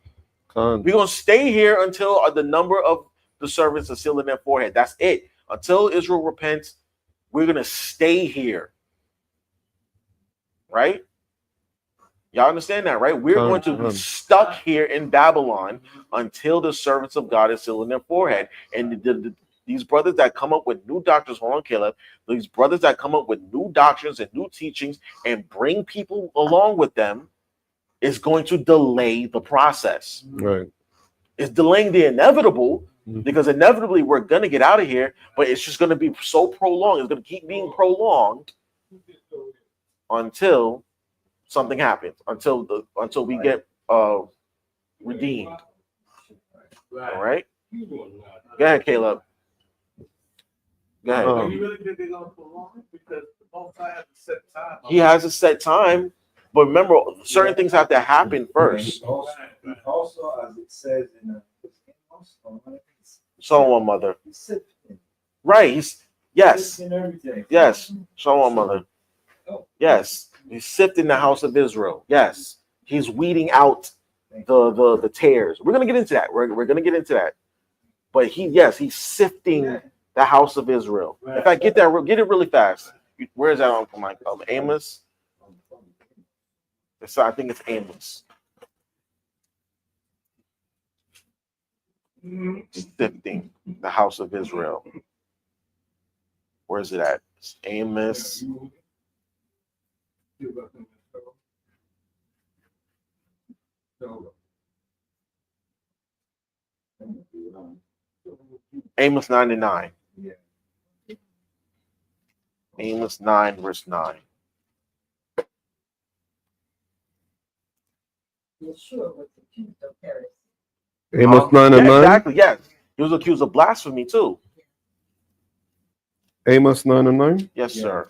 We're gonna stay here until the number of the servants are sealed in their forehead. That's it. Until Israel repents, we're gonna stay here. Right? Y'all understand that, right? We're going to be stuck here in Babylon until the servants of God is sealed in their forehead. And these brothers that come up with new doctrines, hold on, Caleb, these brothers that come up with new doctrines and new teachings and bring people along with them is going to delay the process. Right. It's delaying the inevitable because inevitably we're going to get out of here, but it's just going to be so prolonged. It's going to keep being prolonged until something happens, until we get redeemed. All right? Go ahead, Caleb. Go ahead. Are you really think they're gonna prolong it? Because the Most High has a set time. He has a set time, but remember, certain things have to happen first. Also, as it says in Shalom, mother. Right. Yes. Yes. Shalom, mother. Yes. He's sifting the house of Israel. Yes. He's weeding out the tares. We're gonna get into that. We're gonna get into that. But he's sifting the house of Israel. In fact, get it really fast. Where is that on from my Amos? I think it's Amos. Sifting the house of Israel. Where is it at? It's Amos. Amos 9:9. Amos 9, verse 9. Yeshua was accused of heresy. Amos 9 and 9. Exactly, yes. He was accused of blasphemy too. Amos 9 and 9. Yes, sir.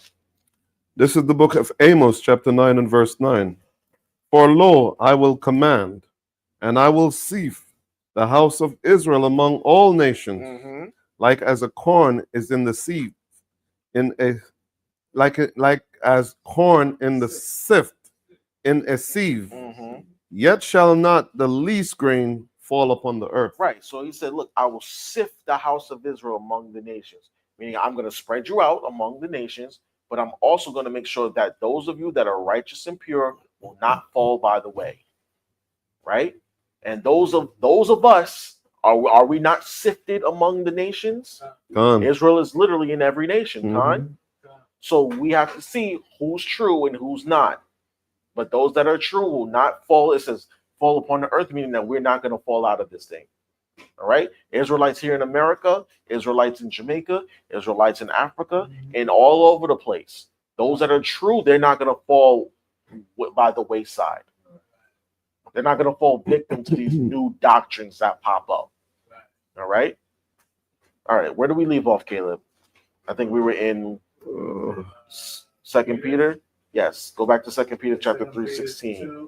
This is the book of Amos, chapter 9 and verse 9. For lo, I will command, and I will sift the house of Israel among all nations, like as a corn is in the sieve, like as corn in the sift in a sieve. Yet shall not the least grain fall upon the earth. Right. So he said, look, I will sift the house of Israel among the nations. Meaning I'm going to spread you out among the nations, but I'm also going to make sure that those of you that are righteous and pure will not fall by the way. Right? And those of us, are we not sifted among the nations? Israel is literally in every nation. So we have to see who's true and who's not. But those that are true will not fall. It says fall upon the earth, meaning that we're not going to fall out of this thing. All right. Israelites here in America, Israelites in Jamaica, Israelites in Africa, and all over the place. Those that are true, they're not going to fall by the wayside. They're not going to fall victim to these new doctrines that pop up. All right. All right. Where do we leave off, Caleb? I think we were in 2 Peter. Yes. Go back to 2 Peter chapter 3:16.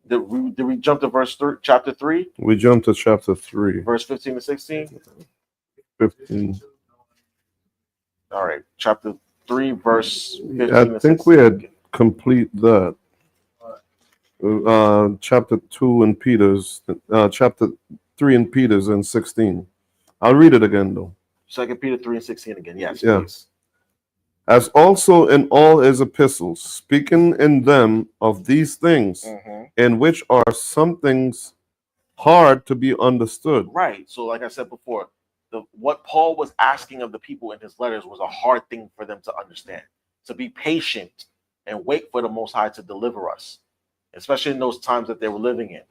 Did we jump to verse 3, chapter 3? We jumped to chapter 3. Verse 15 to 16? 15. All right. Chapter 3, verse 15 I to think 16. we had complete that. Chapter 2 in Peter's, chapter 3 in Peter's and 16. I'll read it again though. 2 Peter 3 and 16 again. Yes, Yeah. please. As also in all his epistles, speaking in them of these things, in which are some things hard to be understood. Right. So like I said before, what Paul was asking of the people in his letters was a hard thing for them to understand. To be patient and wait for the Most High to deliver us, especially in those times that they were living in.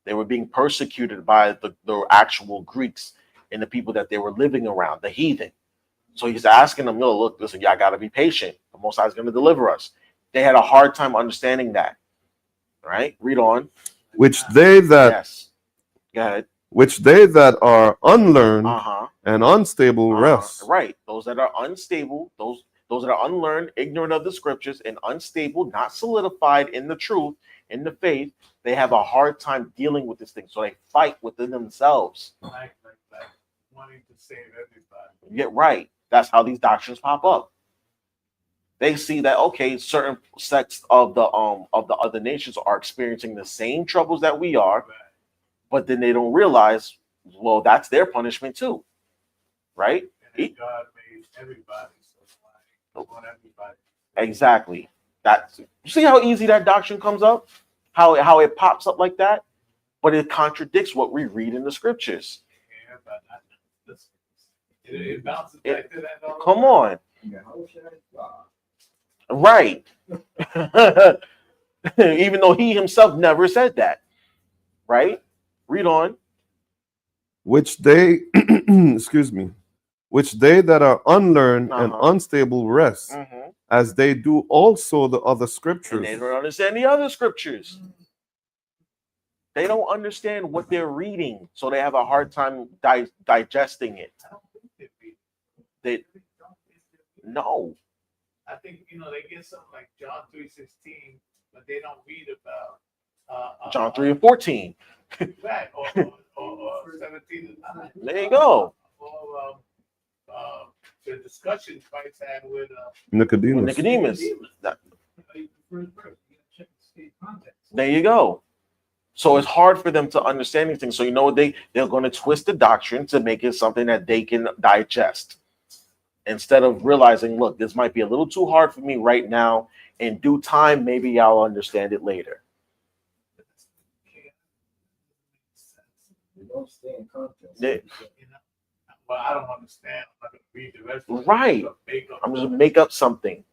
They were being persecuted by the actual Greeks and the people that they were living around, the heathen. So he's asking them, no, look, listen, y'all got to be patient. The Most High is going to deliver us. They had a hard time understanding that. Right? Read on. Which they that Yes. Go ahead. which they that are unlearned and unstable rest. Right. Those that are unstable, those that are unlearned, ignorant of the scriptures, and unstable, not solidified in the truth, in the faith, they have a hard time dealing with this thing. So they fight within themselves. Like wanting to save everybody. Get right. That's how these doctrines pop up. They see that, okay, certain sects of the other nations are experiencing the same troubles that we are, Right. but then they don't realize, well, that's their punishment too, right? And then God made everybody, so why want everybody? Exactly. That's, you see how easy that doctrine comes up, how it pops up like that, but it contradicts what we read in the scriptures. Yeah, but it bounces back to that. all the Come time. on, Yeah, how should I- right? Even though he himself never said that, right? Read on. Which they excuse me, which they that are unlearned and unstable rest, as they do also the other And scriptures. they don't understand the other scriptures. They don't understand what they're reading, so they have a hard time digesting it. I don't think they read. They no, I think they get something like John 3:16, but they don't read about John 3 and 14. right or 17 and 9. There you go. Or the discussion Christ had with Nicodemus. Nicodemus. First verse, you gotta check the state context. There you go. So it's hard for them to understand these things. So you know what they're going to twist the doctrine to make it something that they can digest. Instead of realizing, look, this might be a little too hard for me right now. In due time, maybe I'll understand it later. You don't stay in context. Yeah. Well, I don't understand. I'm not going to read the rest of it. Right. I'm I'm just make up something.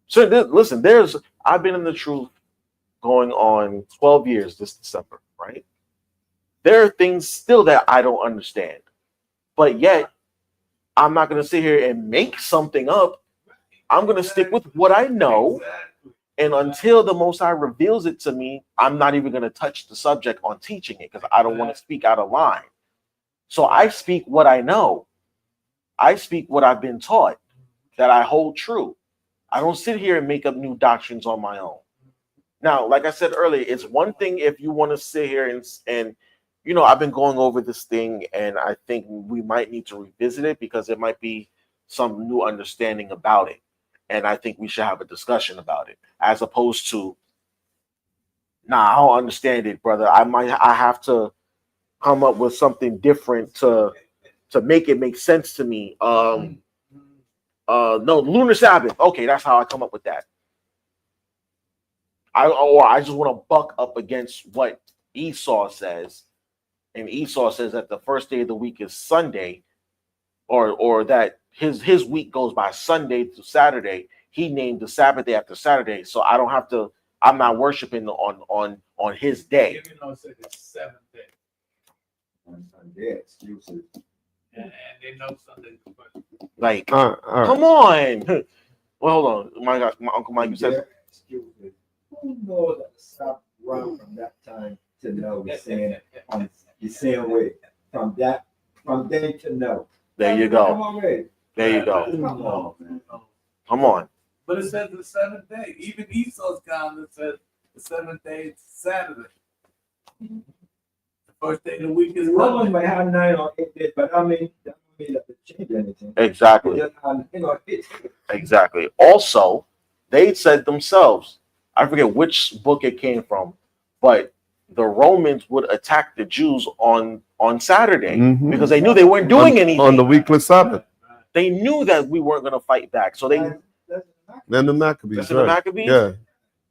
So listen, I've been in the truth going on 12 years this December, right? There are things still that I don't understand, but yet I'm not going to sit here and make something up. I'm going to stick with what I know. And until the Most High reveals it to me, I'm not even going to touch the subject on teaching it because I don't want to speak out of line. So I speak what I know. I speak what I've been taught that I hold true. I don't sit here and make up new doctrines on my own. Now, like I said earlier, it's one thing if you want to sit here and I've been going over this thing and I think we might need to revisit it because there might be some new understanding about it. And I think we should have a discussion about it as opposed to, I don't understand it, brother. I have to come up with something different to make it make sense to me. No, lunar Sabbath. Okay, that's how I come up with that. I just want to buck up against what Esau says, and Esau says that the first day of the week is Sunday, or that his week goes by Sunday to Saturday. He named the Sabbath day after Saturday, so I don't have to. I'm not worshiping on his day. Even though it said it's 7th day, Yeah, excuses. and they know Sunday. Like, All right. come on. Well, hold on. My gosh, my Uncle Mike, you said Yeah, excuses. Who knows that the South run from that time to now? You're saying wait from then to now. there you Come go. on, wait. There you go. Come on, man. Come on. But it says the 7th day. Even Esau's calendar says the 7th day is Saturday. The first day of the week is Romans Monday. might have 9 or 8 days, but I mean that don't mean that they change anything. Exactly. They just have, it's Exactly. Also, they said themselves, I forget which book it came from, but the Romans would attack the Jews on Saturday Mhm. because they knew they weren't doing anything. On the weekly Sabbath. They knew that we weren't going to fight back. So they, Then the Maccabees. That's in the right. Maccabees? Yeah.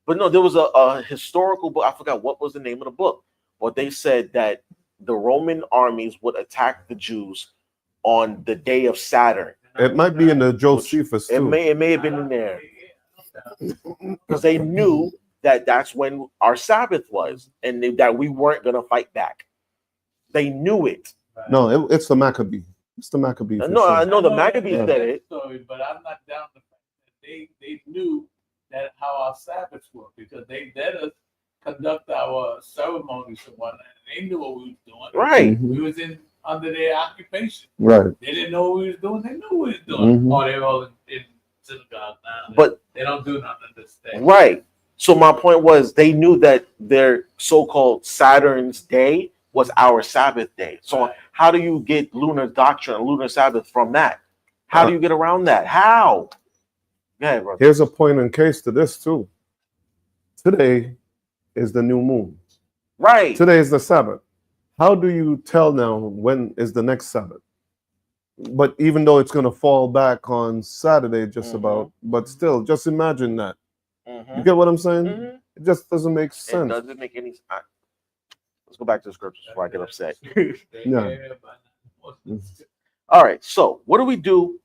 but no, there was a historical book. I forgot what was the name of the book, but they said that the Roman armies would attack the Jews on the day of Saturn. It might be in the Josephus It too. may have been in there because they knew that that's when our Sabbath was, and that we weren't going to fight back. They knew it. No, it's the Maccabee. It's the Maccabee. for No, sure. I know the Maccabees Yeah. said it. Story, but I'm not down the fact that they knew that how our Sabbaths were because they let us conduct our ceremonies and whatnot. They knew what we was doing. Right. Mhm. We was under their occupation. Right. They didn't know what we was doing. They knew what we was doing. Mhm. Oh, they're all in synagogue now. But they don't do nothing this day. right. So my point was they knew that their so-called Saturn's day was our Sabbath day. So Right. how do you get lunar doctrine, lunar Sabbath from that? How do you get around that? How? Yeah, bro. Here's a point in case to this too. Today is the new moon. Right. Today is the Sabbath. How do you tell now when is the next Sabbath? But even though it's going to fall back on Saturday, just Mhm. about, but still, just imagine that. Mhm. You get what I'm saying? Mhm. It just doesn't make It sense. doesn't make any sense. Let's go back to the scriptures before I get upset. Yeah. All right. So what do we do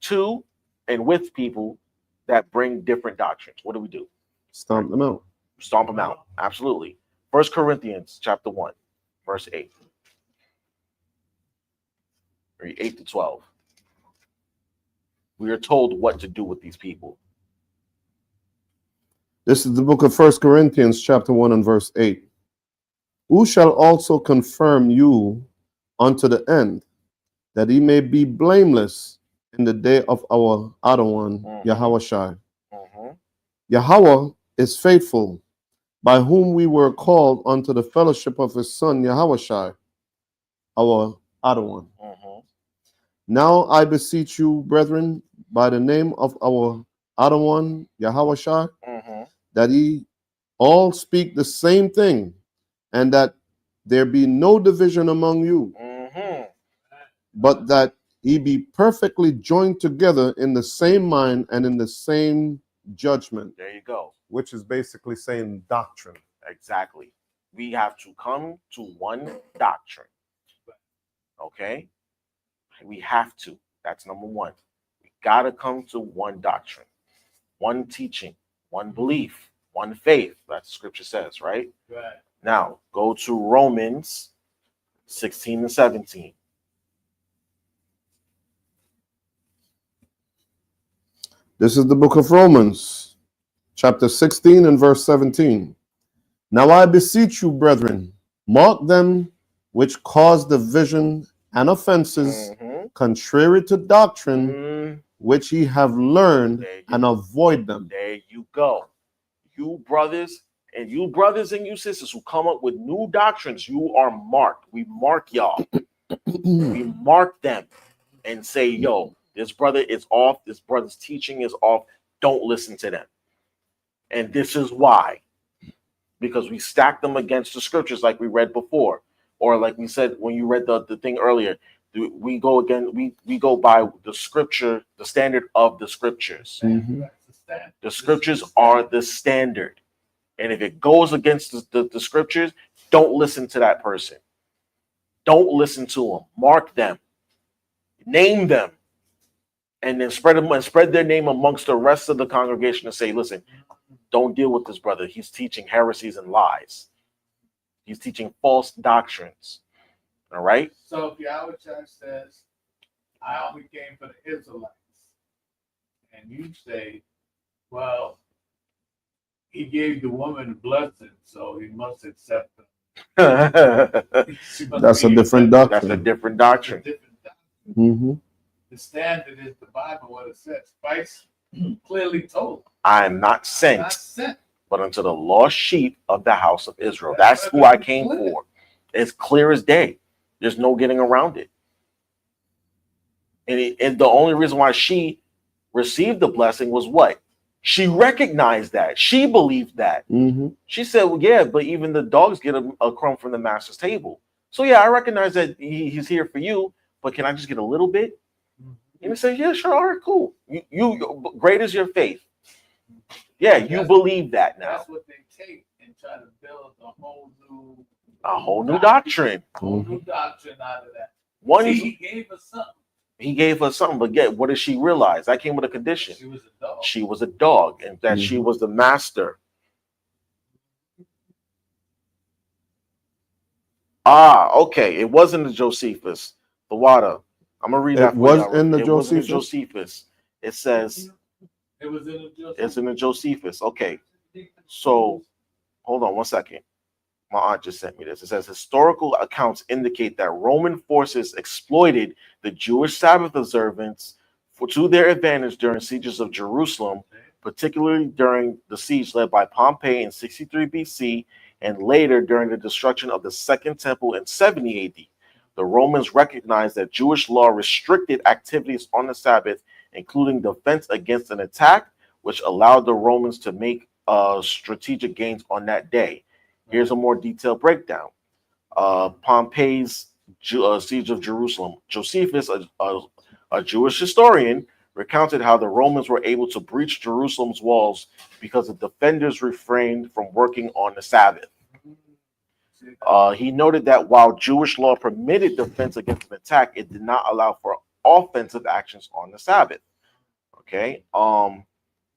to and with people that bring different doctrines? What do we do? Stomp them out. Stomp them out. Absolutely. 1 Corinthians chapter 1, verse 8. Or 8 to 12. We are told what to do with these people. This is the book of 1 Corinthians, chapter 1 and verse 8. Who shall also confirm you unto the end, that he may be blameless in the day of our Adonai, Mhm. Yahweh Shai. Mhm. Yahweh is faithful, by whom we were called unto the fellowship of his Son, Yahweh Shai, our Adonai. Mhm. Now I beseech you, brethren, by the name of our Adonai, Yahweh Shai, Mhm. that ye all speak the same thing, and that there be no division among you, Mhm. but that ye be perfectly joined together in the same mind and in the same judgment, There you go. which is basically saying doctrine. Exactly. We have to come to one doctrine. Okay? We have to. That's number one. We got to come to one doctrine, one teaching, one belief, one faith. That's what scripture says, right? Right. Now, go to Romans 16 and 17. This is the book of Romans, chapter 16 and verse 17. Now I beseech you, brethren, mark them which cause division and offenses Mhm. contrary to doctrine, Mm, which ye have learned, There you and avoid them. There you go. You brothers and you sisters who come up with new doctrines, you are marked. We mark y'all. We mark them and say, yo, this brother is off. This brother's teaching is off. Don't listen to them. And this is why. Because we stack them against the scriptures like we read before. Or like we said when you read the thing earlier. We go again, we go by the scripture, the standard of the scriptures. Mhm. The scriptures are the standard. And if it goes against the scriptures, don't listen to that person. Don't listen to them. Mark them. Name them. And then spread their name amongst the rest of the congregation and say, listen, don't deal with this brother. He's teaching heresies and lies. He's teaching false doctrines. All right? So if Yahweh Shai says, I only came for the Israelites, and you say, well, he gave the woman a blessing, so he must accept them. That's a different That's a doctrine. different doctrine. Mhm. The standard is the Bible, what it says. Christ clearly told. I am not sent, Not sent. but unto the lost sheep of the house of Israel. That's who I came for. It's clear as day. There's no getting around it. And the only reason why she received the blessing was what? She recognized that. She believed that. Mhm. She said, well, yeah, but even the dogs get a crumb from the master's table. So yeah, I recognize that he's here for you, but can I just get a little bit? And he said, yeah, sure, all right, cool. You great is your faith. Yeah, you believe that now. That's what they take and try to build a whole new A whole new doctrine. Whole new doctrine out of that. One See, is he gave us something. he gave her something, but yet what did she realize? That came with a condition. She was a dog. She was a dog, and that she was the master. Okay. It wasn't the Josephus. The water. I'm gonna read that. It was y'all. in the It wasn't the Josephus? Josephus. It says It was in the it's in the Josephus. Okay. So hold on one second. My aunt just sent me this. It says historical accounts indicate that Roman forces exploited the Jewish Sabbath observance to their advantage during sieges of Jerusalem, particularly during the siege led by Pompey in 63 BC and later during the destruction of the Second Temple in 70 AD. The Romans recognized that Jewish law restricted activities on the Sabbath, including defense against an attack, which allowed the Romans to make strategic gains on that day. Here's a more detailed breakdown. Pompey's siege of Jerusalem. Josephus, a Jewish historian, recounted how the Romans were able to breach Jerusalem's walls because the defenders refrained from working on the Sabbath. He noted that while Jewish law permitted defense against an attack, it did not allow for offensive actions on the Sabbath. Okay.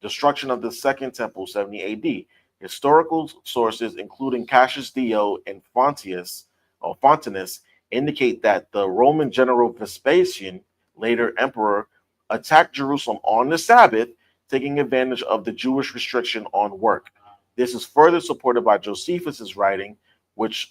Destruction of the Second Temple, 70 AD. Historical sources, including Cassius Dio and Fontanus, indicate that the Roman general Vespasian, later emperor, attacked Jerusalem on the Sabbath, taking advantage of the Jewish restriction on work. This is further supported by Josephus's writings, which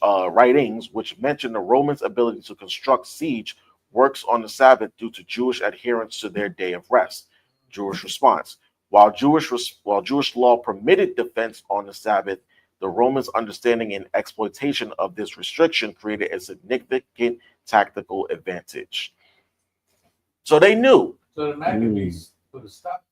mention the Romans' ability to construct siege works on the Sabbath due to Jewish adherence to their day of rest. Jewish response. While Jewish law permitted defense on the Sabbath, the Romans' understanding and exploitation of this restriction created a significant tactical advantage. So they knew. So the Maccabees put a stop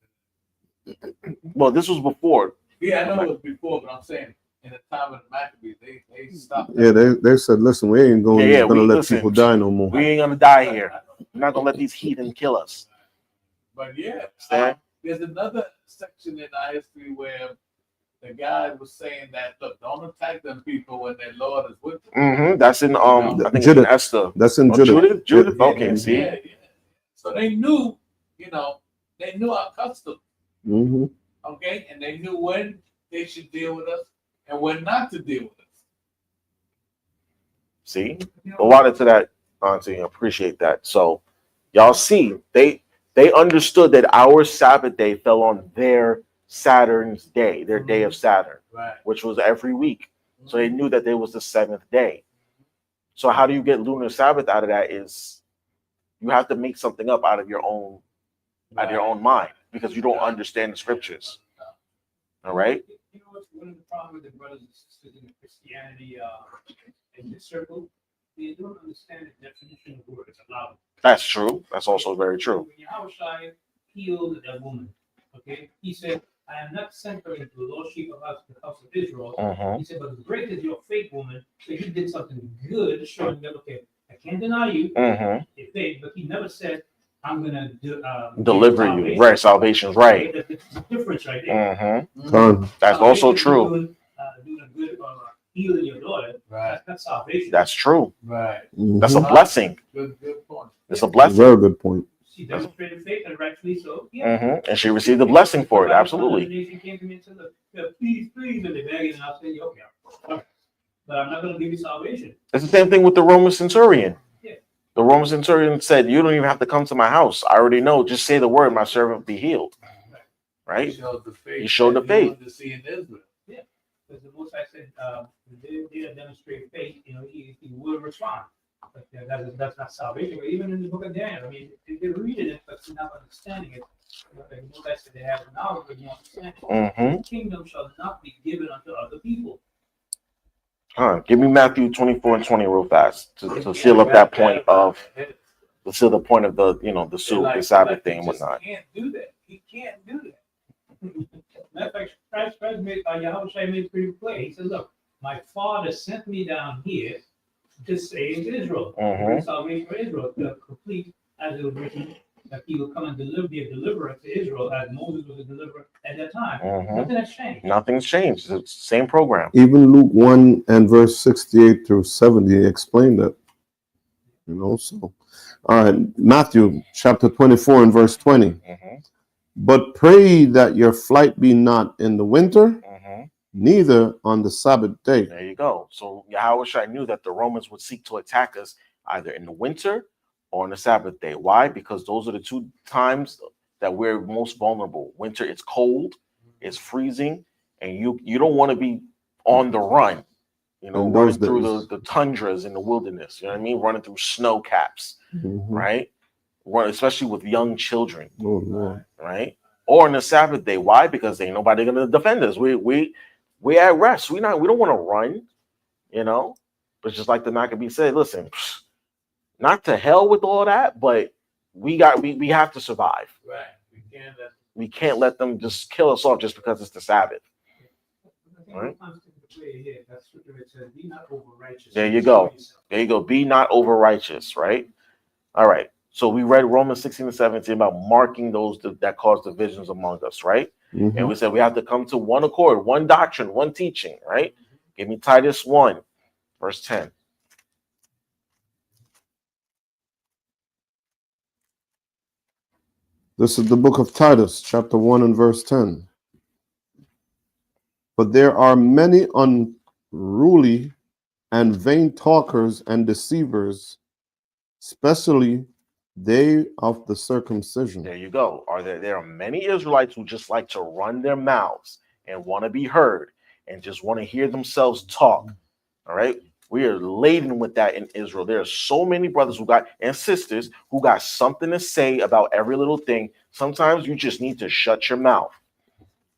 to it. Well, this was before. Yeah, I know it was before, but I'm saying in the time of the Maccabees, they stopped. Yeah, they said, listen, we ain't gonna let people die no more. We ain't gonna die here. We're not gonna let these heathen kill us. But yeah, Understand? there's another section in our history where the guy was saying that, look, don't attack them people when their Lord is with them. That's in I think it's in Judith. Esther. That's in Oh, Judith. Judith. Yeah. Okay, see. Yeah. So they knew, they knew our custom, Mhm. okay, and they knew when they should deal with us and when not to deal with us. See, a lot to that, Auntie. Appreciate that. So, y'all see, they understood that our Sabbath day fell on their Saturn's day, their day of Saturn, Right. which was every week. So they knew that there was the seventh day. So how do you get lunar Sabbath out of that? Is you have to make something up out of your own mind because you don't understand the scriptures. All right. You know what's one of the problems with the brothers and sisters in Christianity in this circle? They don't understand the definition of words allowed. That's true. That's also very true. When Yahushua healed that woman, okay, he said, I am not sent her into the lost sheep of the house of Israel. He said, but great is your faith, woman. So he did something good, showing that, okay, I can't deny you your faith, but he never said, I'm going to deliver you. Right. Salvation's right. There's a difference right there. That's also true. Doing a good healing your daughter, Right. That's salvation. That's true. Right. That's a blessing. Good point. It's a blessing. Very good point. She demonstrated faith, and rightfully so. Yeah. And she received a blessing for it. Absolutely. She came to me and said, look, please, and they begged, and I'll say, okay, but I'm not going to give you salvation. It's the same thing with the Roman centurion. Yeah. The Roman centurion said, you don't even have to come to my house. I already know. Just say the word, my servant will be healed. Right? He showed the faith. He showed the that he faith. wanted to see in Israel. Yeah. Because the most I said, they demonstrate faith, he will respond. But that's not salvation. But even in the book of Daniel, I mean, they read it, but they're not understanding it. The most I said, they have knowledge, but you understand it. The kingdom shall not be given unto other people. Give me Matthew 24 and 20 real fast to seal up that point of the the soup, the Sabbath thing and whatnot. He can't do that. He can't do that. Matter of fact, Christ made Yahushua made pretty clear. He said, look, my Father sent me down here to save Israel. Salvation for Israel, to complete as it was written that he would come and be a deliverer to Israel as Moses was a deliverer at that time. Mhm. Nothing has changed. Nothing's changed. It's the same program. Even Luke 1 and verse 68 through 70 explain that. You know, so all right, Matthew chapter 24 and verse 20. Mm-hmm. But pray that your flight be not in the winter, Mm-hmm. neither on the Sabbath day. There you go. So Yahushua knew that the Romans would seek to attack us either in the winter or on the Sabbath day. Why? Because those are the two times that we're most vulnerable. Winter, it's cold, it's freezing, and you don't want to be on the run, you know, In running those through days. the tundras in the wilderness. You know what I mean? Running through snow caps, Mhm. right? Especially with young children, Oh, Lord. right? Or on the Sabbath day. Why? Because ain't nobody gonna defend us. We at rest. We don't want to run, you know. But just like the Maccabee said, listen, not to hell with all that, but we have to survive. Right. We can't let them just kill us off just because it's the Sabbath. Right. There you go. There you go. Be not over righteous, right? All right. So we read Romans 16 and 17 about marking those that cause divisions among us, right? Mhm. And we said we have to come to one accord, one doctrine, one teaching, right? Give me Titus 1, verse 10. This is the book of Titus, chapter 1 and verse 10. But there are many unruly and vain talkers and deceivers, especially they of the circumcision. There you go. There are many Israelites who just like to run their mouths and want to be heard and just want to hear themselves talk. All right. We are laden with that in Israel. There are so many brothers and sisters who got something to say about every little thing. Sometimes you just need to shut your mouth.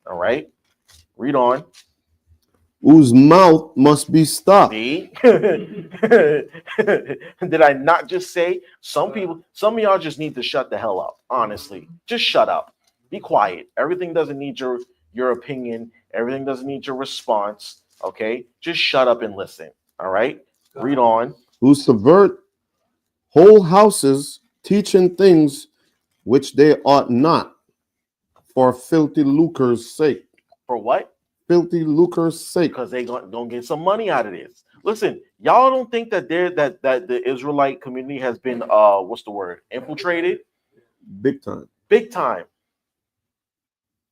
All right. Read on. Whose mouth must be stopped. See? Did I not just say some of y'all just need to shut the hell up? Honestly, just shut up. Be quiet. Everything doesn't need your opinion. Everything doesn't need your response. Okay, just shut up and listen. All right, read on. Who subvert whole houses, teaching things which they ought not, for filthy lucre's sake. For what? Filthy lucre's sake. Because they gonna get some money out of this. Listen, y'all don't think that that the Israelite community has been what's the word? Infiltrated? Big time. Big time.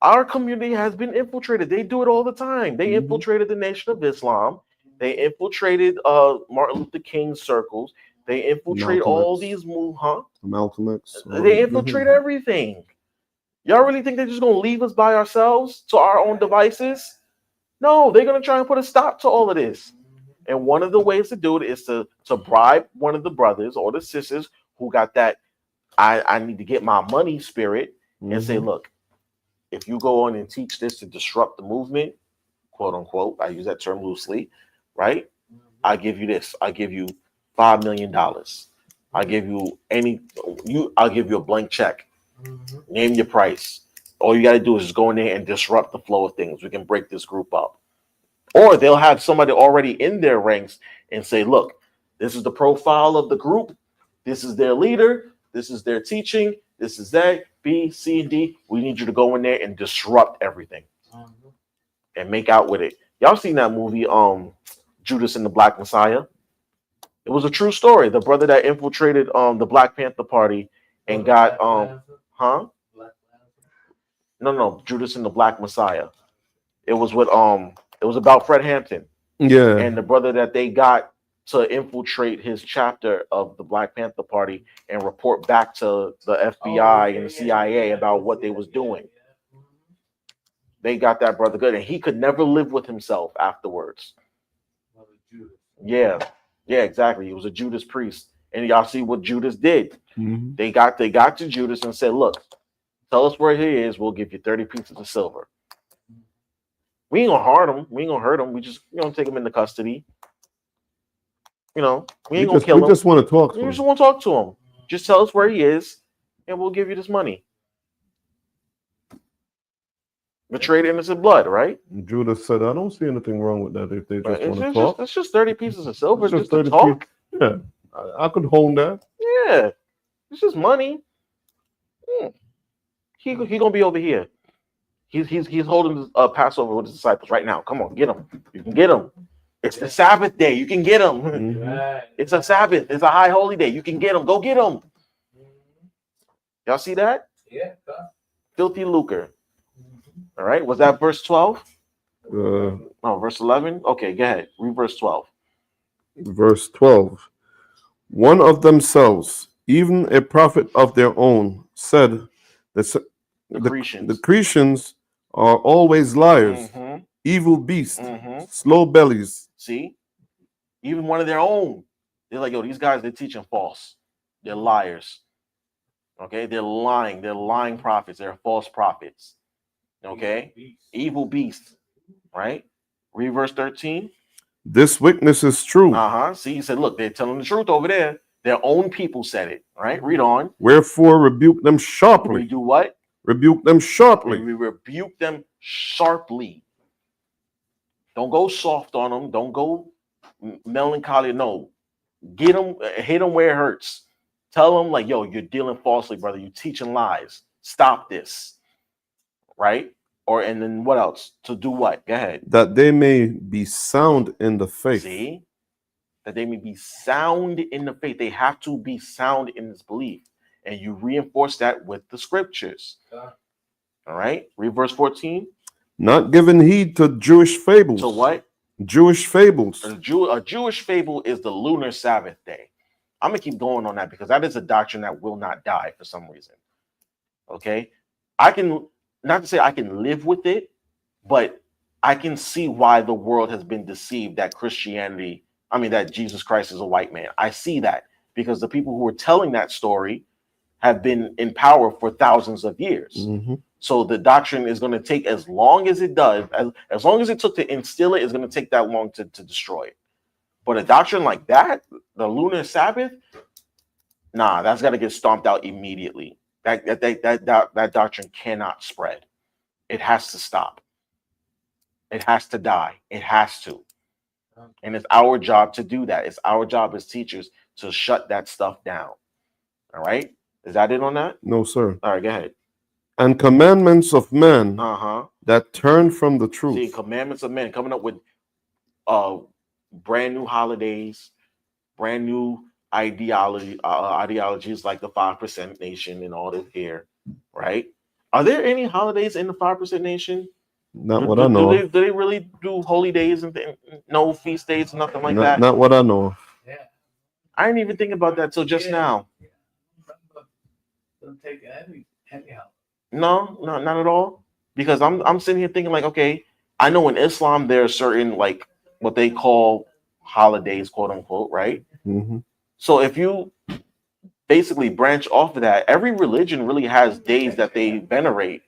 Our community has been infiltrated. They do it all the time. They infiltrated the Nation of Islam. They infiltrated Martin Luther King's circles. They infiltrate all these Malcolm X. They infiltrate everything. Y'all really think they're just gonna leave us by ourselves to our own devices? No, they're gonna try and put a stop to all of this. And one of the ways to do it is to bribe one of the brothers or the sisters who got that I need to get my money spirit and say, look, if you go on and teach this to disrupt the movement, quote unquote, I use that term loosely, right? I give you this. I give you $5 million. I give you I'll give you a blank check. Name your price. All you got to do is just go in there and disrupt the flow of things. We can break this group up. Or they'll have somebody already in their ranks and say, look, this is the profile of the group. This is their leader. This is their teaching. This is that. B, C, and D. We need you to go in there and disrupt everything and make out with it. Y'all seen that movie, Judas and the Black Messiah? It was a true story. The brother that infiltrated the Black Panther Party and got No, Judas and the Black Messiah. It was with it was about Fred Hampton. Yeah. And the brother that they got to infiltrate his chapter of the Black Panther Party and report back to the FBI and the CIA about what they was doing. They got that brother good, and he could never live with himself afterwards. Yeah, exactly. He was a Judas priest, and y'all see what Judas did. They got to Judas and said, "Look, tell us where he is. We'll give you 30 pieces of silver. We ain't gonna harm him. We ain't gonna hurt him. We just take him into custody. We ain't gonna kill him. We just want to talk to him. We just want to talk to him. Just tell us where he is, and we'll give you this money." Betrayed innocent blood, right? Judas said, "I don't see anything wrong with that if they just want to talk. It's just 30 pieces of silver It's just to talk. Yeah, I could hold that. Yeah, it's just money. He gonna be over here. He's holding Passover with his disciples right now. Come on, get him. You can get him. It's the Sabbath day. You can get him. Right. It's a Sabbath. It's a high holy day. You can get him. Go get him. Y'all see that? Yeah. Filthy lucre. All right. Was that verse 12? Uh, Oh, verse 11. Okay, go ahead. Read verse 12. verse 12. One of themselves, even a prophet of their own, said that The Cretians. the Cretians are always liars, Mhm, evil beasts, mhm. slow bellies. See? Even one of their own. They're like, yo, these guys, they're teaching false. They're liars. Okay? They're lying. They're lying prophets. They're false prophets. Okay? Evil beasts. Right? Read verse 13. This witness is true. See, he said, look, they're telling the truth over there. Their own people said it. Right? Read on. Wherefore rebuke them We sharply. do what? Rebuke them sharply. We rebuke them sharply. Don't go soft on them. Don't go melancholy. No. Get them, hit them where it hurts. Tell them, like, yo, you're dealing falsely, brother. You're teaching lies. Stop this. Right? And then what else? To do what? Go ahead. That they may be sound in the faith. See? That they may be sound in the faith. They have to be sound in this belief. And you reinforce that with the scriptures. All right? Read verse 14. Not giving heed to Jewish fables. So what? Jewish fables. A Jewish fable is the lunar Sabbath day. I'm going to keep going on that because that is a doctrine that will not die for some reason. Okay? I can, not to say I can live with it, but I can see why the world has been deceived that that Jesus Christ is a white man. I see that because the people who are telling that story have been in power for thousands of years. Mhm. So the doctrine is going to take as long as it does, as long as it took to instill it, it's going to take that long to destroy it. But a doctrine like that, the lunar Sabbath, nah, that's got to get stomped out immediately. That doctrine cannot spread. It has to stop. It has to die. It has to. And it's our job to do that. It's our job as teachers to shut that stuff down. All right? Is that it on that? No, sir. All right, go ahead. And commandments of men that turn from the truth. See, commandments of men coming up with brand new holidays, brand new ideologies like the 5% Nation and all this here, right? Are there any holidays in the 5% Nation? Not what I know. Do they really do holy days and no feast days, nothing like that? Not what I know of. Yeah. I didn't even think about that till just now. Don't take any help. No, not at all. Because I'm sitting here thinking like, okay, I know in Islam there are certain like what they call holidays, quote unquote, right? Mm-hmm. So if you basically branch off of that, every religion really has days that they venerate.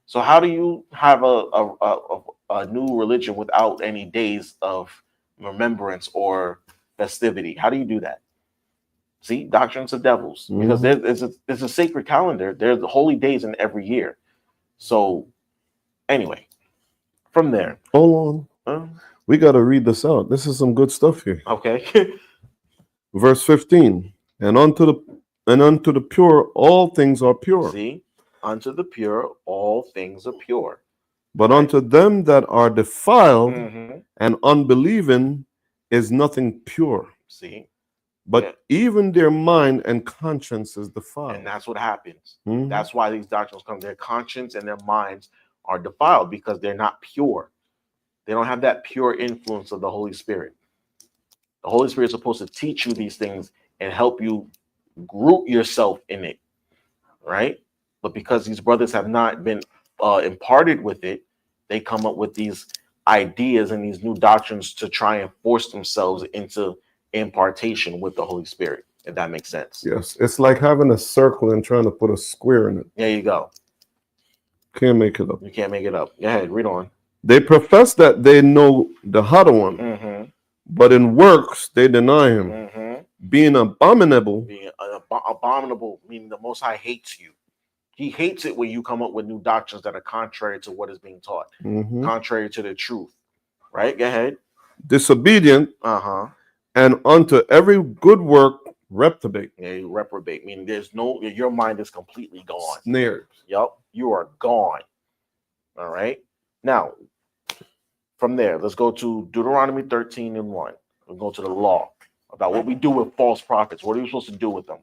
So how do you have a new religion without any days of remembrance or festivity? How do you do that? See, doctrines of devils, because there's a sacred calendar. There's holy days in every year. So anyway, from there. Hold on. We got to read this out. This is some good stuff here. Okay. Verse 15. And unto the pure all things are pure. See, unto the pure all things are pure. But unto them that are defiled and unbelieving is nothing pure. See. But even their mind and conscience is defiled. And that's what happens. That's why these doctrines come. Their conscience and their minds are defiled because they're not pure. They don't have that pure influence of the Holy Spirit. The Holy Spirit is supposed to teach you these things and help you root yourself in it, right? But because these brothers have not been imparted with it, they come up with these ideas and these new doctrines to try and force themselves into impartation with the Holy Spirit, if that makes sense. Yes, it's like having a circle and trying to put a square in it. There you go. Can't make it up. You can't make it up. Go ahead, read on. They profess that they know the Hotter One, but in works they deny him, being abominable. Being abominable, meaning the Most High hates you. He hates it when you come up with new doctrines that are contrary to what is being taught, contrary to the truth. Right? Go ahead. Disobedient, and unto every good work reprobate, A reprobate, meaning your mind is completely gone. snared. Yup, you are gone. All right. Now, from there, let's go to Deuteronomy 13:1. We'll go to the law about what we do with false prophets. What are we supposed to do with them?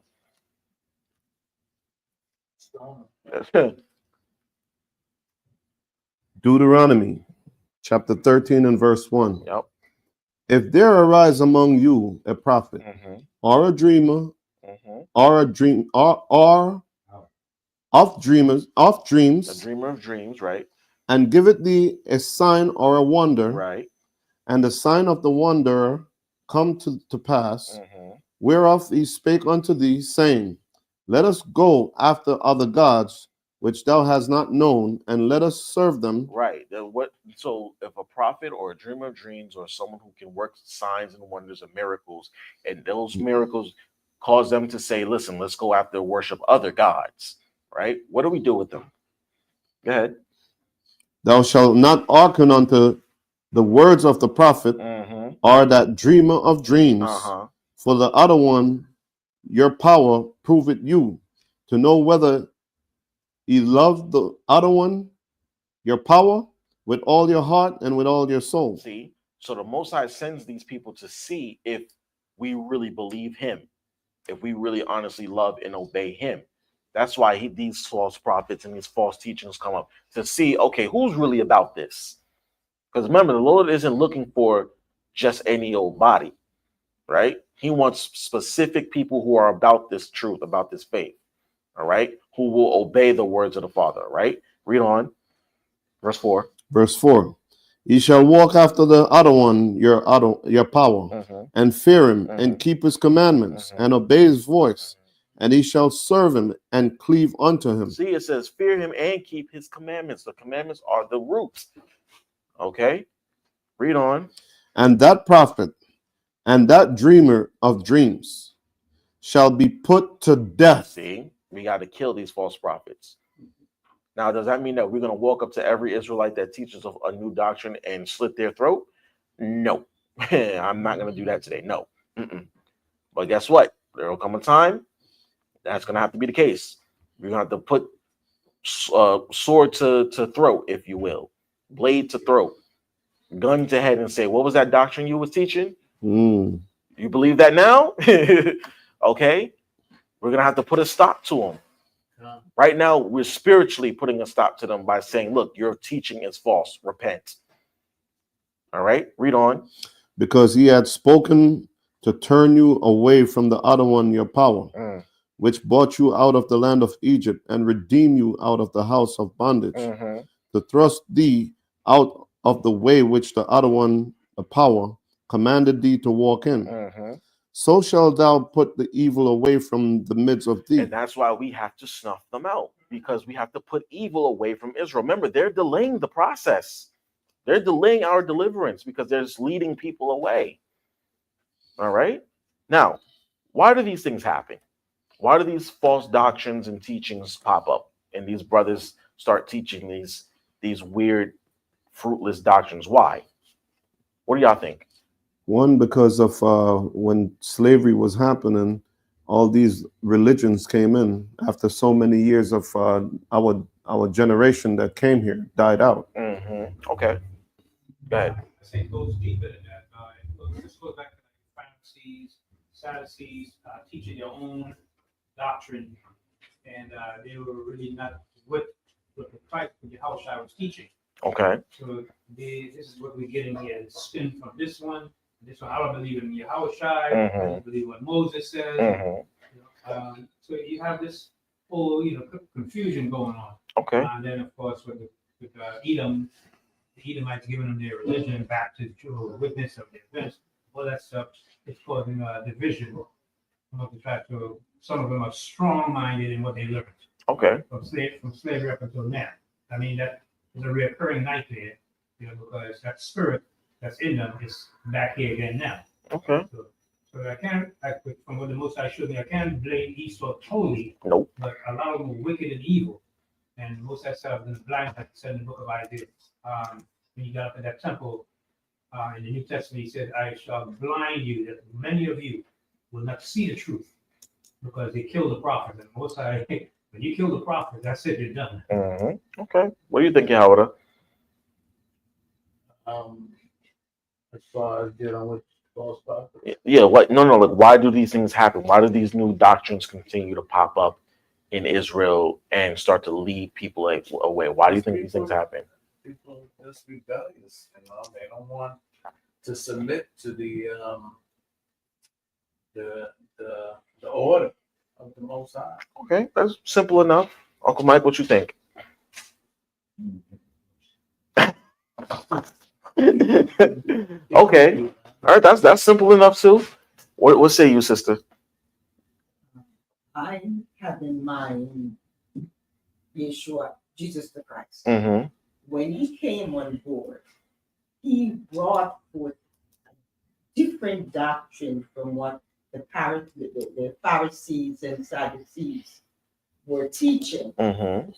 Deuteronomy chapter 13 and verse 1. Yep. If there arise among you a prophet or a dreamer or a dream or of dreams, A dreamer of dreams, right? and giveth thee a sign or a wonder, Right. and the sign of the wonder come to pass, whereof he spake unto thee, saying, let us go after other gods which thou hast not known, and let us serve them. Right. So if a prophet or a dreamer of dreams or someone who can work signs and wonders and miracles, and those miracles cause them to say, listen, let's go after worship other gods, right? What do we do with them? Go ahead. Thou shalt not hearken unto the words of the prophet or that dreamer of dreams, for the other one, your power proveth you to know whether ye love the other one, your power, with all your heart and with all your soul. See, so the Most High sends these people to see if we really believe him, if we really honestly love and obey him. That's why these false prophets and these false teachings come up to see, okay, who's really about this? Because remember, the Lord isn't looking for just any old body, right? He wants specific people who are about this truth, about this faith, all right? Who will obey the words of the Father, right? Read on. Verse 4. Verse 4. Ye shall walk after the other one, your power, and fear him, and keep his commandments, and obey his voice, and he shall serve him and cleave unto him. See, it says, fear him and keep his commandments. The commandments are the roots. Okay? Read on. And that prophet and that dreamer of dreams shall be put to death. See, we got to kill these false prophets. Now, does that mean that we're going to walk up to every Israelite that teaches a new doctrine and slit their throat? No. I'm not going to do that today. No. But guess what? There will come a time that's going to have to be the case. We're going to have to put sword to throat, if you will. Blade to throat. Gun to head and say, what was that doctrine you was teaching? You believe that now? Okay. We're going to have to put a stop to them. Right now, we're spiritually putting a stop to them by saying, look, your teaching is false. Repent. All right. Read on. Because he had spoken to turn you away from the other one, your power, which brought you out of the land of Egypt and redeemed you out of the house of bondage, to thrust thee out of the way which the other one, the power, commanded thee to walk in. So shalt thou put the evil away from the midst of thee. And that's why we have to snuff them out, because we have to put evil away from Israel. Remember, they're delaying the process. They're delaying our deliverance because they're just leading people away. All right. Now, why do these things happen? Why do these false doctrines and teachings pop up and these brothers start teaching these weird, fruitless doctrines? Why? What do y'all think? One, because of when slavery was happening, all these religions came in after so many years of our generation that came here died out. Okay. Go ahead. I say it goes deeper than that. This goes back to Pharisees, Sadducees, teaching their own doctrine, and they were really not what the Christ, what Yahushua was teaching. Okay. So this is what we're getting here. It's spin from this one. This one, I don't believe in Yahushua. I don't believe what Moses says. So you have this whole, confusion going on. Okay. And then, of course, with Edom, the Edomites giving them their religion back to the true witness of their events. All that stuff is causing a division. Some of them are strong-minded in what they learned. Okay. From slavery up until now. I mean, that is a recurring nightmare, because that spirit that's in them is back here again now. Okay. So I can't, from what the Most High showed me, I can't blame Esau totally. Nope. But a lot of them were wicked and evil. And the Most High said, "I'm blind," like he said in the book of Isaiah. When you got up at that temple in the New Testament, he said, "I shall blind you, that many of you will not see the truth." because they killed the prophet. And most I, when you kill the prophet, that's it, you're done. Okay. What do you think, Howard? As far as dealing with false prophets. Yeah, what? No, no. Like, why do these things happen? Why do these new doctrines continue to pop up in Israel and start to lead people away? Why do you think these things happen? People are just rebellious, they don't want to submit to the order of the Most High. Okay, that's simple enough. Uncle Mike, what you think? Okay, all right. That's simple enough too. What say you, sister? I have in mind Yeshua, Jesus the Christ. Mm-hmm. When he came on board, he brought forth a different doctrine from what the Pharisees and Sadducees were teaching. Mm-hmm.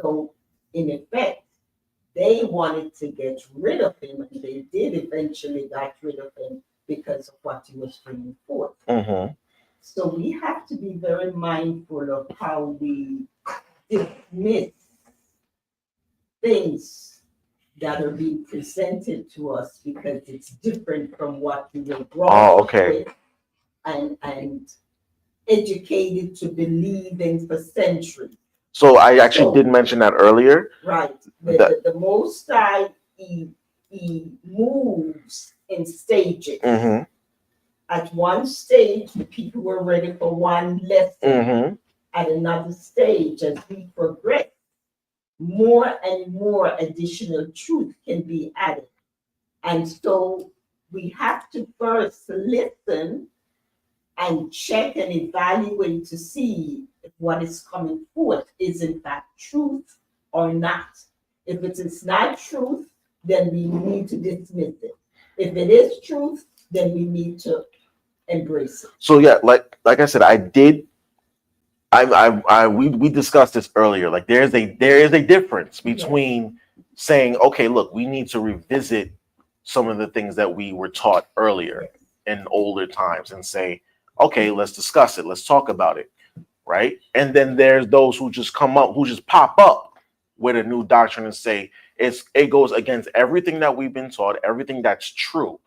So, in effect, they wanted to get rid of him, and they did eventually got rid of him because of what he was bringing forth. Mm-hmm. So we have to be very mindful of how we dismiss things that are being presented to us because it's different from what we were brought Oh, up okay. with and educated to believe in for centuries. So I actually did mention that earlier. Right. The Most High, he moves in stages. Mm-hmm. At one stage, the people were ready for one lesson. Mm-hmm. At another stage, as we progress, more and more additional truth can be added. And so we have to first listen and check and evaluate to see if what is coming forth is in fact truth or not. If it is not truth, then we need to dismiss it. If it is truth, then we need to embrace it. So yeah, like I said, we discussed this earlier. Like there is a difference between saying, okay, look, we need to revisit some of the things that we were taught earlier in older times and say, okay, let's discuss it, let's talk about it, right? And then there's those who just pop up with a new doctrine and say it goes against everything that we've been taught, everything that's true,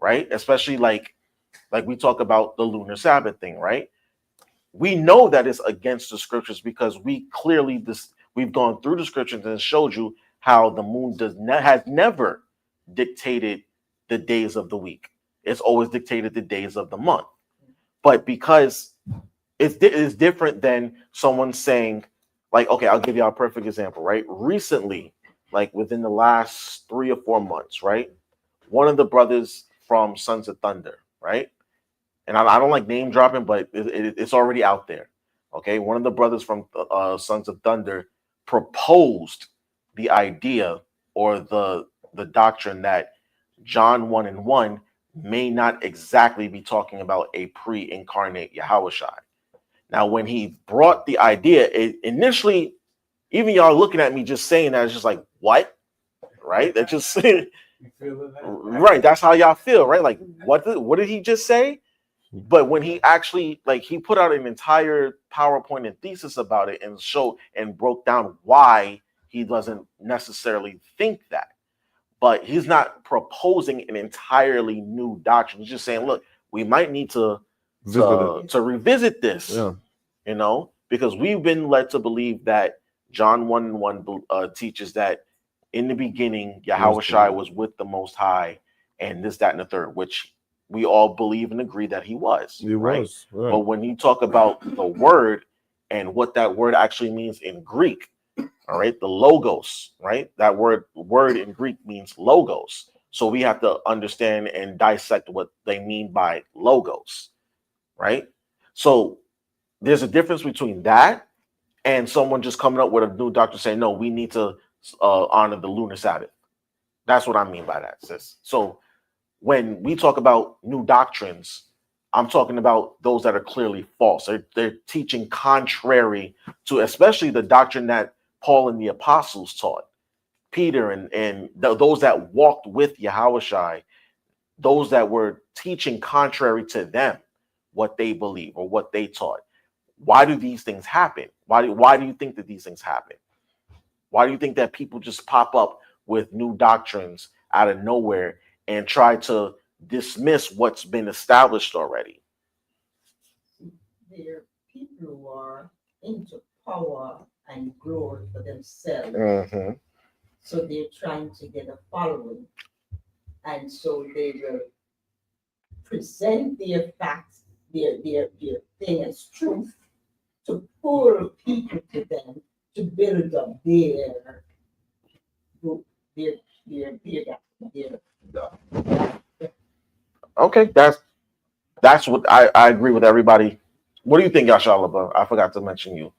right? Especially like we talk about the lunar Sabbath thing, right? We know that it's against the scriptures because we've gone through the scriptures and showed you how the moon has never dictated the days of the week. It's always dictated the days of the month. But because it's different than someone saying, like, okay, I'll give you a perfect example, right? Recently, like within the last 3 or 4 months, right? One of the brothers from Sons of Thunder, right? And I don't like name dropping, but it's already out there. Okay, one of the brothers from Sons of Thunder proposed the idea or the doctrine that John 1:1 may not exactly be talking about a pre-incarnate Yahushua. Now, when he brought the idea, initially, even y'all looking at me just saying that, it's just like, what? Right? That just right. That's how y'all feel, right? Like, what did he just say? But when he actually, like, he put out an entire PowerPoint and thesis about it and showed and broke down why he doesn't necessarily think that. But he's not proposing an entirely new doctrine. He's just saying, look, we might need to revisit this, because we've been led to believe that John 1:1 teaches that in the beginning, Yahushua was with the Most High and this, that, and the third, which we all believe and agree that he was. Right? But when you talk about the word and what that word actually means in Greek, all right, the logos, right? That word in Greek means logos. So we have to understand and dissect what they mean by logos, right? So there's a difference between that and someone just coming up with a new doctrine saying, no, we need to honor the lunar Sabbath. That's what I mean by that, sis. So when we talk about new doctrines, I'm talking about those that are clearly false. They're teaching contrary to especially the doctrine that Paul and the apostles taught, Peter and those that walked with Yahushua, those that were teaching contrary to them, what they believe or what they taught. why do these things happen? Why do you think that these things happen? Why do you think that people just pop up with new doctrines out of nowhere and try to dismiss what's been established already? There are people who are into power and glory for themselves. Mm-hmm. So they're trying to get a following. And so they will present their facts, their thing as truth to pull people to them to build up their group, their Okay, that's what I agree with everybody. What do you think, Yashalaba? I forgot to mention you.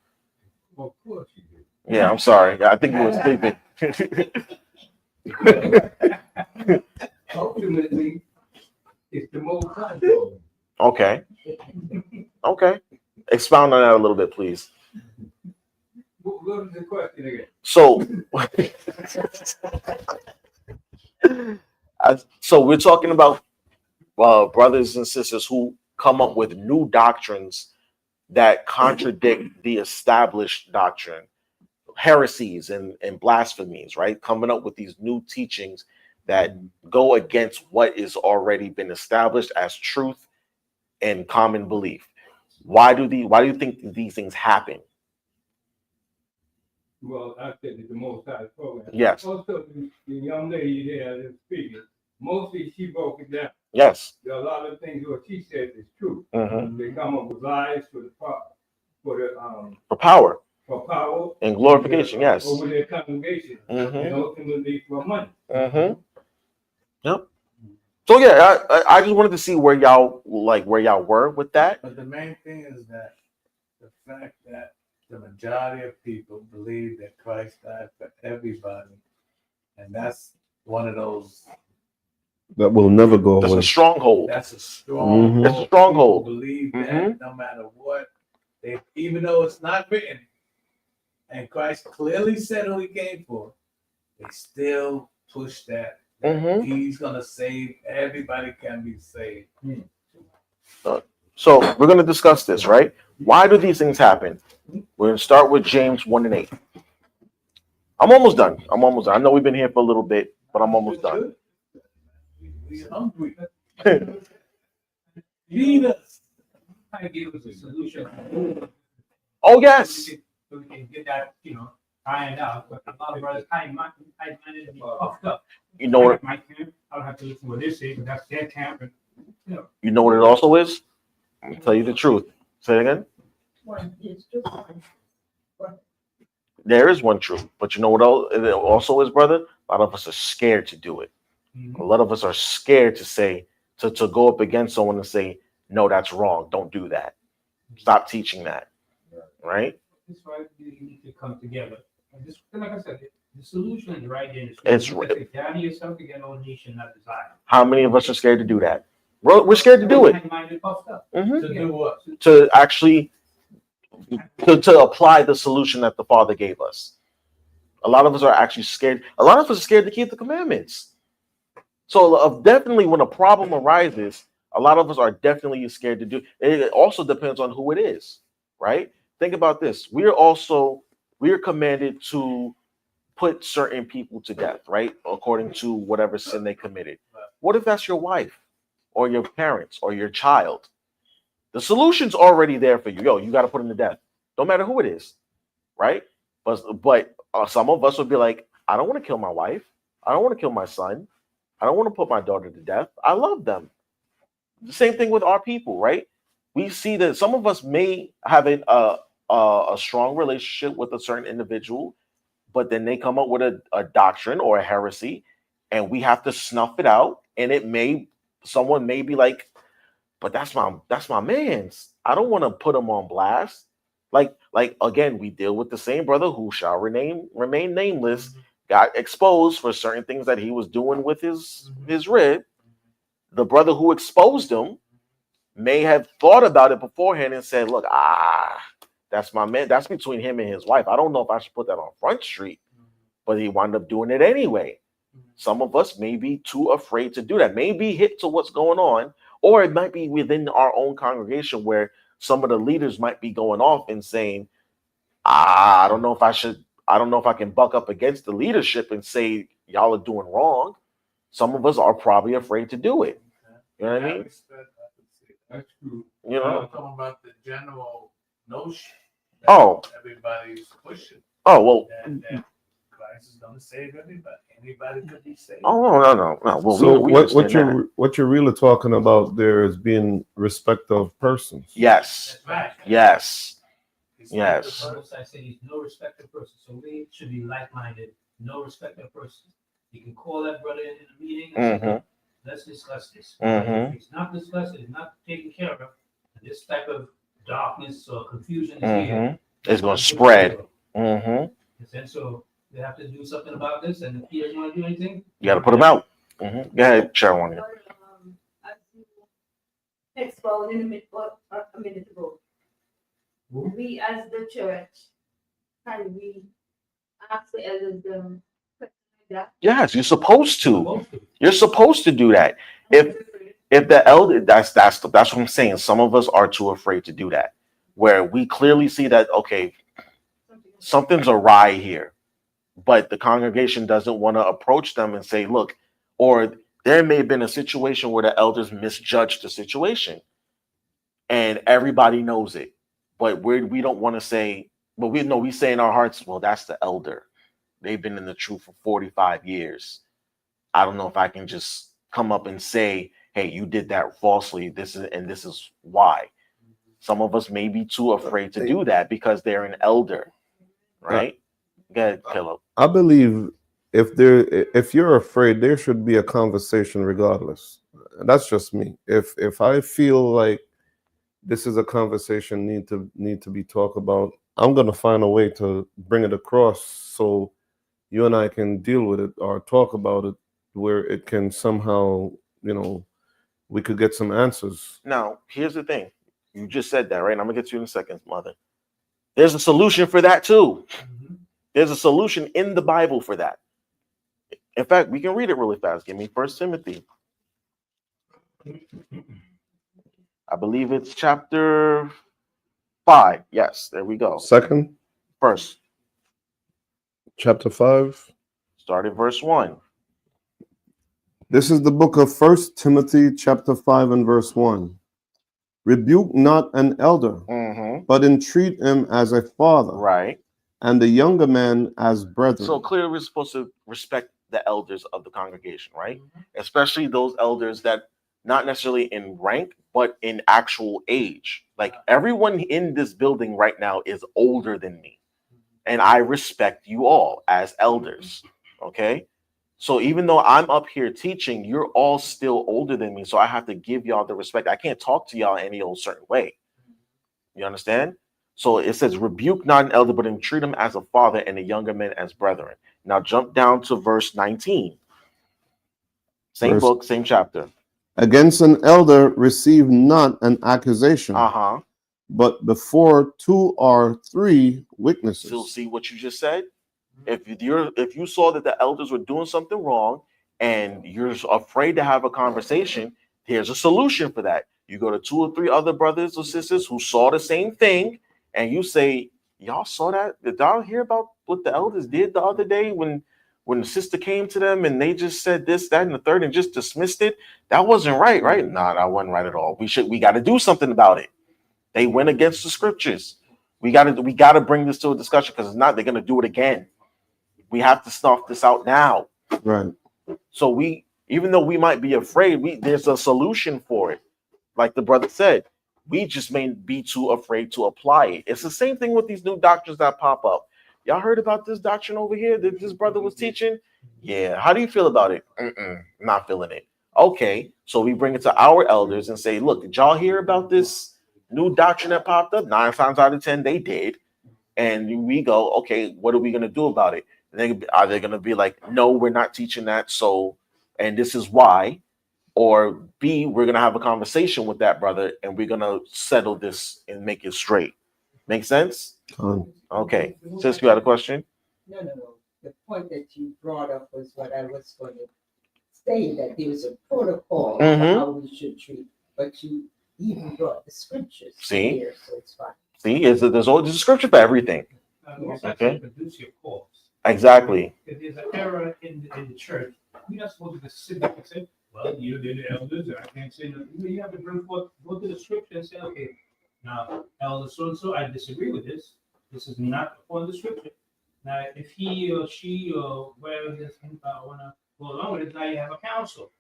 Of course you do. Yeah, I'm sorry. I think you were sleeping. Ultimately, it's the most high goal. Okay. Okay. Expound on that a little bit, please. What was the question again? So, so we're talking about brothers and sisters who come up with new doctrines that contradict the established doctrine, heresies and blasphemies, right? Coming up with these new teachings that go against what is already been established as truth and common belief. Why do you think these things happen? Well, I said it's the most high program. Yes. Also, the young lady there that's speaking, mostly she broke it down. Yes. There are a lot of things what she said is true. Mm-hmm. They come up with lies for power power and glorification. Yes. Over their congregation, Mm-hmm. and ultimately for money. Mm-hmm. Yep. So yeah, I just wanted to see where y'all were with that. But the main thing is that the fact that the majority of people believe that Christ died for everybody, and that's one of those that will never go That's away. a stronghold. That's a stronghold. It's a stronghold. People believe that Mhm. no matter what, even though it's not written, and Christ clearly said who he came for, they still push that. Mhm. He's gonna save everybody, can be saved. So we're going to discuss this, right? Why do these things happen? We're going to start with James 1:8. I'm almost done. I know we've been here for a little bit, but I'm almost done. We're hungry. Lead us. Try to give us a solution. Oh yes. So we can get that, ironed out. But a lot of brothers minded to be puffed up. You know what? My camp, I don't have to listen to what they say, but that's their camp. And, You know what it also is? I'm gonna tell you the truth. Say it again. one is just one. There is one truth, but you know what it also is, brother? A lot of us are scared to do it. A lot of us are scared to say to go up against someone and say, no, that's wrong. Don't do that. Stop teaching that. Right? That's why you need to come together. And this, like I said, the solution is right there. It's right. Down yourself to get no nation, not desire. How many of us are scared to do that? We're scared to do it. Mhm. To do what? To actually to apply the solution that the Father gave us. A lot of us are actually scared. A lot of us are scared to keep the commandments. So definitely when a problem arises, a lot of us are definitely scared to do it. It also depends on who it is, right? Think about this. We are commanded to put certain people to death, right? According to whatever sin they committed. What if that's your wife or your parents or your child? The solution's already there for you. Yo, you got to put him to death. No matter who it is, right? But some of us would be like, I don't want to kill my wife. I don't want to kill my son. I don't want to put my daughter to death. I love them. The same thing with our people, right? We see that some of us may have a strong relationship with a certain individual, but then they come up with a doctrine or a heresy, and we have to snuff it out. And someone may be like, but that's my man's. I don't want to put him on blast. Like again, we deal with the same brother who shall remain nameless, got exposed for certain things that he was doing with his rib. The brother who exposed him may have thought about it beforehand and said, look, that's my man. That's between him and his wife. I don't know if I should put that on Front Street, but he wound up doing it anyway. Some of us may be too afraid to do that, may be hip to what's going on, or it might be within our own congregation where some of the leaders might be going off and saying, I don't know if I can buck up against the leadership and say y'all are doing wrong. Some of us are probably afraid to do it. You know what I mean? That's true. You know? I'm talking about the general notion that Oh. everybody's pushing. Oh, well. That Christ is going to save everybody. Anybody could be saved. Oh, no. Well, So we what understand that. what you're really talking about there is being respect of persons. Yes. That's right. Yes. Yes. The Most High said he's no respecter of person, so we should be like-minded, no respecter of person. You can call that brother in a meeting and say, let's discuss this. If it's not discussed, it's not taken care of, and this type of darkness or confusion is here. It's going to spread. And so they have to do something about this, and if he doesn't want to do anything, You got to put them out. Go ahead, Sharon. As you expounded a minute ago, we as the church, can we ask the elders questions like that? Yes, you're supposed to. You're supposed to do that. If the elder, that's what I'm saying. Some of us are too afraid to do that. Where we clearly see that, okay, something's awry here, but the congregation doesn't want to approach them and say, look, or there may have been a situation where the elders misjudged the situation and everybody knows it, but we don't want to say, but we say in our hearts, well, that's the elder. They've been in the truth for 45 years. I don't know if I can just come up and say, hey, you did that falsely. This is why. Some of us may be too afraid to do that because they're an elder, right? Go ahead, Caleb. I believe if you're afraid, there should be a conversation regardless. That's just me. If I feel like this is a conversation need to be talked about, I'm gonna find a way to bring it across so you and I can deal with it or talk about it where it can somehow, we could get some answers. Now, here's the thing. You just said that, right? I'm gonna get to you in a second, mother. There's a solution for that too. There's a solution in the Bible for that. In fact, we can read it really fast. Give me 1 Timothy. I believe it's chapter 5. Yes, there we go. Second, First, chapter 5. start at verse 1. This is the book of 1 Timothy, chapter 5 and verse 1. Rebuke not an elder, but entreat him as a father, Right. and the younger man as brethren. So clearly we're supposed to respect the elders of the congregation, right? Especially those elders that not necessarily in rank, but in actual age. Like everyone in this building right now is older than me. And I respect you all as elders. Okay. So even though I'm up here teaching, you're all still older than me. So I have to give y'all the respect. I can't talk to y'all any old certain way. You understand? So it says, rebuke not an elder, but entreat him as a father and the younger men as brethren. Now jump down to verse 19. Same book, same chapter. Against an elder receive not an accusation, but before 2 or 3 witnesses. So see what you just said? If you saw that the elders were doing something wrong and you're afraid to have a conversation, here's a solution for that. You go to 2 or 3 other brothers or sisters who saw the same thing, and you say, y'all saw that? Did y'all hear about what the elders did the other day when the sister came to them and they just said this, that, and the third and just dismissed it? That wasn't right, right? Nah, that wasn't right at all. We got to do something about it. They went against the scriptures. We got to bring this to a discussion, because if not, they're going to do it again. We have to snuff this out now. Right. So even though we might be afraid, there's a solution for it. Like the brother said, we just may be too afraid to apply it. It's the same thing with these new doctrines that pop up. Y'all heard about this doctrine over here that this brother was teaching? Yeah. How do you feel about it? Not feeling it. Okay. So we bring it to our elders and say, look, did y'all hear about this new doctrine that popped up? 9 times out of 10, they did. And we go, okay, what are we going to do about it? Are they going to be like, no, we're not teaching that. So, and this is why. Or B, we're going to have a conversation with that brother and we're going to settle this and make it straight. Make sense? Okay. Sis, you had a question? No. The point that you brought up was what I was going to say, that there was a protocol for how we should treat. But you even brought the scriptures. See? Here, so it's fine. See, there's a scripture for everything. Also, Okay. produce your cause. Exactly. If there's an error in the church, we're not supposed to just sit back and say, well, you're the elders, I can't say nothing. You have to bring forth, go to the scripture and say, okay, now, elder so-and-so, I disagree with this. This is not upon the scripture. Now, if he or she or whoever this want to go along with it, now you have a council.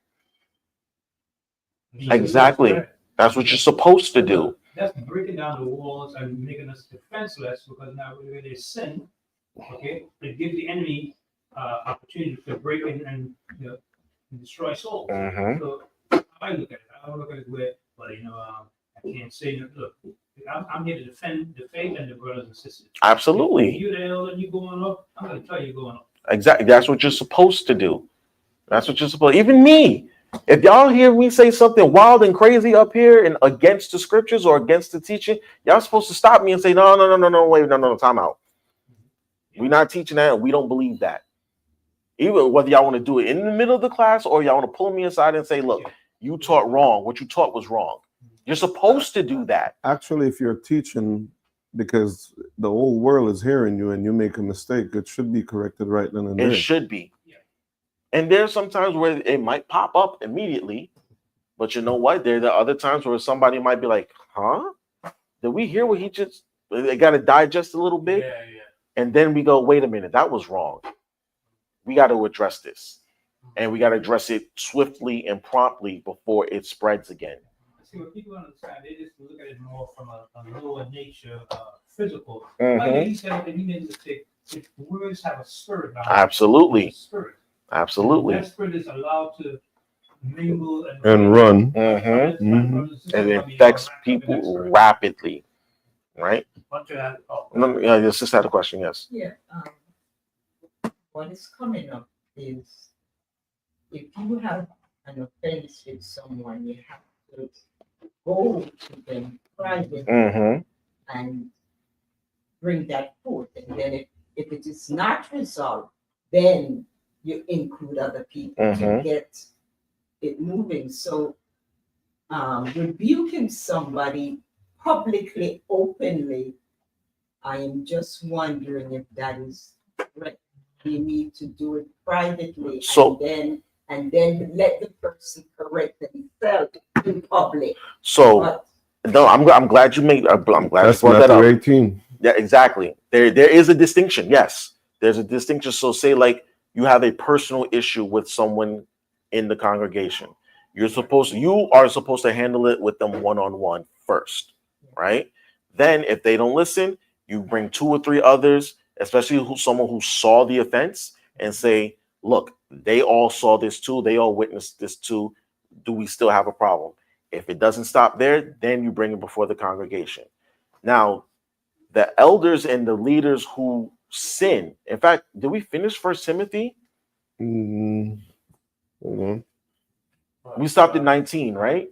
Exactly. That's what you're supposed to do. That's breaking down the walls and making us defenseless because now when there's sin, okay, it gives the enemy opportunity to break in and destroy souls. Mhm. So I look at it. I don't look at it where, well, I can't say that. Look, I'm here to defend the faith and the brothers and sisters. Absolutely. If you're the elder and you're going up, I'm going to tell you going up. Exactly. That's what you're supposed to do. That's what you're supposed. Even me. If y'all hear me say something wild and crazy up here and against the scriptures or against the teaching, y'all supposed to stop me and say, no, wait, no, time out. We're not teaching that. And we don't believe that. Even whether y'all want to do it in the middle of the class or y'all want to pull me aside and say, look, you taught wrong. What you taught was wrong. You're supposed to do that. Actually, if you're teaching because the whole world is hearing you and you make a mistake, it should be corrected right then and there. It should be. And there's sometimes where it might pop up immediately, but you know what? There are other times where somebody might be like, huh? Did we hear what he just, they got to digest a little bit? Yeah. And then we go, wait a minute, that was wrong. We got to address this. And we got to address it swiftly and promptly before it spreads again. See, what people understand, they just look at it more from a lower nature, physical. Mhm. Like he said, that he made a mistake. If words have a spirit behind it, Absolutely. it's a spirit. Absolutely. That spirit is allowed to mingle And run. Mhm. Mhm. And it affects people rapidly, right? No, yeah, your sister had a question, yes. Yeah. What is coming up is if you have an offense with someone, you have to go to them privately Mm-hmm. and bring that forth. And then if it is not resolved, then you include other people to get it moving. So rebuking somebody publicly, openly, I am just wondering if that is correct. You need to do it privately So- and then let the person correct themselves in public. So But no, I'm glad you made. I'm glad That's you brought that Matthew up. 18. Yeah, exactly. There is a distinction. Yes, there's a distinction. So say like you have a personal issue with someone in the congregation. You are supposed to handle it with them one-on-one first, right? Then if they don't listen, you bring 2 or 3 others, especially someone who saw the offense, and say, look, they all saw this too. They all witnessed this too. Do we still have a problem? If it doesn't stop there, then you bring it before the congregation. Now, the elders and the leaders who sin. In fact, did we finish 1 Timothy? Hold on. We stopped at 19, right?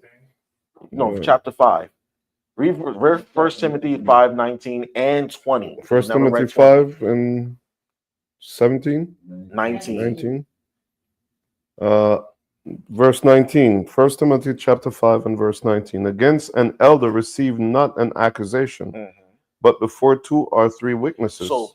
No, Yeah. chapter 5. Read 1 Timothy 5, 19 and 20. 1 Never Timothy read 20. 5 and 17, 19. 19. Verse 19. 1 Timothy chapter 5 and verse 19. Against an elder receive not an accusation, Mhm. but before 2 or 3 witnesses. So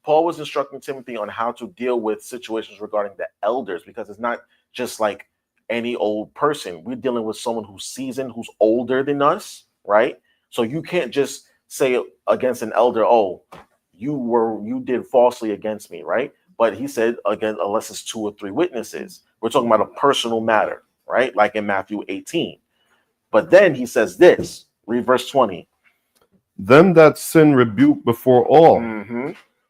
Paul was instructing Timothy on how to deal with situations regarding the elders, because it's not just like any old person. We're dealing with someone who's seasoned, who's older than us, right? So you can't just say against an elder, oh, you did falsely against me, right? But he said, again, unless it's 2 or 3 witnesses. We're talking about a personal matter, right? Like in Matthew 18. But then he says this, read verse 20. Them that sin rebuke before all,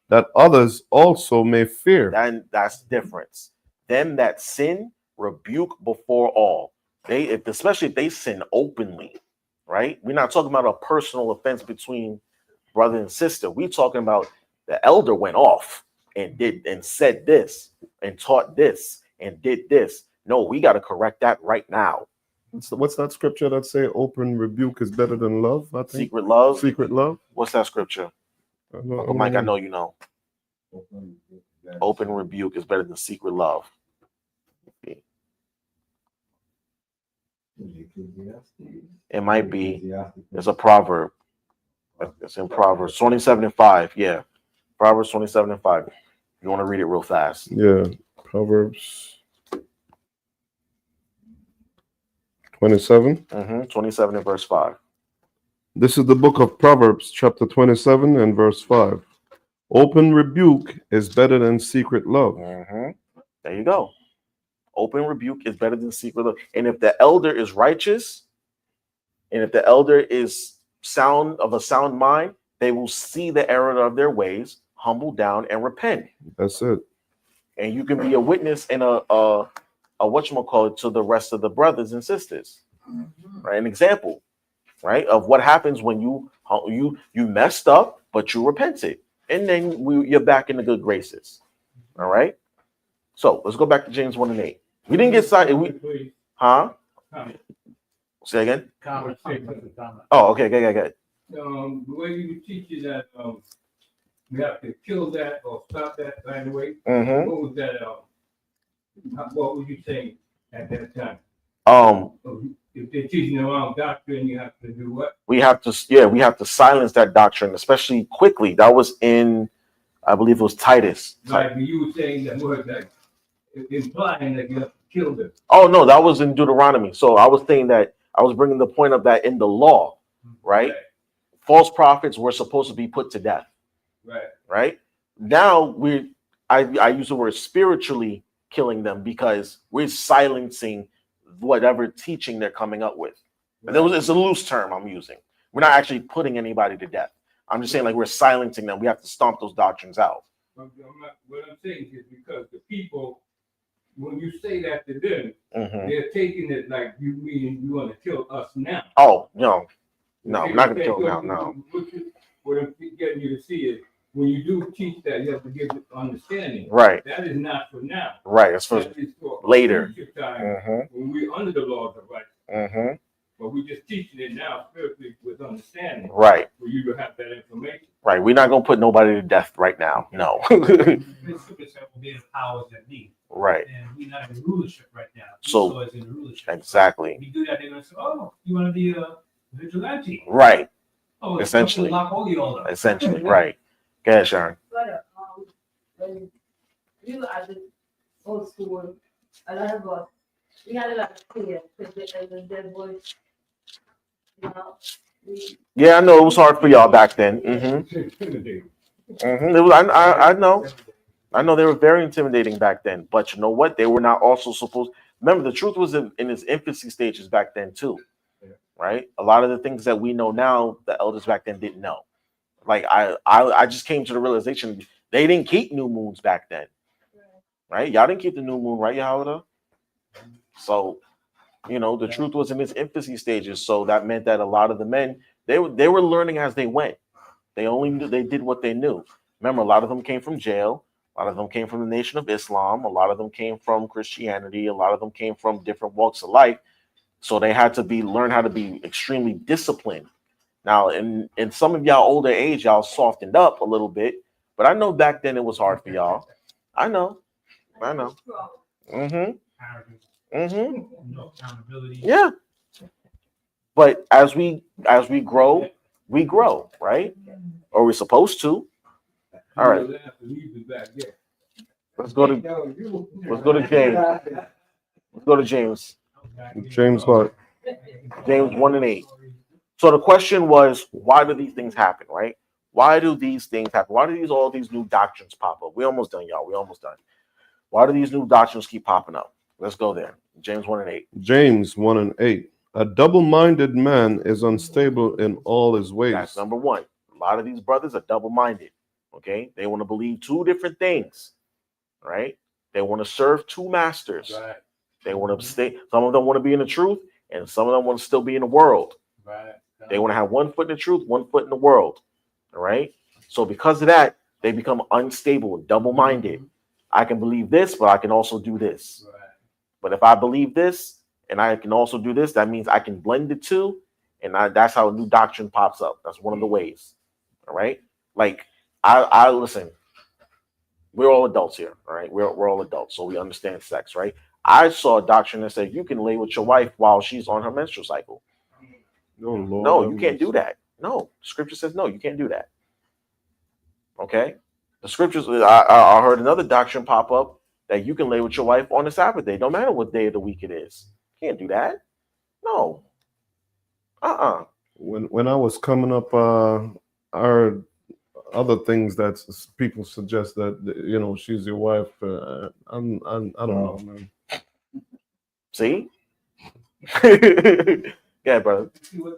that others also may fear. That's the difference. Them that sin rebuke before all. Especially if they sin openly, right? We're not talking about a personal offense between brother and sister. We're talking about the elder went off and said this and taught this and did this. No, we got to correct that right now. What's that scripture that say open rebuke is better than love? I think. Secret love. Secret love. What's that scripture? Uncle Mike, I know you know. Open rebuke is better than secret love. It might be. It's a proverb. It's in Proverbs 27:5. Yeah. Proverbs 27:5. You want to read it real fast. Yeah. Proverbs 27. 27 and verse 5. This is the book of Proverbs, chapter 27 and verse 5. Open rebuke is better than secret love. There you go. Open rebuke is better than secret love. And if the elder is righteous, and if the elder is sound of a sound mind, they will see the error of their ways, humble down, and repent. That's it. And you can be a witness and a whatchamacallit to the rest of the brothers and sisters. Right? An example, right, of what happens when you messed up, but you repented. And then you're back in the good graces. All right. So let's go back to James 1 and 8. We didn't get cited. Huh? Comment. Say again. Comment. Oh, okay. Good. The way you were teaching that we have to kill that or stop that right away. Mm-hmm. What was that? What were you saying at that time? If they're teaching the wrong doctrine, you have to do what? We have to silence that doctrine, especially quickly. That was in, I believe it was Titus. Like you were saying that word that implying that you have to kill them. Oh no, that was in Deuteronomy. So I was saying that I was bringing the point of that in the law, right? False prophets were supposed to be put to death. Right. Now I use the word spiritually killing them because we're silencing whatever teaching they're coming up with. It's a loose term I'm using. We're not actually putting anybody to death. I'm just saying like we're silencing them. We have to stomp those doctrines out. What I'm saying is because the people, when you say that to them, they're taking it like you mean you want to kill us now. Oh, no, I'm not going to kill them now. What I'm getting you to see is when you do teach that, you have to give understanding. Right. That is not for now. Right. It's for later. Time when we're under the laws of righteousness. But we're just teaching it now spiritually with understanding. Right. For you to have that information. Right. We're not going to put nobody to death right now. No. The powers that be. Right. And we're not in rulership right now. So it's in rulership. Exactly. If we do that, they're going to say, "Oh, you want to be a vigilante?" Right. Oh, essentially. Lock all y'all up. Essentially. Right. Go ahead, Sharon. But when you were at the old school, a lot of us, we had a lot of fear because the voice, you know, Yeah, I know it was hard for y'all back then. It was, I know they were very intimidating back then, but you know what? They were not also supposed. Remember, the truth was in its infancy stages back then too, right? A lot of the things that we know now, the elders back then didn't know. Like I just came to the realization they didn't keep new moons back then, right? Y'all didn't keep the new moon, right, Yahweh? So, you know, the truth was in its infancy stages. So that meant that a lot of the men they were learning as they went. They did what they knew. Remember, a lot of them came from jail. A lot of them came from the Nation of Islam. A lot of them came from Christianity. A lot of them came from different walks of life. So they had to learn how to be extremely disciplined. Now, in some of y'all older age, y'all softened up a little bit, but I know back then it was hard for y'all. I know. No accountability. Yeah. But as we grow, right? Or we're supposed to. All right. Let's go to James. Let's go to James. James what? James 1 and 8. So the question was, why do these things happen, right? Why do these things happen? Why do all these new doctrines pop up? We almost done, y'all. We almost done. Why do these new doctrines keep popping up? Let's go there. James 1 and 8. James 1 and 8. A double-minded man is unstable in all his ways. That's number one. A lot of these brothers are double-minded. Okay, they want to believe two different things, right? They want to serve two masters. Right. They want to stay. Some of them want to be in the truth, and some of them want to still be in the world. Right. They want to have 1 foot in the truth, 1 foot in the world. All right. So because of that, they become unstable, double-minded. I can believe this, but I can also do this. Right. But if I believe this and I can also do this, that means I can blend the two, and that's how a new doctrine pops up. That's one of the ways. All right. Like I listen. We're all adults here, all right? We're all adults, so we understand sex, right? I saw a doctrine that said you can lay with your wife while she's on her menstrual cycle. Oh, Lord, No, have you can't do mercy. that. No, scripture says no, you can't do that. Okay, the scriptures. I heard another doctrine pop up that you can lay with your wife on the Sabbath day, no matter what day of the week it is. Can't do that. No. When I was coming up, our other things that people suggest that she's your wife. I don't know, man. See? Yeah, brother. See what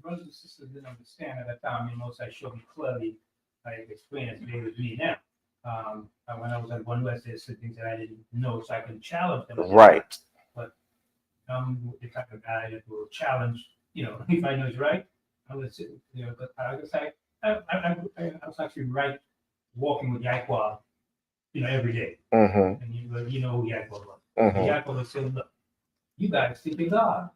brothers and sisters didn't understand at that time, Most I showed me clearly, like explain it today with me now. When I was at One West, there's some things that I didn't know, so I can challenge them. Right. But the type of guy that will challenge, if I know it's right, I would say, but I was like, I was actually right walking with Yaquab, every day. Mm-hmm. And you know who Yaquab was. Mm-hmm. Yaquab would say, look, you guys think in God.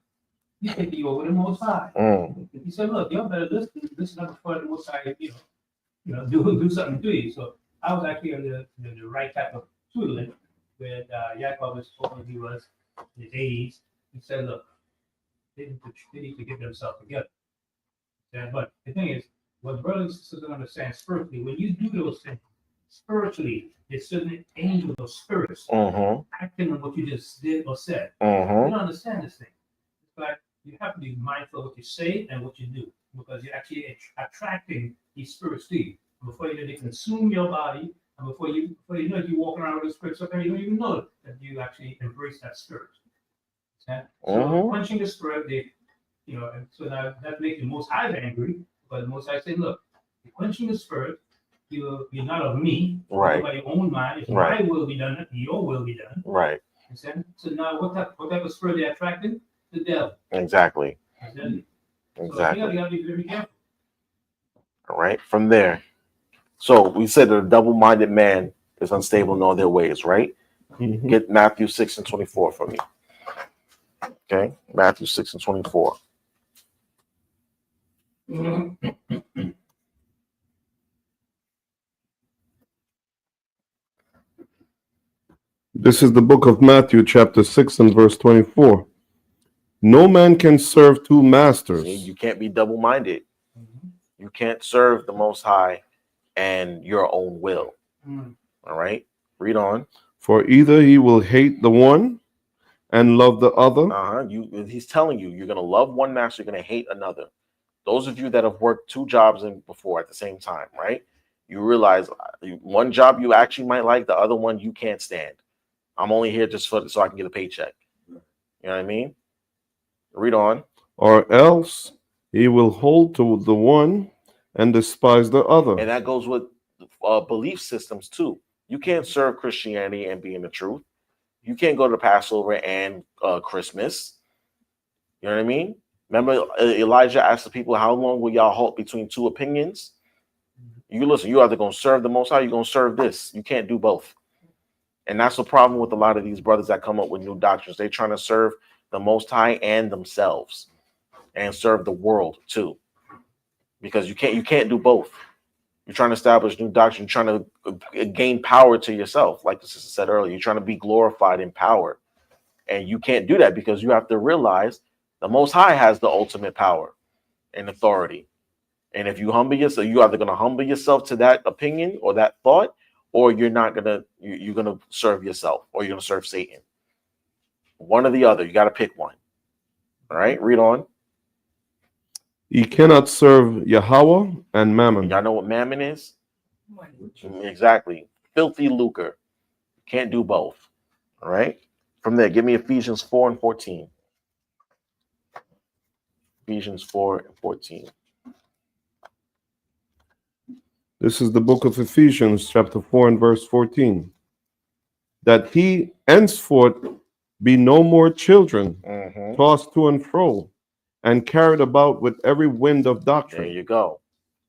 You think you over the Most High. Mm. He said, look, y'all better listen up before the Most High, do something to you. So I was actually on the right type of tutelage where Yaquab was told he was his age. He said, look, they need to get themselves together. Yeah, but the thing is, what brothers and sisters don't understand spiritually, when you do those things spiritually, there's certain angels or spirits Mm-hmm. acting on what you just did or said. Mm-hmm. You don't understand this thing. It's like you have to be mindful of what you say and what you do, because you're actually attracting these spirits to you. Before you know, they consume your body, and before you know it, you walk around with a spirit, sometimes you don't even know that you actually embrace that spirit. Okay? So Mhm. quenching the spirit, and so now that makes the Most High angry, because the Most High said, look, you're quenching the spirit, you're not of me, Right. you're by your own mind. If Right. my will be done, your will be done. Right. So now what type of spirit they attracted? The devil. Exactly. Exactly. Exactly. So you gotta be very careful. All right. From there. So we said that a double-minded man is unstable in all their ways, right? Mhm. Get Matthew 6:24 for me. Okay. Matthew 6:24. This is the book of Matthew, chapter 6 and verse 24. No man can serve two masters. See, you can't be double-minded. Mhm. You can't serve the Most High and your own will. Mm. All right. Read on. For either he will hate the one and love the other. He's telling you, you're gonna love one master, you're gonna hate another. Those of you that have worked two jobs in before at the same time, right? You realize one job you actually might like, the other one you can't stand. I'm only here just so I can get a paycheck. You know what I mean? Read on. Or else he will hold to the one and despise the other. And that goes with belief systems too. You can't serve Christianity and be in the truth. You can't go to Passover and Christmas. You know what I mean? Remember, Elijah asked the people, how long will y'all halt between two opinions? You listen, you're either going to serve the Most High, you're going to serve this. You can't do both. And that's the problem with a lot of these brothers that come up with new doctrines. They're trying to serve the Most High and themselves and serve the world too. Because you can't do both. You're trying to establish new doctrine, you're trying to gain power to yourself. Like the sister said earlier, you're trying to be glorified in power. And you can't do that because you have to realize the Most High has the ultimate power and authority. And if you humble yourself, you're either going to humble yourself to that opinion or that thought, or you're not going to, you're going to serve yourself or you're going to serve Satan. One or the other. You got to pick one. All right, read on. He cannot serve Yahweh and Mammon. Y'all know what mammon is? Exactly. Filthy lucre. Can't do both. All right. From there, give me Ephesians 4 and 14. Ephesians 4 and 14. This is the book of Ephesians, chapter 4 and verse 14. That he henceforth be no more children, Mm-hmm. tossed to and fro, and carried about with every wind of There doctrine. you go.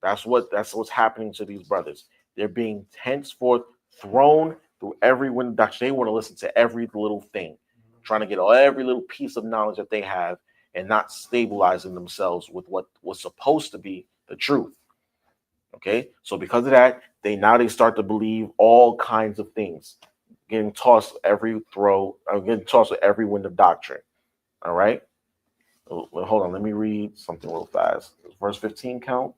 That's what's happening to these brothers. They're being henceforth thrown through every wind. They want to listen to every little thing, trying to get every little piece of knowledge that they have, and not stabilizing themselves with what was supposed to be the truth. Okay, so because of that, they start to believe all kinds of things. getting tossed every throw, getting tossed with every wind of doctrine. All right. Well, hold on. Let me read something real fast. Does verse 15 count?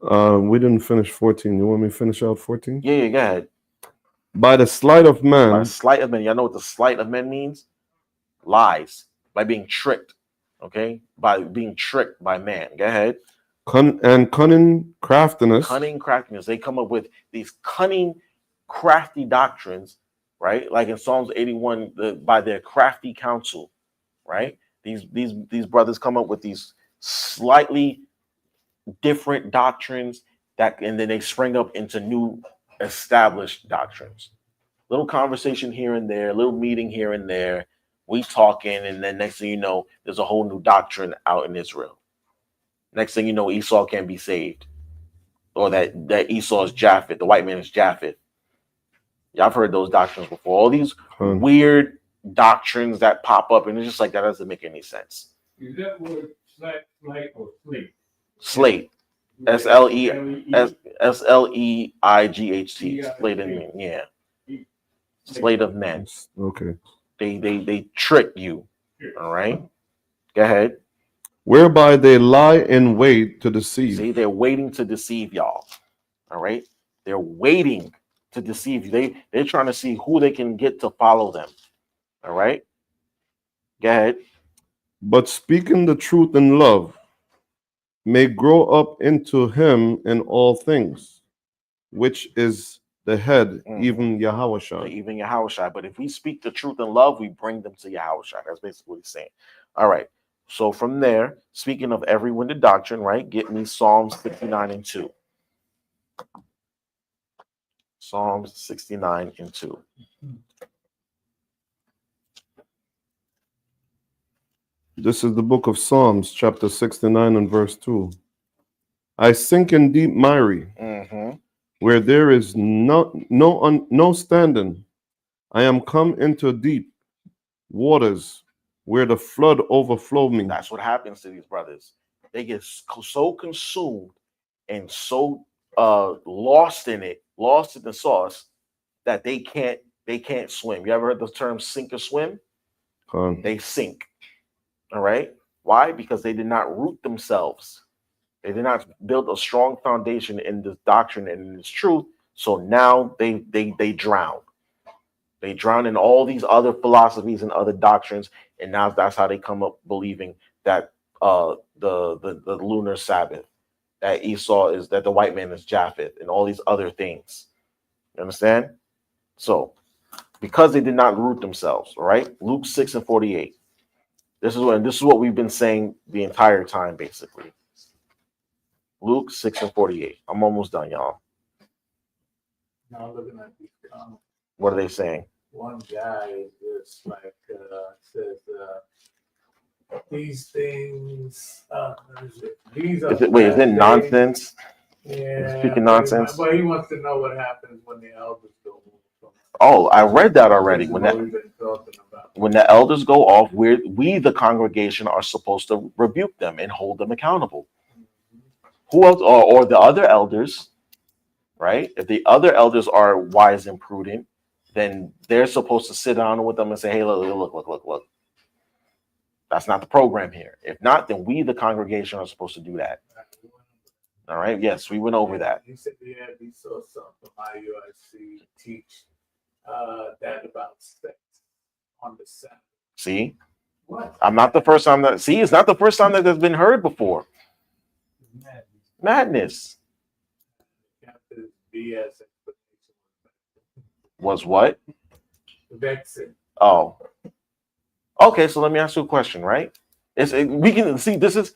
We didn't finish 14. You want me to finish out 14? Yeah, go ahead. By the sleight of By man, the sleight of men. Y'all know what the sleight of men means? Lies. By being tricked. Okay? By being tricked by man. Go ahead. cunning craftiness, Cunning craftiness. They come up with these cunning, crafty doctrines, right? Like in Psalms 81, by their crafty counsel, right? These brothers come up with these slightly different doctrines and then they spring up into new established doctrines. Little conversation here and there, little meeting here and there, we talking, and then next thing you know, there's a whole new doctrine out in Israel. Next thing you know, Esau can't be saved, or that Esau is Japheth, the white man is Japheth. Y'all have heard those doctrines before. All these weird doctrines that pop up, and it's just like that doesn't make any sense. Is that word slate or slate? Slate. SLEIGHT. Slate of men. Yeah. Slate of men. okay, They trick you. All right. Go ahead. whereby they lie in wait to deceive. See, they're waiting to deceive y'all. All right. They're waiting to deceive you. They're trying to see who they can get to follow them. All right. Go ahead. But speaking the truth in love may grow up into him in all things, which is the head, even Yahushua. Even Yahushua. But if we speak the truth in love, we bring them to Yahushua. That's basically what he's saying. All right. So from there, speaking of every winded doctrine, right? Get me Psalms 69 and 2. Psalms 69 and 2. This is the book of Psalms, chapter 69 and verse 2. I sink in deep miry, where there is no standing. I am come into deep waters, where the flood overflowed me. That's what happens to these brothers. They get so consumed and so lost in the sauce, that they can't swim. You ever heard the term sink or swim? They sink. All right. Why? Because they did not root themselves. They did not build a strong foundation in this doctrine and in this truth. So now they drown. They drown in all these other philosophies and other doctrines, and now that's how they come up believing that the lunar Sabbath, that Esau is, that the white man is Japheth, and all these other things. You understand? So, because they did not root themselves, all right? Luke 6 and 48. This is what we've been saying the entire time, basically. Luke 6 and 48. I'm almost done, y'all. Now looking at these comments, What are they saying? one guy is just like says these things. These are. Is it nonsense? Yeah. Speaking nonsense. But he wants to know what happens when the elders go. Oh, I read that already. When the elders go off, we the congregation are supposed to rebuke them and hold them accountable. Who else? Or the other elders, right? If the other elders are wise and prudent, then they're supposed to sit down with them and say, "Hey, look. That's not the program here. If not, then we the congregation are supposed to do that." All right. Yes, we went over that. He said, "Yeah, he saw something from IUIC teach that about sex on the Sabbath." See, What? I'm not the first time that. See, it's not the first time that has been heard before. Madness. BS Was what? vexing. Oh. Okay, so let me ask you a question, right? We can see this is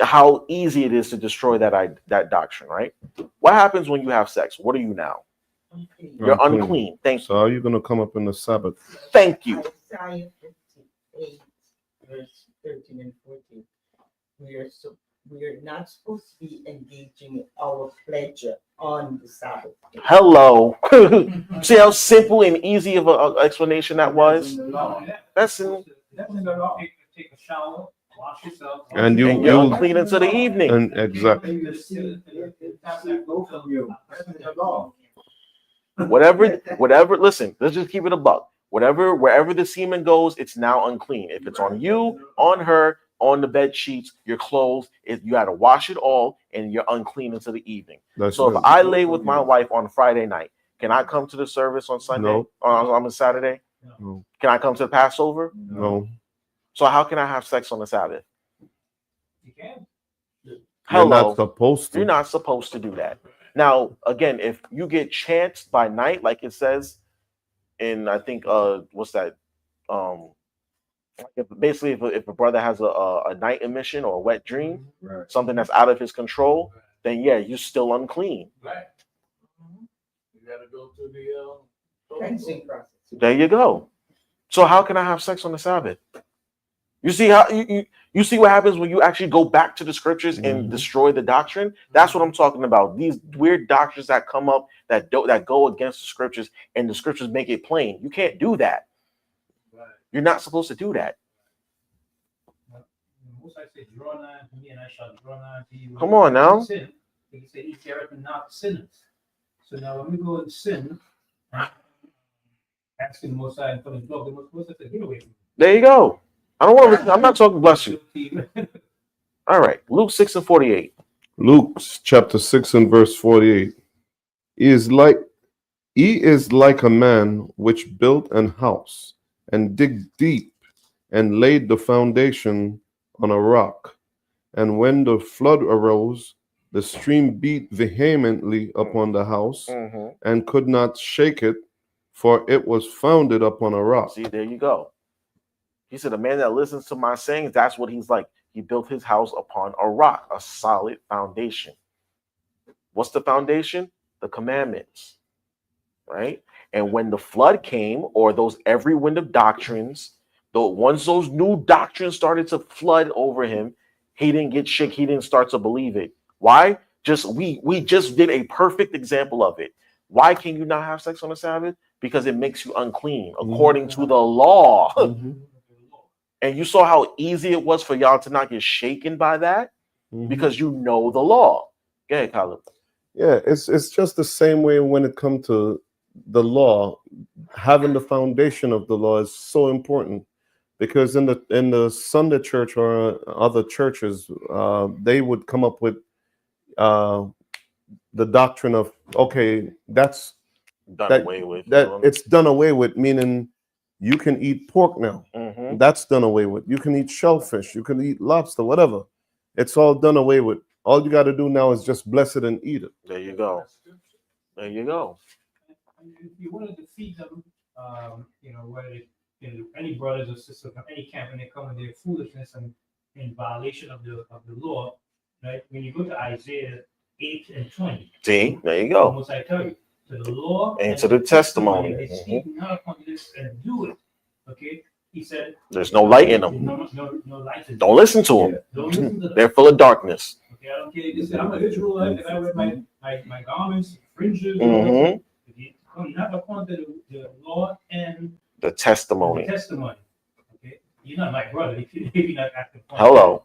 how easy it is to destroy that doctrine, right? What happens when you have sex? What are you now? You're unclean. Thank you. So how are you going to come up in the Sabbath? Thank you. Isaiah 58, verse 13 and 14. We are not supposed to be engaging our pleasure on the Sabbath. Hello. See how simple and easy of an explanation that was? That's in the law. You can take a shower, wash yourself. And you're unclean until the evening. And exactly. Go from you. That's in the law. Whatever, listen, let's just keep it a buck. Wherever the semen goes, it's now unclean. If it's on you, on her, on the bed sheets, your clothes, you got to wash it all, and you're unclean until the evening. That's So right. if I lay with my wife on Friday night, can I come to the service on Sunday? No. On a Saturday? No. Can I come to the Passover? No. So how can I have sex on the Sabbath? You can. You're Hello. not supposed to. You're not supposed to do that. Now, again, if you get chanced by night, like it says in, I think, what's that? If a brother has a night emission or a wet dream, Right. something that's out of his control, then yeah, you're still unclean. Right. You gotta go through the Cleansing process. There you go. So how can I have sex on the Sabbath? You see how you see what happens when you actually go back to the scriptures and destroy the doctrine? That's what I'm talking about. These weird doctrines that come up that go against the scriptures, and the scriptures make it plain. You can't do that. You're not supposed to do that. Most I say, draw nigh to me, and I shall draw nigh to you. Come on now. Sin. He said, "Eat carrot and not sinners." So now, when we go and sin, asking Most High and putting blood, the Most High said, "Get away from me." There you go. I'm not talking. Bless you. All right. Luke 6:48. Luke chapter 6 and verse 48. He is like a man which built an house and dig deep and laid the foundation on a rock. And when the flood arose, the stream beat vehemently upon the house and could not shake it, for it was founded upon a rock. See, there you go. He said, a man that listens to my sayings, that's what he's like. He built his house upon a rock, a solid foundation. What's the foundation? The commandments, right? And when the flood came, or those every wind of doctrines, once those new doctrines started to flood over him, he didn't get shook. He didn't start to believe it. Why? We just did a perfect example of it. Why can you not have sex on the Sabbath? Because it makes you unclean according to the law. And you saw how easy it was for y'all to not get shaken by that because you know the law. Go ahead, Caleb. Yeah, it's just the same way when it comes to the law. Having the foundation of the law is so important, because in the Sunday church or other churches, they would come up with the doctrine of, okay, that's Done away with. It's done away with, meaning you can eat pork now. That's done away with. You can eat shellfish. You can eat lobster, whatever. It's all done away with. All you got to do now is just bless it and eat it. There you go. There you go. If you wanted to feed them, whether any brothers or sisters from any camp, and they come with their foolishness and in violation of the law, right? When you go to Isaiah 8 and 20, see, there you go. Almost I tell you, to the law and to the testimony. They speak not upon this and do it. Okay, he said, there's no light in them. No light in them. Don't listen to them. Don't listen to them. They're full of darkness. Okay, I don't care. You say, I'm an Israelite and I wear my garments, fringes. If you come not upon the law and the testimony. Okay, you're not my brother if you're not acting. Hello.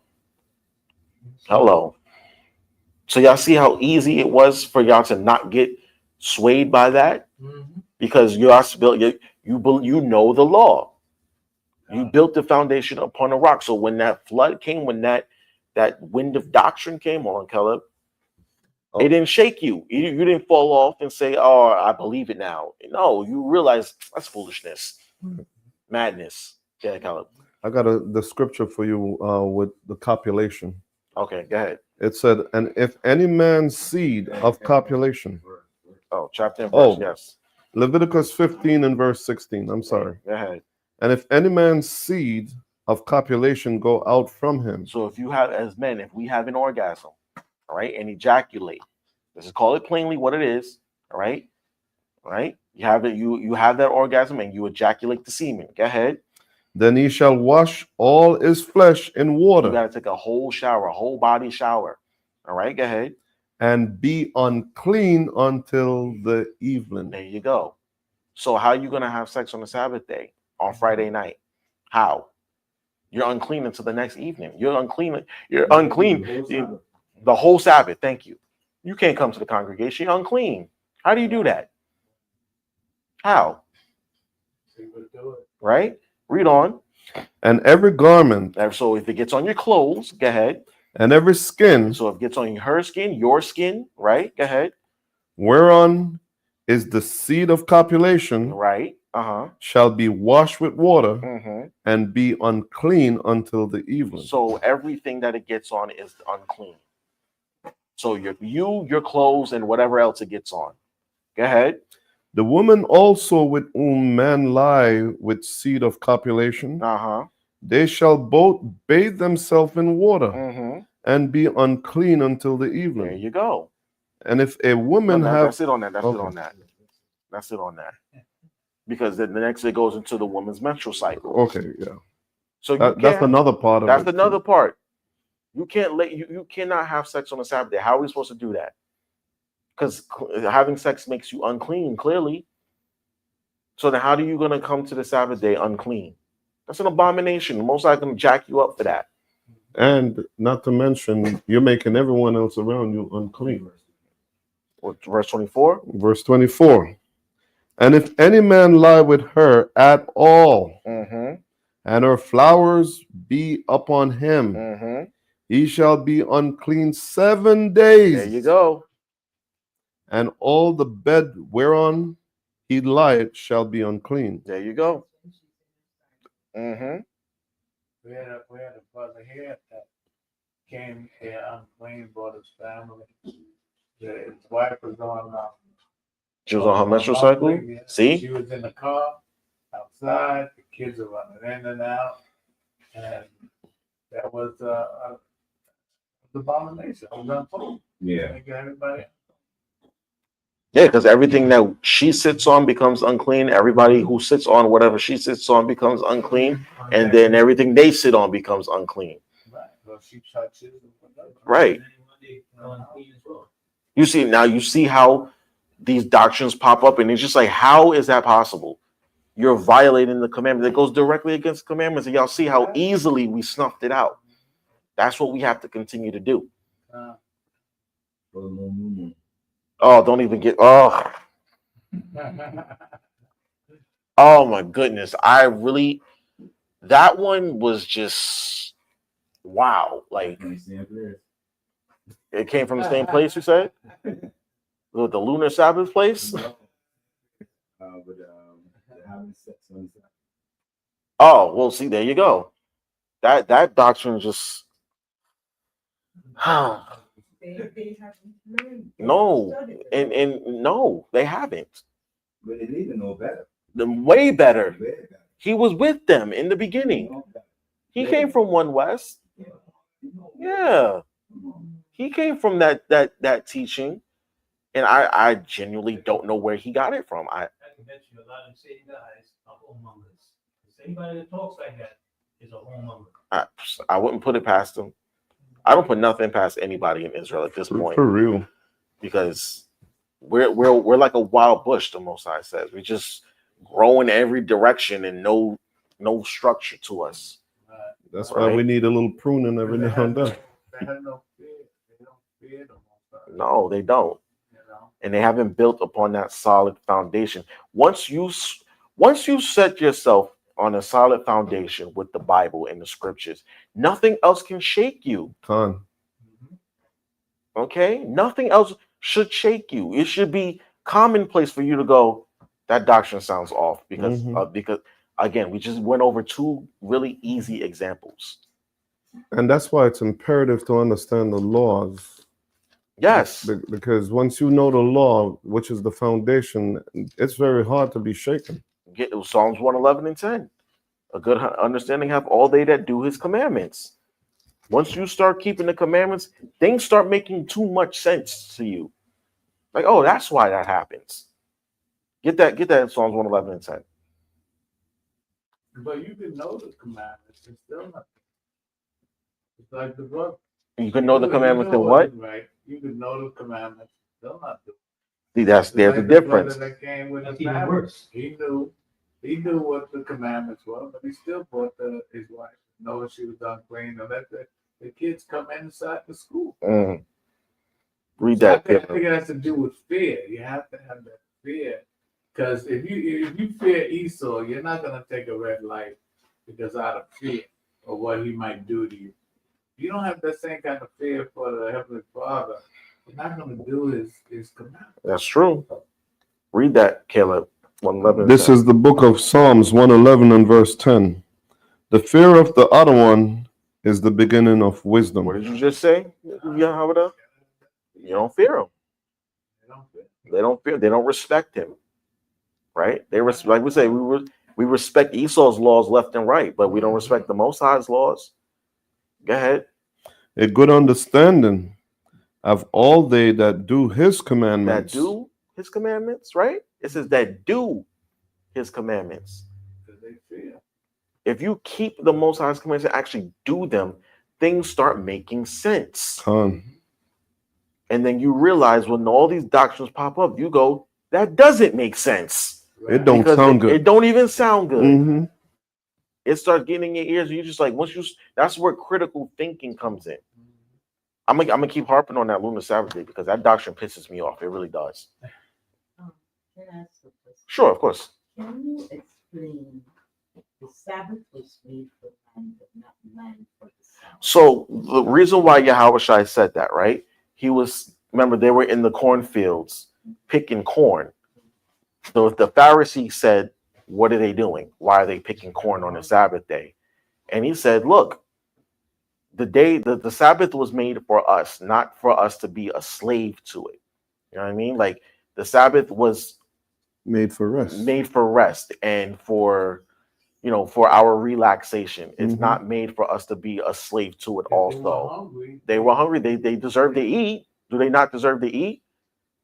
So y'all see how easy it was for y'all to not get swayed by that, because you know the law. You built the foundation upon a rock. So when that flood came, when that wind of doctrine came, hold on, Caleb, it didn't shake you. You didn't fall off and say, "Oh, I believe it now." No, you realize that's foolishness, madness. Yeah, Caleb. I got the scripture for you with the copulation. Okay, go ahead. It said, "And if any man's seed of copulation." Oh, chapter and verse, yes. Leviticus 15 and verse 16. I'm sorry. Go ahead. And if any man's seed of copulation go out from him. So if you have, as men, if we have an orgasm, all right, and ejaculate, let's just call it plainly what it is, all right? All right? You have it, you have that orgasm and you ejaculate the semen. Go ahead. Then he shall wash all his flesh in water. You got to take a whole shower, a whole body shower. All right, go ahead. And be unclean until the evening. There you go. So how are you going to have sex on the Sabbath day, on Friday night? How? You're unclean until the next evening. You're unclean the whole Sabbath. Thank you. You can't come to the congregation. You're unclean. How do you do that? How? So you would do it. Right? Read on. And every garment So if it gets on your clothes, go ahead. and every skin So if it gets on her skin, your skin, right? Go ahead. whereon is the seed of copulation Right. Uh-huh. shall be washed with water Mm-hmm. and be unclean until the evening. So everything that it gets on is unclean. So your clothes, and whatever else it gets on. Go ahead. The woman also with whom men lie with seed of copulation, Uh-huh. they shall both bathe themselves in water Mm-hmm. and be unclean until the There evening. you go. And if a woman No, have that's it on that. That's it Okay. on that. That's it on that. Because then the next it goes into the woman's menstrual cycle. okay, yeah, So you that's can't. another part of That's it. another part. You can't you cannot have sex on a Sabbath day. How are we supposed to do that? Because having sex makes you unclean, clearly. So then how are you gonna come to the Sabbath day unclean? That's an abomination. Most likely gonna jack you up for that. And not to mention, you're making everyone else around you unclean. What, verse 24? Verse 24. And if any man lie with her at all, Mm-hmm. and her flowers be upon him, Mm-hmm. he shall be unclean 7 days. There you go. And all the bed whereon he lieth shall be unclean. There you go. Mm-hmm. We had a brother here that came here unclean, brought his family. His wife was on She was on her menstrual monthly, cycle. yeah. See? She was in the car outside. The kids are running in and out, and that was the abomination. I was untold. Yeah. Make everybody. Yeah, because everything that she sits on becomes unclean. Everybody who sits on whatever she sits on becomes unclean. And then everything they sit on becomes unclean. Right. Well, she touches and whatever. Right. You see how these doctrines pop up, and it's just like, how is that possible? You're violating the commandment that goes directly against the commandments, and y'all see how easily we snuffed it out. That's what we have to continue to do. Oh, don't even get oh my goodness. That one was just wow. Like, it came from the same place, you said? The lunar Sabbath place? Oh, well, see, there you go. That doctrine just They haven't learned. no, Studied it. and no, they haven't. But they need to know better. Way better. Way better. He was with them in the beginning. He came from One West. Yeah, he came from that teaching, and I genuinely don't know where he got it from. I can bet you a lot of the same guys are homemongers. Anybody that talks like that is a homemonger. I wouldn't put it past him. I don't put nothing past anybody in Israel at this point, For real. because we're like a wild bush. The Most High says we just grow in every direction and no structure to us. That's why we need a little pruning every now and then. They have no fear. They don't fear the Most High. No, they don't, You know? and they haven't built upon that solid foundation. Once you set yourself on a solid foundation with the Bible and the scriptures, nothing else can shake you. Con. Okay, nothing else should shake you. It should be commonplace for you to go, that doctrine sounds off, because because again, we just went over two really easy examples. And that's why it's imperative to understand the laws. Yes, Because once you know the law, which is the foundation, it's very hard to be shaken. get Psalms 111 and 10. A good understanding have all they that do his commandments. Once you start keeping the commandments, things start making too much sense to you. Like, oh, that's why that happens. Get that in Psalms 111 and 10. But you can know the commandments and still not. It's like the book. You can know the commandments and and what? Right. You can know the commandments, still not do. See, there's a Like the difference. brother that came with That's the even family. worse. He knew what the commandments were, but he still brought his wife, knowing she was unclean, and let the kids come inside the school. Read So that. I think it has to do with fear. You have to have that fear Because if you fear Esau, you're not gonna take a red light because out of fear of what he might do to you. You don't have that same kind of fear for the Heavenly Father. You're not gonna do his commandments. That's true. Read that, Caleb. 111. This is the book of Psalms 111 and verse 10. The fear of the other one is the beginning of wisdom. What did you just say? Yahweh? You don't fear him. They don't fear. They don't fear. They don't respect him. Right? Like we say, we respect Esau's laws left and right, but we don't respect the Most High's laws. Go ahead. A good understanding of all they that do his commandments. That do his commandments, right? It says that do his commandments. Because they fear. If you keep the Most High's commandments and actually do them, things start making sense. Con. And then you realize when all these doctrines pop up, you go, that doesn't make sense. It don't Because sound good. It don't even sound good. Mm-hmm. It starts getting in your ears. And you just like, that's where critical thinking comes in. I'm gonna keep harping on that lunar Sabbath day because that doctrine pisses me off. It really does. Can I ask a question? Sure, of course. Can you explain the Sabbath was made for man, but not man for the Sabbath? So the reason why Yahweh Shai said that, right? Remember, they were in the cornfields picking corn. So if the Pharisees said, what are they doing? Why are they picking corn on the Sabbath day? And he said, look, the Sabbath was made for us, not for us to be a slave to it. You know what I mean? Like the Sabbath was Made for rest. and for our relaxation. It's Mhm. not made for us to be a slave to it If also. They were hungry. They deserve to eat. Do they not deserve to eat?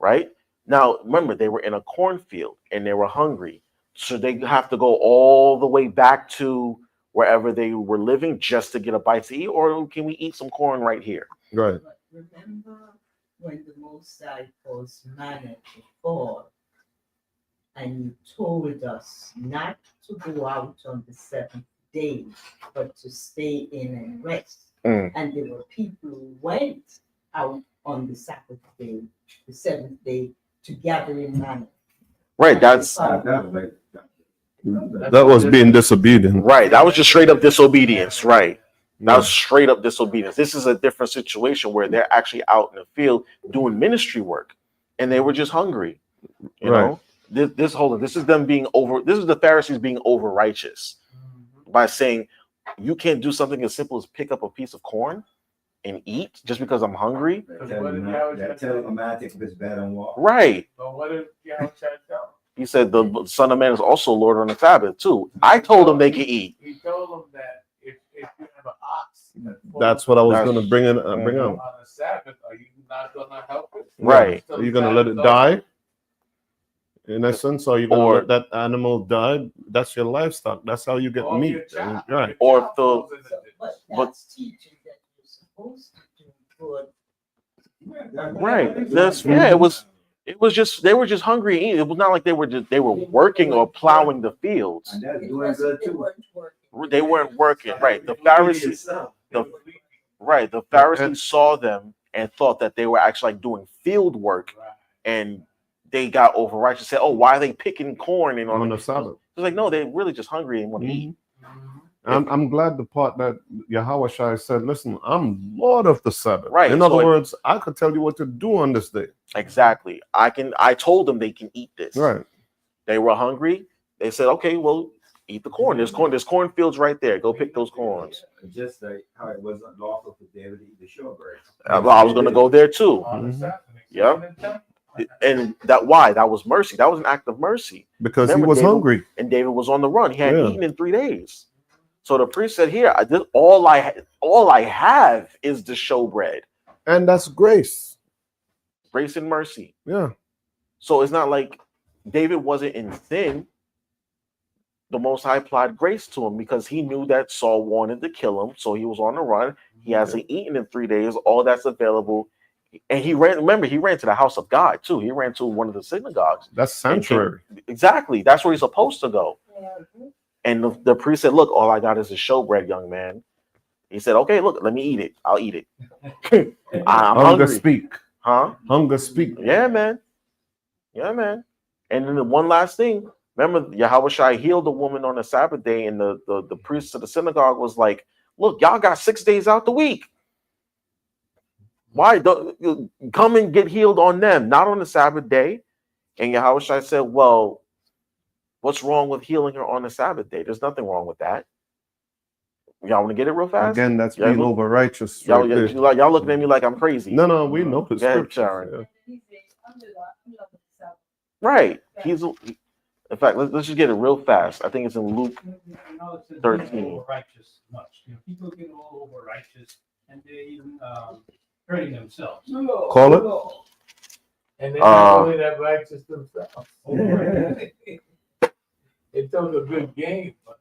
Right? Now, remember, they were in a cornfield and they were hungry. So they have to go all the way back to wherever they were living just to get a bite to eat? Or can we eat some corn right here? Right. But remember when the Most High caused manna to fall, and you told us not to go out on the seventh day, but to stay in and rest. Mm. And there were people who went out on the Sabbath day, the seventh day, to gather in manna. Right. That's That was being disobedient. right. That was just straight up disobedience. Right. That was straight up disobedience. This is a different situation where they're actually out in the field doing ministry work and they were just hungry. You know, this is them being this is the Pharisees being over righteous by saying you can't do something as simple as pick up a piece of corn and eat just because I'm hungry. That telematic is better than walk. Right. But what did Yahweh tell? He said the Son of Man is also Lord on the Sabbath too. I told them they could eat. He told them that if you have an ox, That's what I was That's- going to bring up. on the Sabbath, are you not gonna help it? Right. Are you going to let it die? In essence, are you going to let that animal die? That's your livestock. That's how you get Or meat. your child. Right. Or Your child the- falls in But But- that's teaching that you're supposed to do good. Right. It was just they were just hungry and eating. It was not like they were working or plowing the fields. And that's It doing wasn't- good they too. weren't working. They weren't working. Right. The Pharisees the Pharisees saw them and thought that they were actually like doing field work, Right. and they got over righteous. Said, "Oh, why are they picking corn and On the Sabbath. It's like, no, they're really just hungry and want to eat. I'm glad the part that Yahweh Shai said, listen, I'm Lord of the Sabbath. Right, In so other it- words, I could tell you what to do on this day. Exactly. I told them they can eat this. Right. They were hungry. They said, okay, well, eat the corn. There's cornfields right there. Go pick those corns. Just like how it wasn't lawful for David to eat the showbread. I was going to go there too. On the Mhm. Sabbath. Yeah. And that was mercy. That was an act of mercy. Because Remember, he was David- hungry. And David was on the run. He hadn't Yeah. eaten in 3 days. So the priest said, here, all I have is the showbread, And that's grace. grace and mercy. Yeah. So it's not like David wasn't in sin. The Most High applied grace to him because he knew that Saul wanted to kill him. So he was on the run. He hasn't eaten in 3 days. All that's available. And he ran to the house of God too. He ran to one of the synagogues. That's sanctuary. Exactly. That's where he's supposed to go. And the priest said, look, all I got is a showbread, young man. He said, okay, look, let me eat it. I'll eat it. I'm Hunger hungry. speak. Huh? Hunger speak. Yeah, man. Yeah, man. And then the one last thing, remember Yahushua healed a woman on the Sabbath day, and the priest of the synagogue was like, look, y'all got 6 days out the week. Why don't you come and get healed on them, not on the Sabbath day? And Yahushua said, well, what's wrong with healing her on the Sabbath day? There's nothing wrong with that. Y'all want to get it real fast? Again, that's Y'all being look- over righteous. Y'all, Right there. y'all looking at me like I'm crazy. No, we know the Go ahead, scripture. Sharon. Yeah. Right. In fact, let's just get it real fast. I think it's in Luke. Now it says 13. over righteous much. You know, people get all over righteous and they even hurting themselves. Call it. And they're not really that righteous themselves. Over It took a good game, but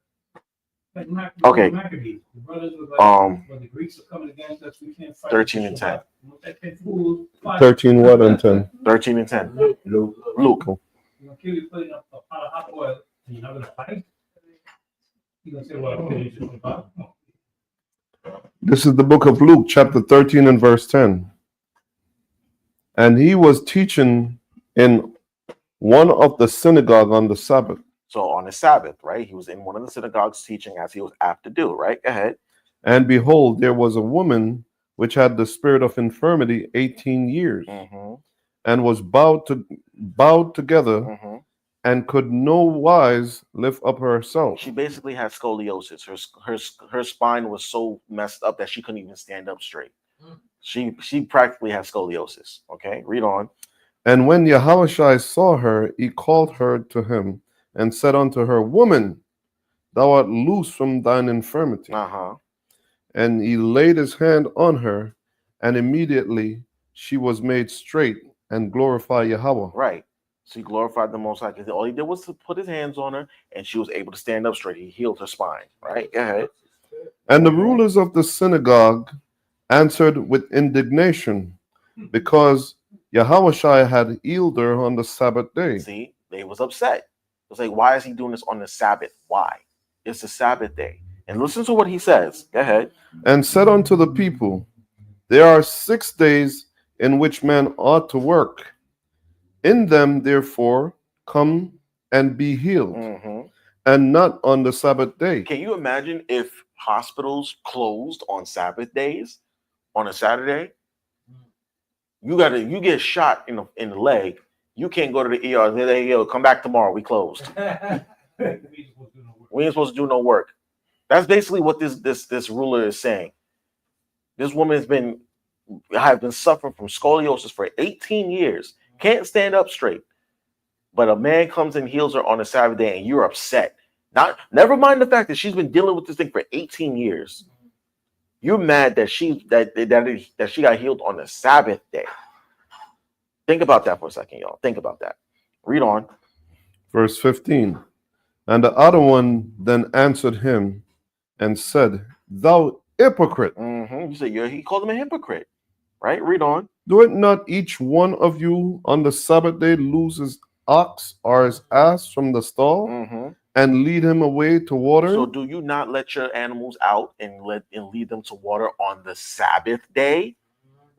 Okay. Maccabees, the brothers were like, when the Greeks are coming against us, we can't fight. 13 and 10. 13 what and 10? 13 and 10. Luke. Luke. You know, kill you putting up a pot of hot oil and you're not gonna fight. You're gonna say, well, okay, you just fight. This is the book of Luke, chapter 13 and verse 10. And he was teaching in one of the synagogue on the Sabbath. So on the Sabbath, right? He was in one of the synagogues teaching as he was apt to do, right? Go ahead. And behold, there was a woman which had the spirit of infirmity 18 years, Mm-hmm. and was bowed together, Mm-hmm. and could no wise lift up herself. She basically had scoliosis. Her spine was so messed up that she couldn't even stand up straight. She practically had scoliosis. Okay, read on. And when Yahushua saw her, he called her to him and said unto her, Woman, thou art loose from thine infirmity. Uh-huh. And he laid his hand on her, and immediately she was made straight and glorified Yahweh. Right. So he glorified the Most High. Because all he did was to put his hands on her, and she was able to stand up straight. He healed her spine. Right. Go ahead. And the rulers of the synagogue answered with indignation, because Yahushua had healed her on the Sabbath day. See, they was upset. It's like, why is he doing this on the Sabbath? Why? It's the Sabbath day. And listen to what he says. Go ahead. And said unto the people, There are 6 days in which men ought to work. In them, therefore, come and be healed, Mm-hmm. and not on the Sabbath day. Can you imagine if hospitals closed on Sabbath days on a Saturday? You get shot in the leg. You can't go to the ER. They go, come back tomorrow. We closed. We ain't supposed to do no work. That's basically what this ruler is saying. This woman has been suffering from scoliosis for 18 years. Can't stand up straight. But a man comes and heals her on a Sabbath day, and you're upset. Never mind the fact that she's been dealing with this thing for 18 years. You're mad that she got healed on the Sabbath day. Think about that for a second, y'all. Think about that. Read on. Verse 15. And the other one then answered him and said, Thou hypocrite, Mm-hmm. You say he called him a hypocrite, right? Read on. do it not each one of you on the Sabbath day lose his ox or his ass from the stall, Mm-hmm. and lead him away to water? So do you not let your animals out and lead them to water on the Sabbath day?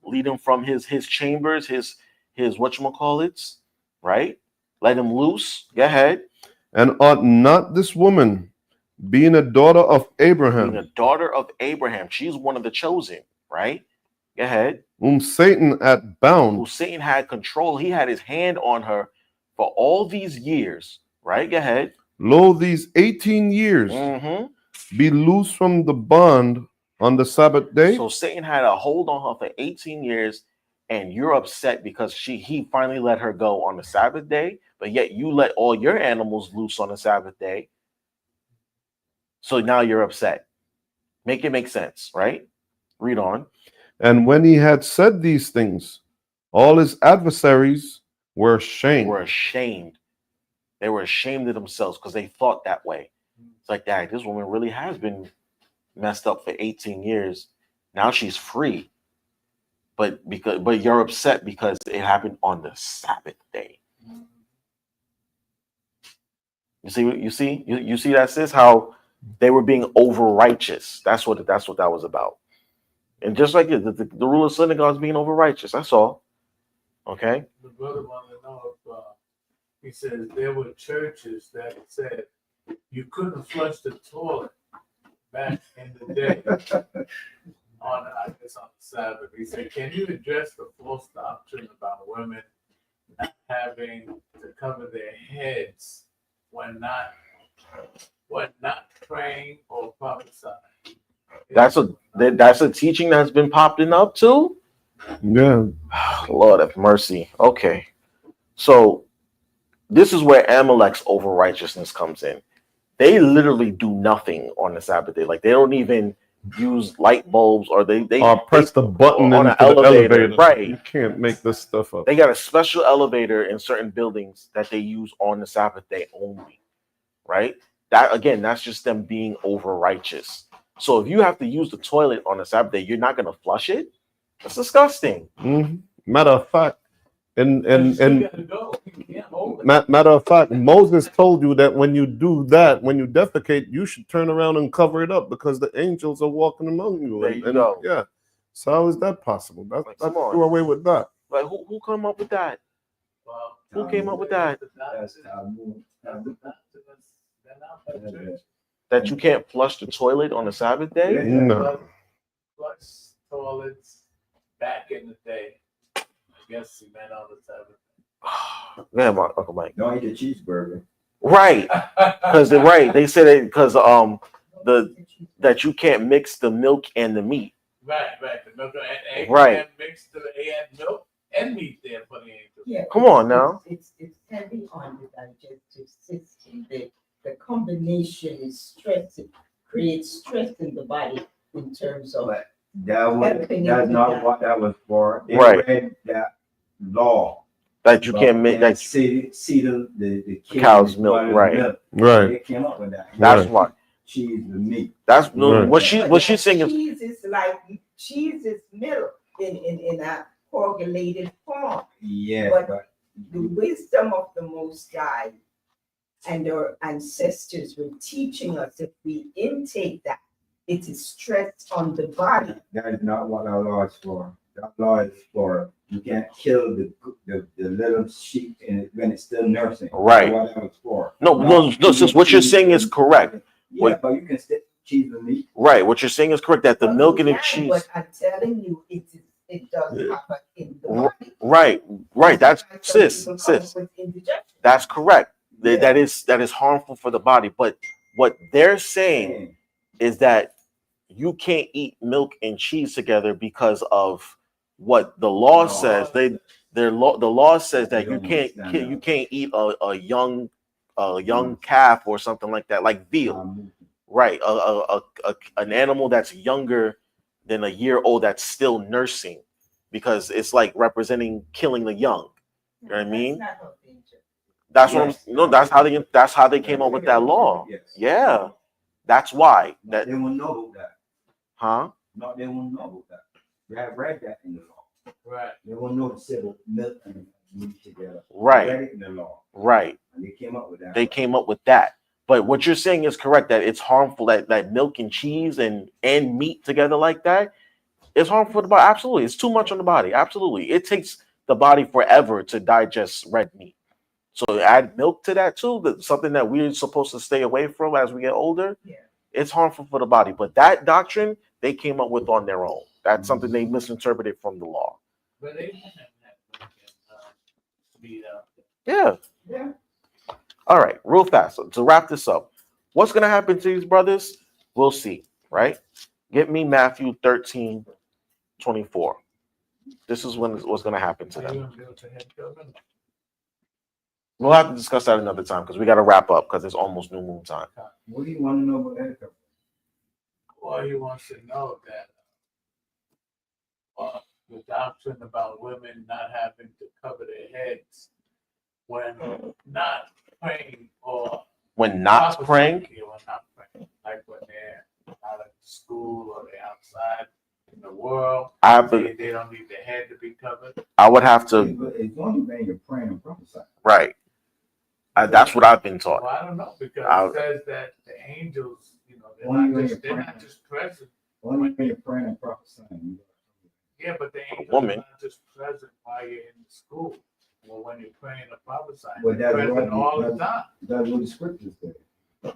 Lead him from his chambers, his whatchamacallits, right? Let him loose. Go ahead. And ought not this woman, being a daughter of Abraham, Being a daughter of Abraham, she's one of the chosen, right? Go ahead. whom Satan hath bound, Who Satan had control. He had his hand on her for all these years, right? Go ahead. lo, these 18 years, Mm-hmm. be loosed from the bond on the Sabbath day? So Satan had a hold on her for 18 years, and you're upset because he finally let her go on the Sabbath day, but yet you let all your animals loose on the Sabbath day. So now you're upset. Make it make sense, right? Read on. And when he had said these things, all his adversaries were ashamed. They were ashamed of themselves because they thought that way. It's like, Dad, this woman really has been messed up for 18 years. Now she's free. But you're upset because it happened on the Sabbath day. You see that, sis? How they were being over righteous. That's what that was about. And just like the rule of synagogues being over righteous. That's all. Okay. The brother wanted to know He says there were churches that said you couldn't flush the toilet back in the day on, I guess, on the Sabbath. He said, can you address the false doctrine about women not having to cover their heads when not praying or prophesying? That's a teaching that's been popping up too. Yeah. Lord have mercy. Okay, so this is where Amalek's over righteousness comes in. They literally do nothing on the Sabbath day. Like they don't even use light bulbs, or they Press the button on into an the elevator. Right. You can't make this stuff up. They got a special elevator in certain buildings that they use on the Sabbath day only. Right? That again, that's just them being over righteous. So if you have to use the toilet on the Sabbath day, you're not gonna flush it. That's disgusting. Matter of fact, and You gotta go. You can't hold it. matter of fact, Moses told you that when you do that, when you defecate, you should turn around and cover it up because the angels are walking among you. There And, you go. Yeah. So how is that possible? That's Like, come on. do away with that. Like who come up with that? Well, Who came up with that? That's taboo. That you can't flush the toilet on the Sabbath day? No. Flush toilets back in the day. I guess he meant on the Sabbath. Man, my Uncle Mike. Don't eat a cheeseburger. Right. Because they said it because that you can't mix the milk and the meat. Right. The milk and Right. and mix the and milk and meat there for the angels. Yeah, Come on now. It's heavy on the digestive system. The combination is stress. It creates stress in the body in terms of But that's everything. not what that was for. They Right. read that law. That you can't make that see the cow's milk, right. Right. They came up with that. that's Right. why. Cheese the meat. That's Right. what she's saying is cheese is milk in a coagulated form. Yeah, But- but The wisdom of the Most High and our ancestors were teaching us if we intake that, it is stress on the body. that is not what our law is for. That law is for you can't kill the little sheep when it's still nursing. Right. That's what that was for. no, sis, what you're saying is correct. Yeah, What- but you can still cheese and meat. Right. What you're saying is correct. That the But milk you and the can, cheese. But I'm telling you, it does happen in the body. Right. That's Some people come sis. with indigestion. That's correct. Yeah. That is harmful for the body. But what they're saying is that you can't eat milk and cheese together because of what the law says. The law says that you can't eat a young calf or something like that, like veal. Right, an animal that's younger than a year old that's still nursing, because it's like representing killing the young. You know what I mean? That's not of nature. That's Yes. what that's how they came up with that law. Yes. Yeah, that's why that. They won't know about that. Huh? No, they won't know about that. They have read that in the law. Right. They won't know the civil milk and meat together. Right. They read it in the law. Right. And they came up with that. They came up with that. But what you're saying is correct, that it's harmful, that milk and cheese and meat together like that is harmful for the body. Absolutely. It's too much on the body. Absolutely. It takes the body forever to digest red meat. So add milk to that too, that's something that we're supposed to stay away from as we get older. Yeah. It's harmful for the body. But that doctrine they came up with on their own. That's something they misinterpreted from the law. But they didn't have that speed up. Yeah. Yeah. All right, real fast. So to wrap this up, what's going to happen to these brothers? We'll see, right? Get me Matthew 13:24. This is what's going to happen to Are you them. gonna be able to head children? We'll have to discuss that another time because we got to wrap up because it's almost new moon time. What do you want to know about that? Or he wants to know that the doctrine about women not having to cover their heads when not praying or When not prophesying, praying, yeah, when not praying, like when they're out of school or they're outside in the world, they don't need their head to be covered. I would have to, It's only when you're praying and prophesying. right. That's what I've been taught. Well, I don't know, because I'll- it says that the angels, they're Only not when just, you're they're not praying. just present. Only when you're praying and prophesying. Yeah, but the angels woman. are not just present while you're in school. Well, when you're praying or prophesying, Well, you're that's present what all the time. that's what the scriptures say.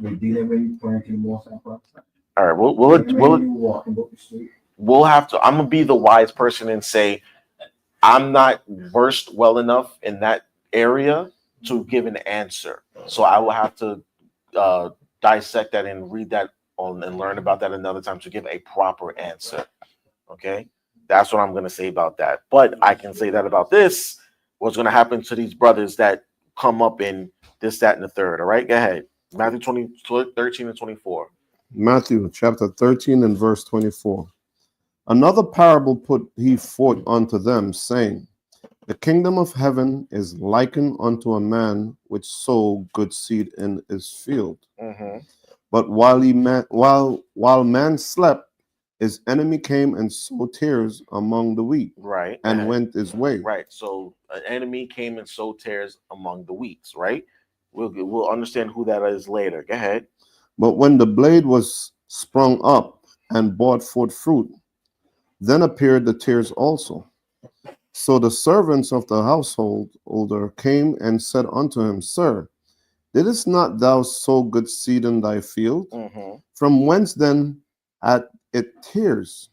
We dealing when you praying to the Most High prophesying. All right, When you walking up the street. we'll have to. I'm gonna be the wise person and say I'm not versed well enough in that area to give an answer. So I will have to dissect that and read that on and learn about that another time to give a proper answer. Okay, that's what I'm gonna say about that. But I can say that about this. What's gonna happen to these brothers that come up in this, that, and the third? All right, go ahead. Matthew 13 and 24. Matthew chapter 13 and verse 24. Another parable put he forth unto them, saying, The kingdom of heaven is likened unto a man which sowed good seed in his field. Mm-hmm. But while man slept, his enemy came and sowed tares among the wheat, Right. and went his way. Right. So an enemy came and sowed tares among the wheats, right? We'll understand who that is later. Go ahead. But when the blade was sprung up and brought forth fruit, then appeared the tares also. So the servants of the householder came and said unto him, Sir, didst not thou sow good seed in thy field? Mm-hmm. From whence then hath it tares?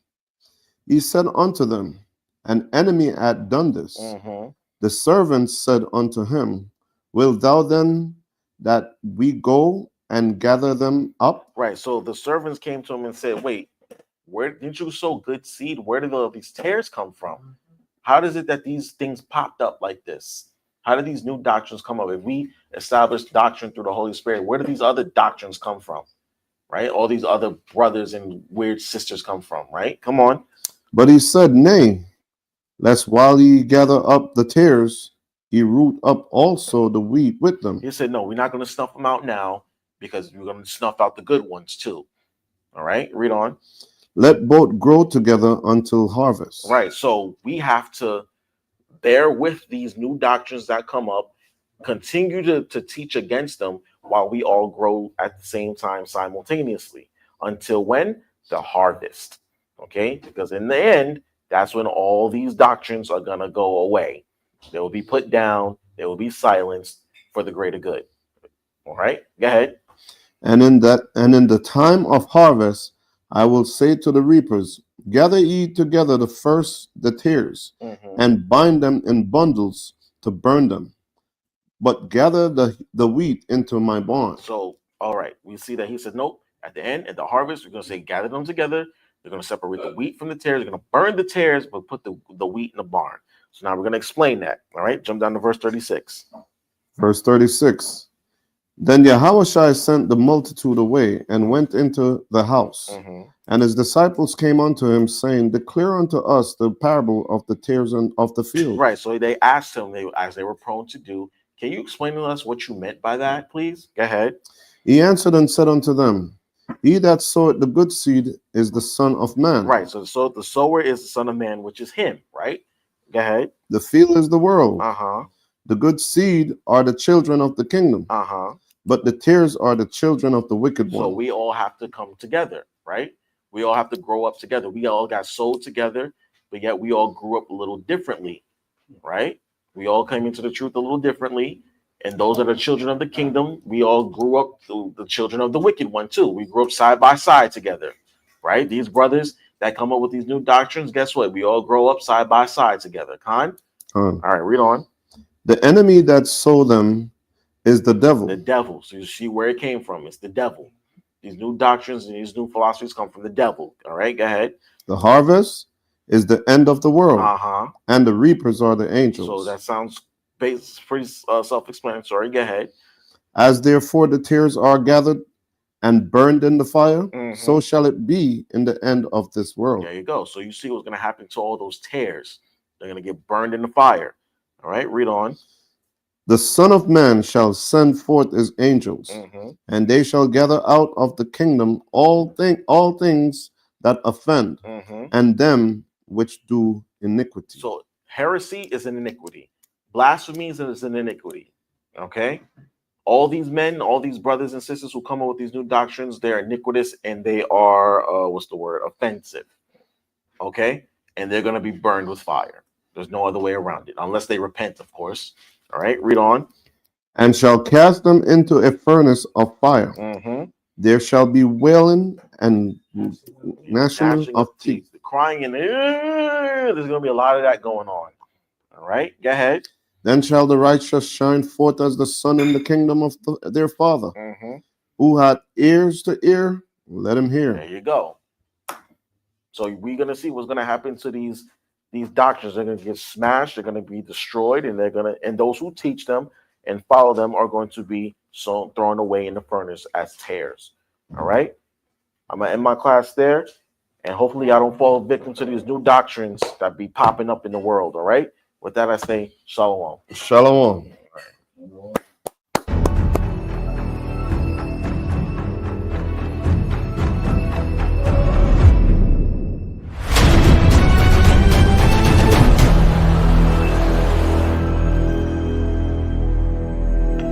He said unto them, An enemy hath done this. Mm-hmm. The servants said unto him, Wilt thou then that we go and gather them up? Right. So the servants came to him and said, Wait, where didn't you sow good seed? Where did all these tares come from? How does it that these things popped up like this? How did these new doctrines come up? If we establish doctrine through the Holy Spirit, where do these other doctrines come from? Right? All these other brothers and weird sisters come from, right? Come on. But he said, Nay, lest while ye gather up the tares, ye root up also the wheat with them. He said, No, we're not going to snuff them out now because we're going to snuff out the good ones too. All right, read on. Let both grow together until harvest. Right. So we have to bear with these new doctrines that come up, continue to teach against them while we all grow at the same time simultaneously. Until when? The harvest. Okay? Because in the end, that's when all these doctrines are going to go away. They will be put down, they will be silenced for the greater good. All right? Go ahead. And in the time of harvest, I will say to the reapers, Gather ye together the tares, Mhm. and bind them in bundles to burn them, but gather the wheat into my barn. So, all right, we see that he said, nope, at the end, at the harvest, we're going to say, gather them together. They're going to separate the wheat from the tares. They're going to burn the tares, but put the wheat in the barn. So now we're going to explain that. All right, jump down to verse 36. Verse 36. Then Yahushua sent the multitude away and went into the house. Mhm. And his disciples came unto him, saying, Declare unto us the parable of the tares and of the field. Right, so they asked him, as they were prone to do, can you explain to us what you meant by that, please? Go ahead. He answered and said unto them, He that soweth the good seed is the Son of Man. Right, so the sower is the Son of Man, which is him, right? Go ahead. The field is the world. Uh-huh. The good seed are the children of the kingdom. Uh-huh. But the tares are the children of the wicked one. So we all have to come together, right? We all have to grow up together. We all got sold together, but yet we all grew up a little differently, right? We all came into the truth a little differently. And those are the children of the kingdom. We all grew up through the children of the wicked one too. We grew up side by side together, right? These brothers that come up with these new doctrines, guess what? We all grow up side by side together. Khan? All right, read on. The enemy that sowed them is the devil. The devil. So you see where it came from. It's the devil. These new doctrines and these new philosophies come from the devil. All right, go ahead. The harvest is the end of the world. Uh-huh. And the reapers are the angels. So that sounds pretty self-explanatory. Go ahead. As therefore the tares are gathered and burned in the fire, so shall it be in the end of this world. There you go. So you see what's going to happen to all those tares. They're going to get burned in the fire. All right, read on. The Son of Man shall send forth his angels, and they shall gather out of the kingdom all things that offend, and them which do iniquity. So heresy is an iniquity. Blasphemy is an iniquity. Okay? All these men, all these brothers and sisters who come up with these new doctrines, they're iniquitous and they are, offensive. Okay? And they're going to be burned with fire. There's no other way around it, unless they repent, of course. All right, read on. And shall cast them into a furnace of fire. Mm-hmm. There shall be wailing and gnashing of teeth. Crying and there's going to be a lot of that going on. All right, go ahead. Then shall the righteous shine forth as the sun in the kingdom of their Father. Mm-hmm. Who had ears to hear, let him hear. There you go. So we're going to see what's going to happen to these doctrines. They're going to get smashed. They're going to be destroyed, and those who teach them and follow them are going to be thrown away in the furnace as tares. All right. I'm going to end my class there, and hopefully I don't fall victim to these new doctrines that be popping up in the world. All right. With that, I say shalom. Shalom. Lord.